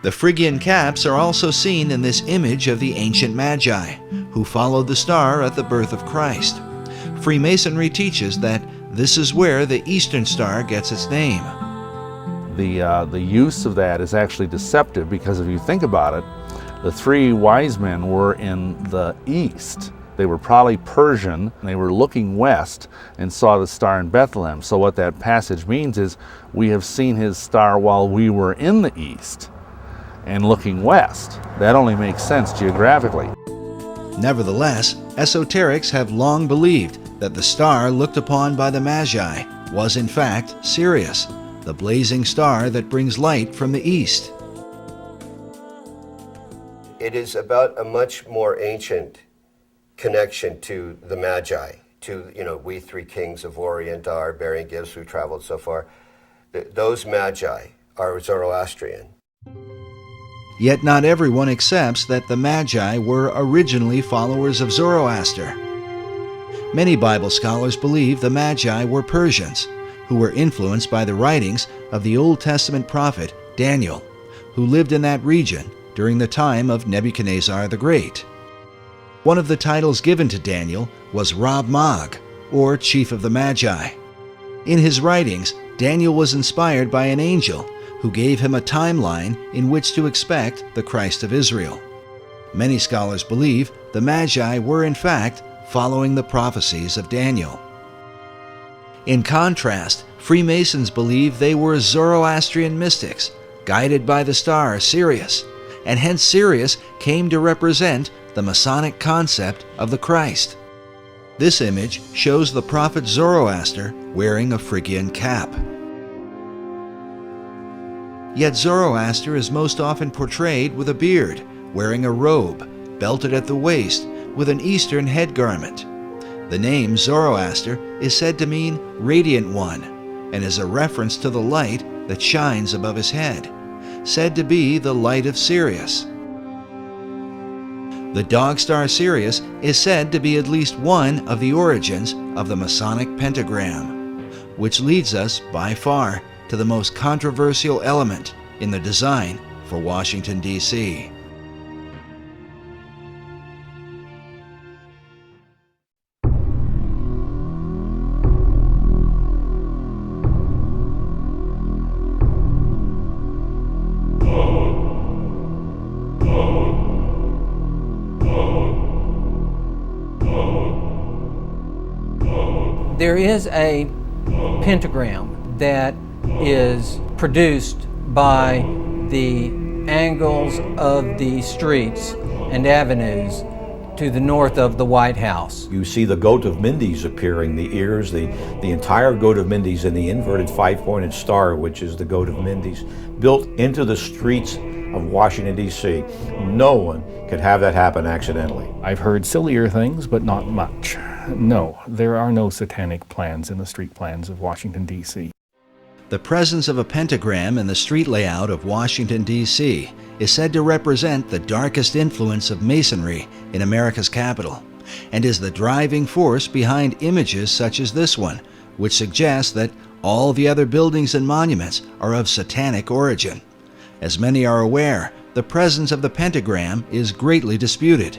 The Phrygian caps are also seen in this image of the ancient Magi, who followed the star at the birth of Christ. Freemasonry teaches that this is where the Eastern Star gets its name. The use of that is actually deceptive, because if you think about it, the three wise men were in the east. They were probably Persian, and they were looking west and saw the star in Bethlehem. So what that passage means is we have seen his star while we were in the east and looking west. That only makes sense geographically. Nevertheless, esoterics have long believed that the star looked upon by the Magi was in fact Sirius, the blazing star that brings light from the east. It is about a much more ancient connection to the Magi, to, we three kings of Orient are, bearing gifts who traveled so far. Those Magi are Zoroastrian. Yet not everyone accepts that the Magi were originally followers of Zoroaster. Many Bible scholars believe the Magi were Persians, who were influenced by the writings of the Old Testament prophet Daniel, who lived in that region during the time of Nebuchadnezzar the Great. One of the titles given to Daniel was Rab Mag, or Chief of the Magi. In his writings, Daniel was inspired by an angel who gave him a timeline in which to expect the Christ of Israel. Many scholars believe the Magi were in fact following the prophecies of Daniel. In contrast, Freemasons believe they were Zoroastrian mystics, guided by the star Sirius, and hence Sirius came to represent the Masonic concept of the Christ. This image shows the prophet Zoroaster wearing a Phrygian cap. Yet Zoroaster is most often portrayed with a beard, wearing a robe, belted at the waist, with an Eastern head garment. The name Zoroaster is said to mean Radiant One, and is a reference to the light that shines above his head, said to be the light of Sirius. The dog star Sirius is said to be at least one of the origins of the Masonic pentagram, which leads us, by far, to the most controversial element in the design for Washington, D.C. There is a pentagram that is produced by the angles of the streets and avenues to the north of the White House. You see the goat of Mendes appearing, the ears, the entire goat of Mendes, and the inverted five-pointed star, which is the goat of Mendes, built into the streets of Washington, D.C. No one could have that happen accidentally. I've heard sillier things, but not much. No, there are no satanic plans in the street plans of Washington, D.C. The presence of a pentagram in the street layout of Washington, D.C. is said to represent the darkest influence of Masonry in America's capital, and is the driving force behind images such as this one, which suggests that all the other buildings and monuments are of satanic origin. As many are aware, the presence of the pentagram is greatly disputed.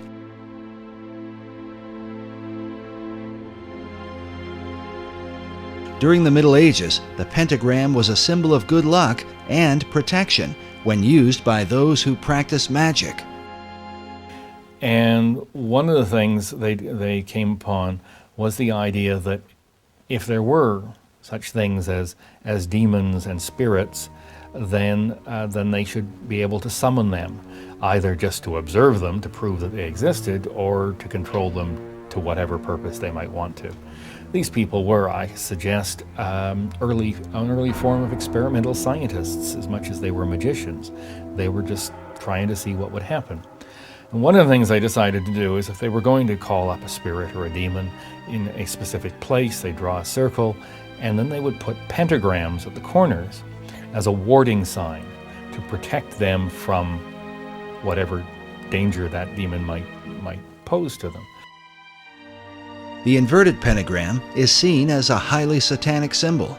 During the Middle Ages, the pentagram was a symbol of good luck and protection when used by those who practice magic. And one of the things they came upon was the idea that if there were such things as demons and spirits, then they should be able to summon them, either just to observe them to prove that they existed, or to control them to whatever purpose they might want to. These people were, I suggest, an early form of experimental scientists as much as they were magicians. They were just trying to see what would happen. And one of the things I decided to do is, if they were going to call up a spirit or a demon in a specific place, they'd draw a circle, and then they would put pentagrams at the corners as a warding sign to protect them from whatever danger that demon might pose to them. The inverted pentagram is seen as a highly satanic symbol.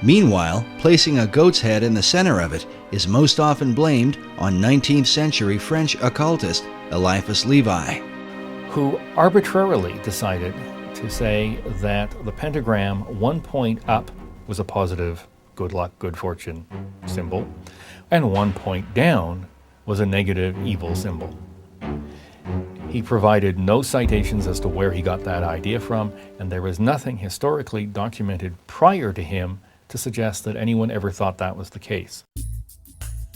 Meanwhile, placing a goat's head in the center of it is most often blamed on 19th century French occultist Eliphas Levi, who arbitrarily decided to say that the pentagram, one point up was a positive good luck, good fortune symbol, and one point down was a negative evil symbol. He provided no citations as to where he got that idea from, and there was nothing historically documented prior to him to suggest that anyone ever thought that was the case.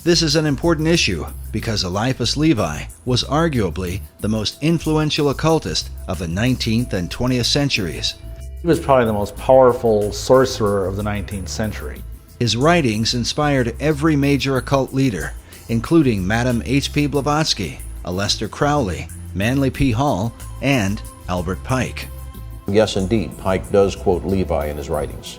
This is an important issue because Eliphas Levi was arguably the most influential occultist of the 19th and 20th centuries. He was probably the most powerful sorcerer of the 19th century. His writings inspired every major occult leader, including Madame H.P. Blavatsky, Aleister Crowley, Manly P. Hall, and Albert Pike. Yes, indeed, Pike does quote Levi in his writings.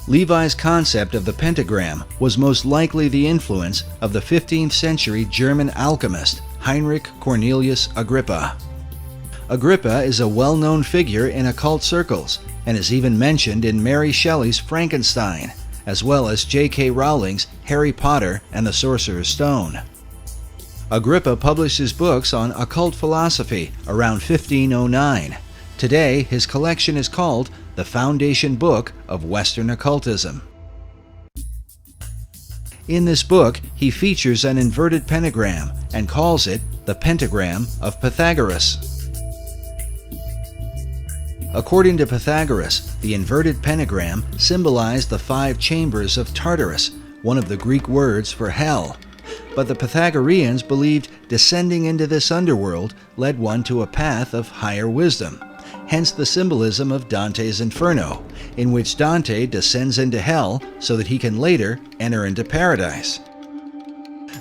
Levi's concept of the pentagram was most likely the influence of the 15th century German alchemist Heinrich Cornelius Agrippa. Agrippa is a well-known figure in occult circles and is even mentioned in Mary Shelley's Frankenstein, as well as J.K. Rowling's Harry Potter and the Sorcerer's Stone. Agrippa published his books on occult philosophy around 1509. Today, his collection is called the Foundation Book of Western Occultism. In this book, he features an inverted pentagram and calls it the Pentagram of Pythagoras. According to Pythagoras, the inverted pentagram symbolized the 5 chambers of Tartarus, one of the Greek words for hell. But the Pythagoreans believed descending into this underworld led one to a path of higher wisdom. Hence the symbolism of Dante's Inferno, in which Dante descends into hell so that he can later enter into paradise.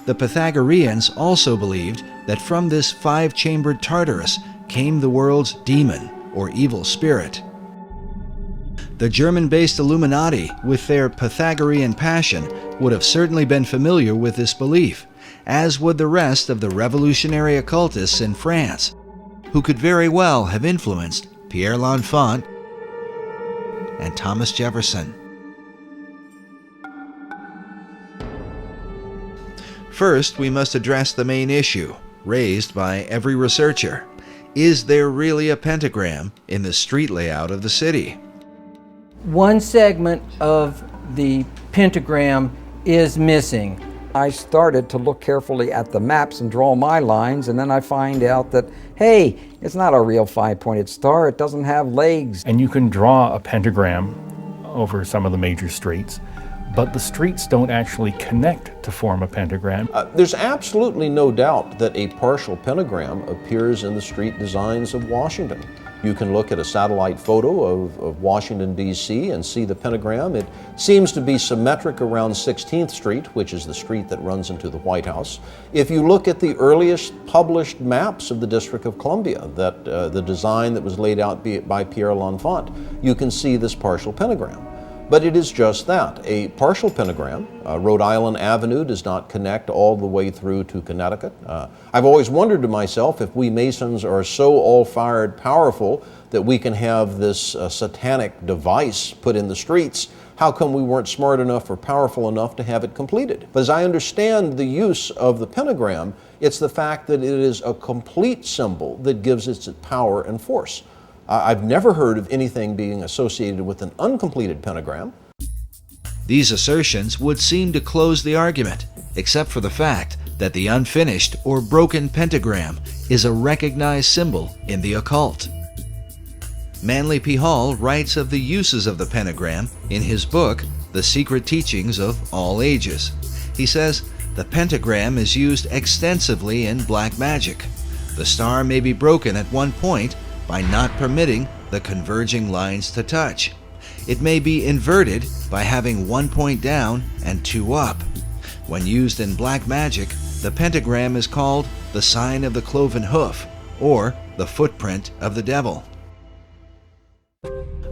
The Pythagoreans also believed that from this 5-chambered Tartarus came the world's demon or evil spirit. The German-based Illuminati, with their Pythagorean passion, would have certainly been familiar with this belief, as would the rest of the revolutionary occultists in France, who could very well have influenced Pierre L'Enfant and Thomas Jefferson. First, we must address the main issue, raised by every researcher. Is there really a pentagram in the street layout of the city? One segment of the pentagram is missing. I started to look carefully at the maps and draw my lines, and then I find out that, hey, it's not a real five-pointed star. It doesn't have legs. And you can draw a pentagram over some of the major streets, but the streets don't actually connect to form a pentagram. There's absolutely no doubt that a partial pentagram appears in the street designs of Washington. You can look at a satellite photo of Washington, D.C. and see the pentagram. It seems to be symmetric around 16th Street, which is the street that runs into the White House. If you look at the earliest published maps of the District of Columbia, the design that was laid out by Pierre L'Enfant, you can see this partial pentagram. But it is just that, a partial pentagram. Rhode Island Avenue does not connect all the way through to Connecticut. I've always wondered to myself if we Masons are so all-fired powerful that we can have this satanic device put in the streets, how come we weren't smart enough or powerful enough to have it completed? But as I understand the use of the pentagram, it's the fact that it is a complete symbol that gives it its power and force. I've never heard of anything being associated with an uncompleted pentagram. These assertions would seem to close the argument, except for the fact that the unfinished or broken pentagram is a recognized symbol in the occult. Manly P. Hall writes of the uses of the pentagram in his book, The Secret Teachings of All Ages. He says, the pentagram is used extensively in black magic. The star may be broken at one point by not permitting the converging lines to touch. It may be inverted by having 1 point down and 2 up. When used in black magic, the pentagram is called the sign of the cloven hoof, or the footprint of the devil.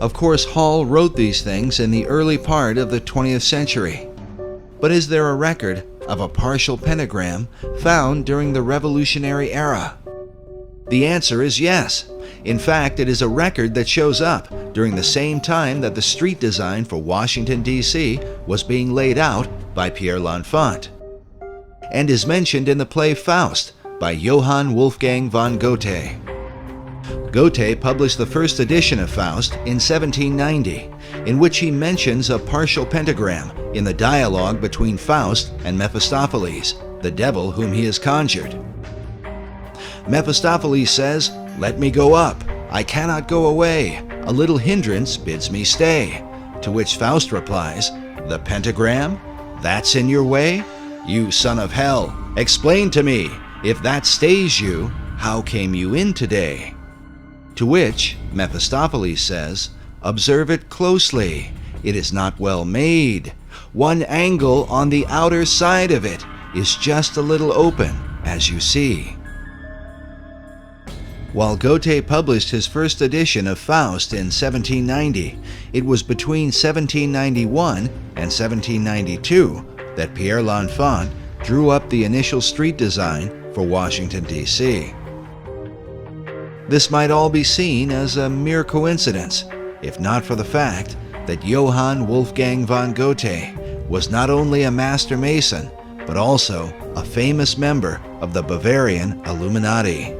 Of course, Hall wrote these things in the early part of the 20th century. But is there a record of a partial pentagram found during the Revolutionary era? The answer is yes. In fact, it is a record that shows up during the same time that the street design for Washington, D.C. was being laid out by Pierre L'Enfant, and is mentioned in the play Faust by Johann Wolfgang von Goethe. Goethe published the first edition of Faust in 1790, in which he mentions a partial pentagram in the dialogue between Faust and Mephistopheles, the devil whom he has conjured. Mephistopheles says, "Let me go up. I cannot go away. A little hindrance bids me stay." To which Faust replies, "The pentagram? That's in your way? You son of hell, explain to me, if that stays you, how came you in today?" To which Mephistopheles says, "Observe it closely. It is not well made. One angle on the outer side of it is just a little open, as you see." While Goethe published his first edition of Faust in 1790, it was between 1791 and 1792 that Pierre L'Enfant drew up the initial street design for Washington, D.C. This might all be seen as a mere coincidence, if not for the fact that Johann Wolfgang von Goethe was not only a master mason, but also a famous member of the Bavarian Illuminati.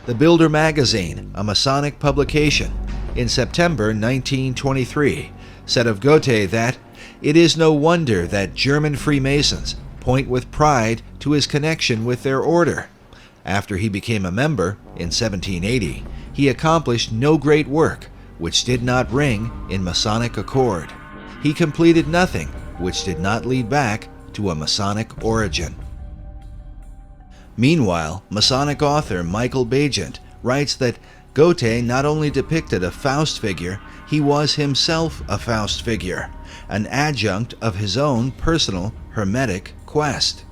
The Builder magazine, a Masonic publication, in September 1923, said of Goethe that it is no wonder that German Freemasons point with pride to his connection with their order. After he became a member in 1780, he accomplished no great work which did not ring in Masonic accord. He completed nothing which did not lead back to a Masonic origin. Meanwhile, Masonic author Michael Bagent writes that Goethe not only depicted a Faust figure, he was himself a Faust figure, an adjunct of his own personal Hermetic quest.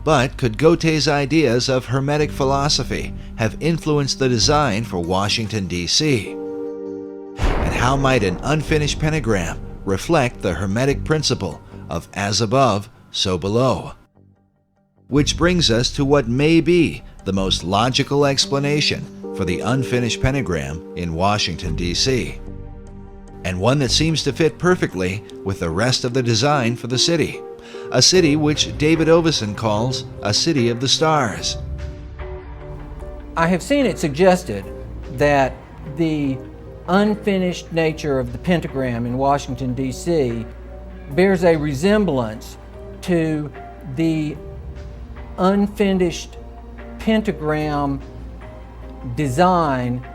But could Goethe's ideas of Hermetic philosophy have influenced the design for Washington, D.C.? And how might an unfinished pentagram reflect the Hermetic principle of as above, so below? Which brings us to what may be the most logical explanation for the unfinished pentagram in Washington, D.C., and one that seems to fit perfectly with the rest of the design for the city, a city which David Oveson calls a city of the stars. I have seen it suggested that the unfinished nature of the pentagram in Washington, D.C. bears a resemblance to the unfinished pentagram design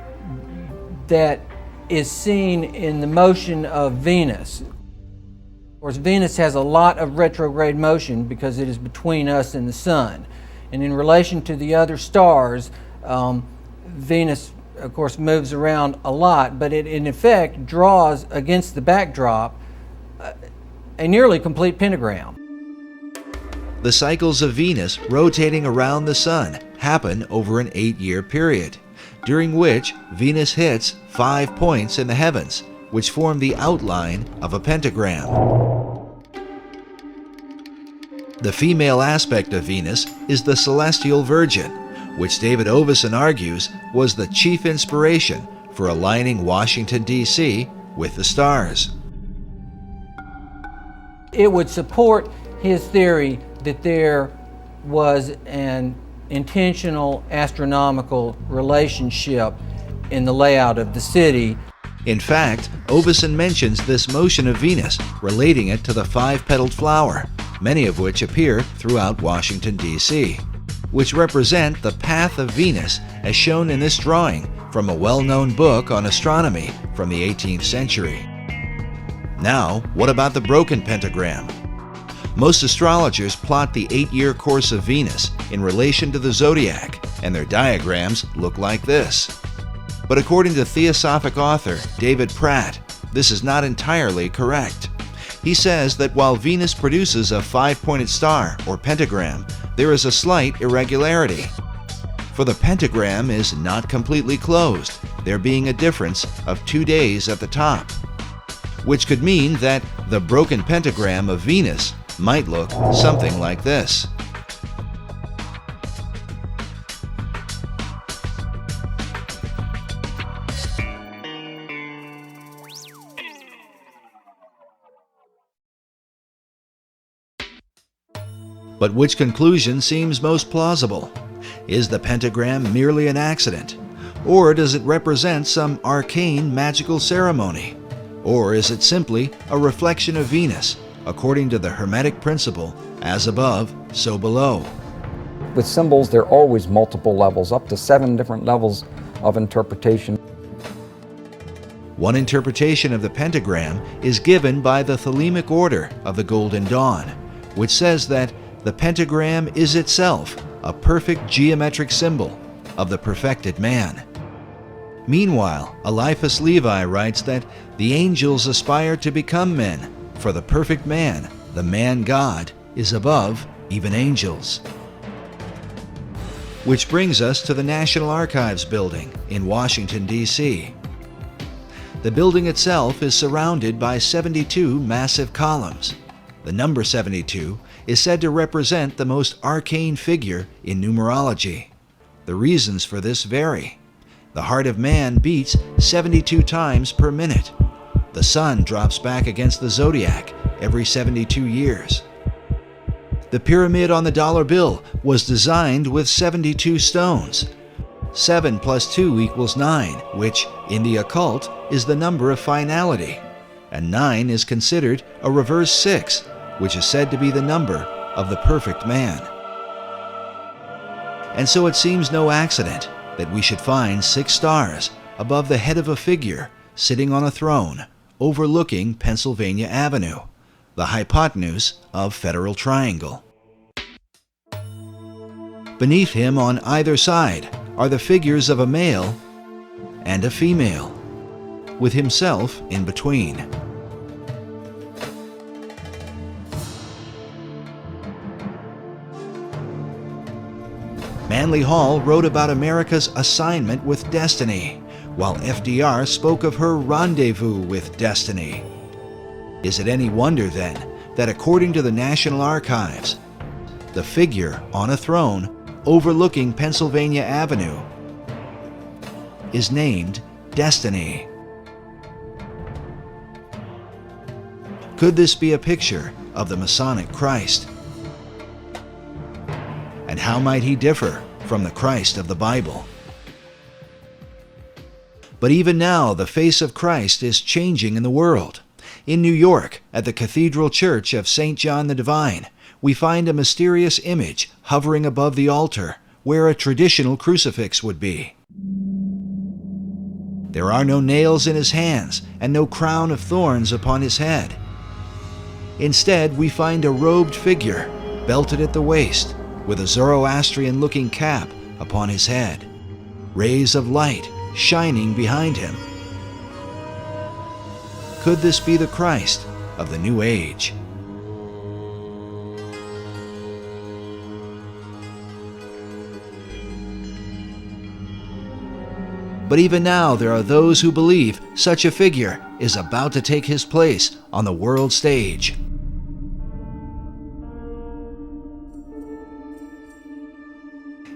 that is seen in the motion of Venus. Of course, Venus has a lot of retrograde motion because it is between us and the Sun. And in relation to the other stars, Venus, of course, moves around a lot, but it in effect draws against the backdrop a nearly complete pentagram. The cycles of Venus rotating around the Sun happen over an 8-year period, during which Venus hits 5 points in the heavens, which form the outline of a pentagram. The female aspect of Venus is the celestial Virgin, which David Oveson argues was the chief inspiration for aligning Washington, D.C. with the stars. It would support his theory that there was an intentional astronomical relationship in the layout of the city. In fact, Oveson mentions this motion of Venus, relating it to the 5-petaled flower, many of which appear throughout Washington, D.C., which represent the path of Venus as shown in this drawing from a well-known book on astronomy from the 18th century. Now, what about the broken pentagram? Most astrologers plot the 8-year course of Venus in relation to the zodiac, and their diagrams look like this. But according to Theosophic author David Pratt, this is not entirely correct. He says that while Venus produces a 5-pointed star or pentagram, there is a slight irregularity. For the pentagram is not completely closed, there being a difference of 2 days at the top, which could mean that the broken pentagram of Venus might look something like this. But which conclusion seems most plausible? Is the pentagram merely an accident? Or does it represent some arcane magical ceremony? Or is it simply a reflection of Venus, according to the Hermetic principle, as above, so below? With symbols, there are always multiple levels, up to 7 different levels of interpretation. One interpretation of the pentagram is given by the Thelemic order of the Golden Dawn, which says that the pentagram is itself a perfect geometric symbol of the perfected man. Meanwhile, Eliphas Levi writes that the angels aspire to become men, for the perfect man, the man-God, is above even angels. Which brings us to the National Archives building in Washington, D.C. The building itself is surrounded by 72 massive columns. The number 72 is said to represent the most arcane figure in numerology. The reasons for this vary. The heart of man beats 72 times per minute. The sun drops back against the zodiac every 72 years. The pyramid on the dollar bill was designed with 72 stones. 7 plus 2 equals 9, which, in the occult, is the number of finality. And 9 is considered a reverse 6, which is said to be the number of the perfect man. And so it seems no accident that we should find 6 stars above the head of a figure sitting on a throne overlooking Pennsylvania Avenue, the hypotenuse of Federal Triangle. Beneath him on either side are the figures of a male and a female, with himself in between. Manly Hall wrote about America's assignment with destiny, while FDR spoke of her rendezvous with destiny. Is it any wonder, then, that according to the National Archives, the figure on a throne overlooking Pennsylvania Avenue is named Destiny? Could this be a picture of the Masonic Christ? And how might he differ from the Christ of the Bible? But even now, the face of Christ is changing in the world. In New York, at the Cathedral Church of St. John the Divine, we find a mysterious image hovering above the altar, where a traditional crucifix would be. There are no nails in his hands and no crown of thorns upon his head. Instead, we find a robed figure, belted at the waist, with a Zoroastrian-looking cap upon his head, rays of light shining behind him. Could this be the Christ of the New Age? But even now, there are those who believe such a figure is about to take his place on the world stage.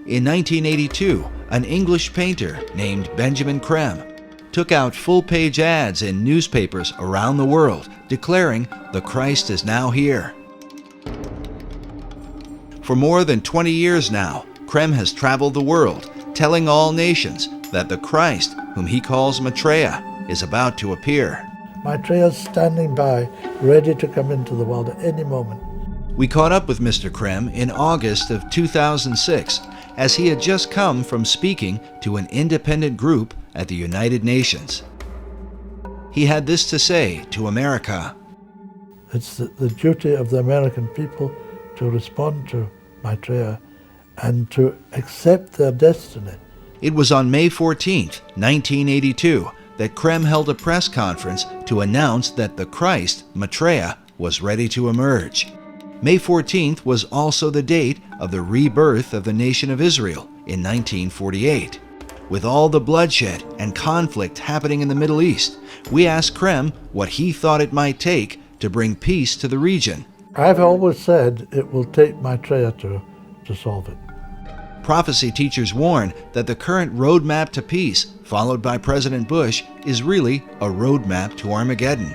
In 1982, an English painter named Benjamin Creme took out full-page ads in newspapers around the world declaring the Christ is now here. For more than 20 years now, Creme has traveled the world, telling all nations that the Christ, whom he calls Maitreya, is about to appear. Maitreya is standing by, ready to come into the world at any moment. We caught up with Mr. Creme in August of 2006, as he had just come from speaking to an independent group at the United Nations. He had this to say to America. It's the duty of the American people to respond to Maitreya and to accept their destiny. It was on May 14th, 1982, that Creme held a press conference to announce that the Christ, Maitreya, was ready to emerge. May 14th was also the date of the rebirth of the nation of Israel in 1948. With all the bloodshed and conflict happening in the Middle East, we asked Creme what he thought it might take to bring peace to the region. I've always said it will take Maitreya to solve it. Prophecy teachers warn that the current roadmap to peace, followed by President Bush, is really a roadmap to Armageddon.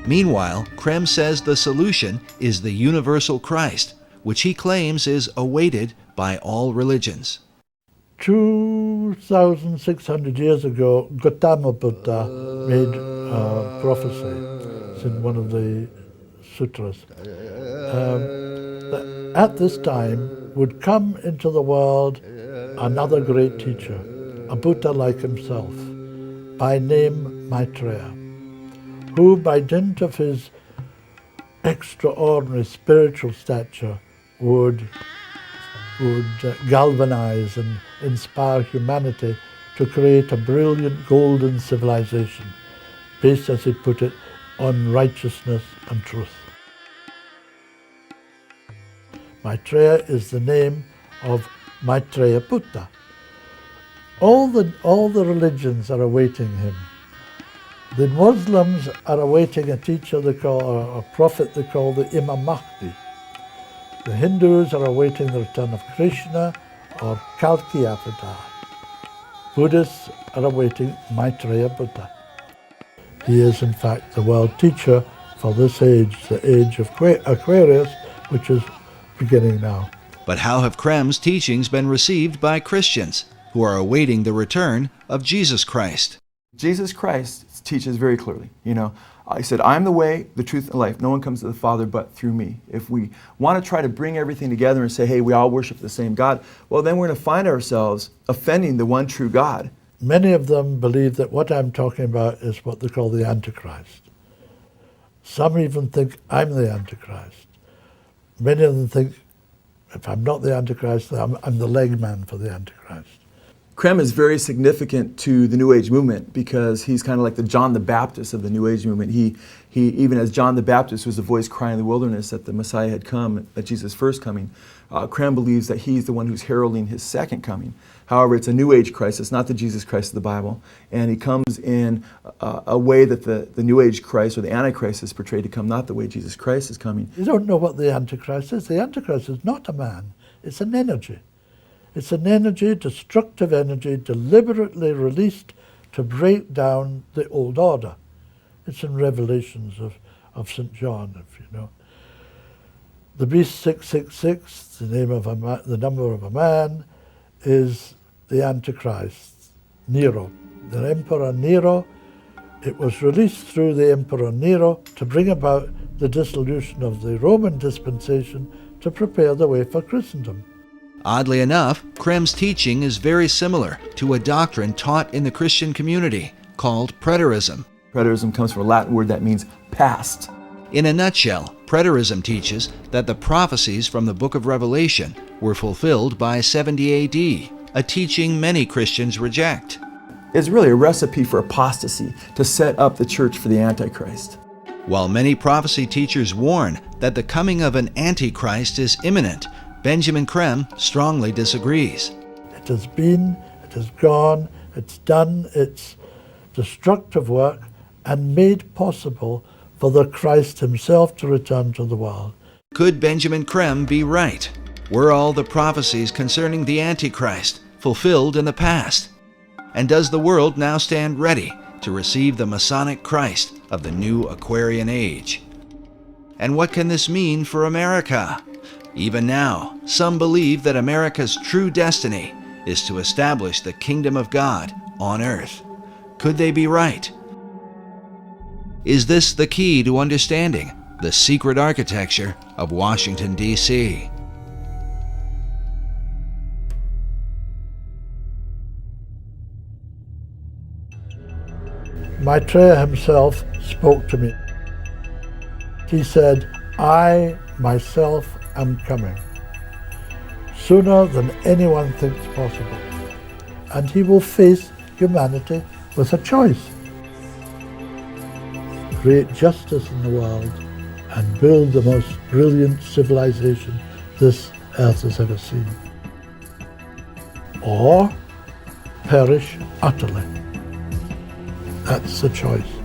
Meanwhile, Creme says the solution is the universal Christ, which he claims is awaited by all religions. 2,600 years ago, Gautama Buddha made a prophecy. It's in one of the sutras. That at this time would come into the world another great teacher, a Buddha like himself, by name Maitreya, who by dint of his extraordinary spiritual stature would galvanize and inspire humanity to create a brilliant golden civilization based, as he put it, on righteousness and truth. Maitreya is the name of Maitreya Buddha. All the religions are awaiting him. The Muslims are awaiting a teacher they call, or a prophet they call the Imam Mahdi. The Hindus are awaiting the return of Krishna or Kalki Avatar. Buddhists are awaiting Maitreya Buddha. He is in fact the world teacher for this age, the age of Aquarius, which is beginning now. But how have Creme's teachings been received by Christians who are awaiting the return of Jesus Christ? Jesus Christ teaches very clearly, I said, I'm the way, the truth, and life. No one comes to the Father but through me. If we want to try to bring everything together and say, hey, we all worship the same God, well, then we're going to find ourselves offending the one true God. Many of them believe that what I'm talking about is what they call the Antichrist. Some even think I'm the Antichrist. Many of them think, if I'm not the Antichrist, I'm the leg man for the Antichrist. Creme is very significant to the New Age movement because he's kind of like the John the Baptist of the New Age movement. He even as John the Baptist was the voice crying in the wilderness that the Messiah had come, at Jesus' first coming, Creme believes that he's the one who's heralding his second coming. However, it's a New Age Christ. It's not the Jesus Christ of the Bible. And he comes in a way that the New Age Christ or the Antichrist is portrayed to come, not the way Jesus Christ is coming. You don't know what the Antichrist is. The Antichrist is not a man. It's an energy. It's an energy, destructive energy, deliberately released to break down the old order. It's in Revelations of St. John, if you know. The beast 666, the number of a man, is the Antichrist, Nero, the Emperor Nero. It was released through the Emperor Nero to bring about the dissolution of the Roman dispensation to prepare the way for Christendom. Oddly enough, Krem's teaching is very similar to a doctrine taught in the Christian community called preterism. Preterism comes from a Latin word that means past. In a nutshell, preterism teaches that the prophecies from the book of Revelation were fulfilled by 70 AD, a teaching many Christians reject. It's really a recipe for apostasy to set up the church for the Antichrist. While many prophecy teachers warn that the coming of an Antichrist is imminent, Benjamin Krem strongly disagrees. It has been, it has gone, it's done its destructive work and made possible for the Christ himself to return to the world. Could Benjamin Krem be right? Were all the prophecies concerning the Antichrist fulfilled in the past? And does the world now stand ready to receive the Masonic Christ of the new Aquarian age? And what can this mean for America? Even now, some believe that America's true destiny is to establish the kingdom of God on earth. Could they be right? Is this the key to understanding the secret architecture of Washington, D.C.? Maitreya himself spoke to me. He said, "I myself am coming, sooner than anyone thinks possible, and he will face humanity with a choice. Create justice in the world and build the most brilliant civilization this earth has ever seen, or perish utterly. That's the choice."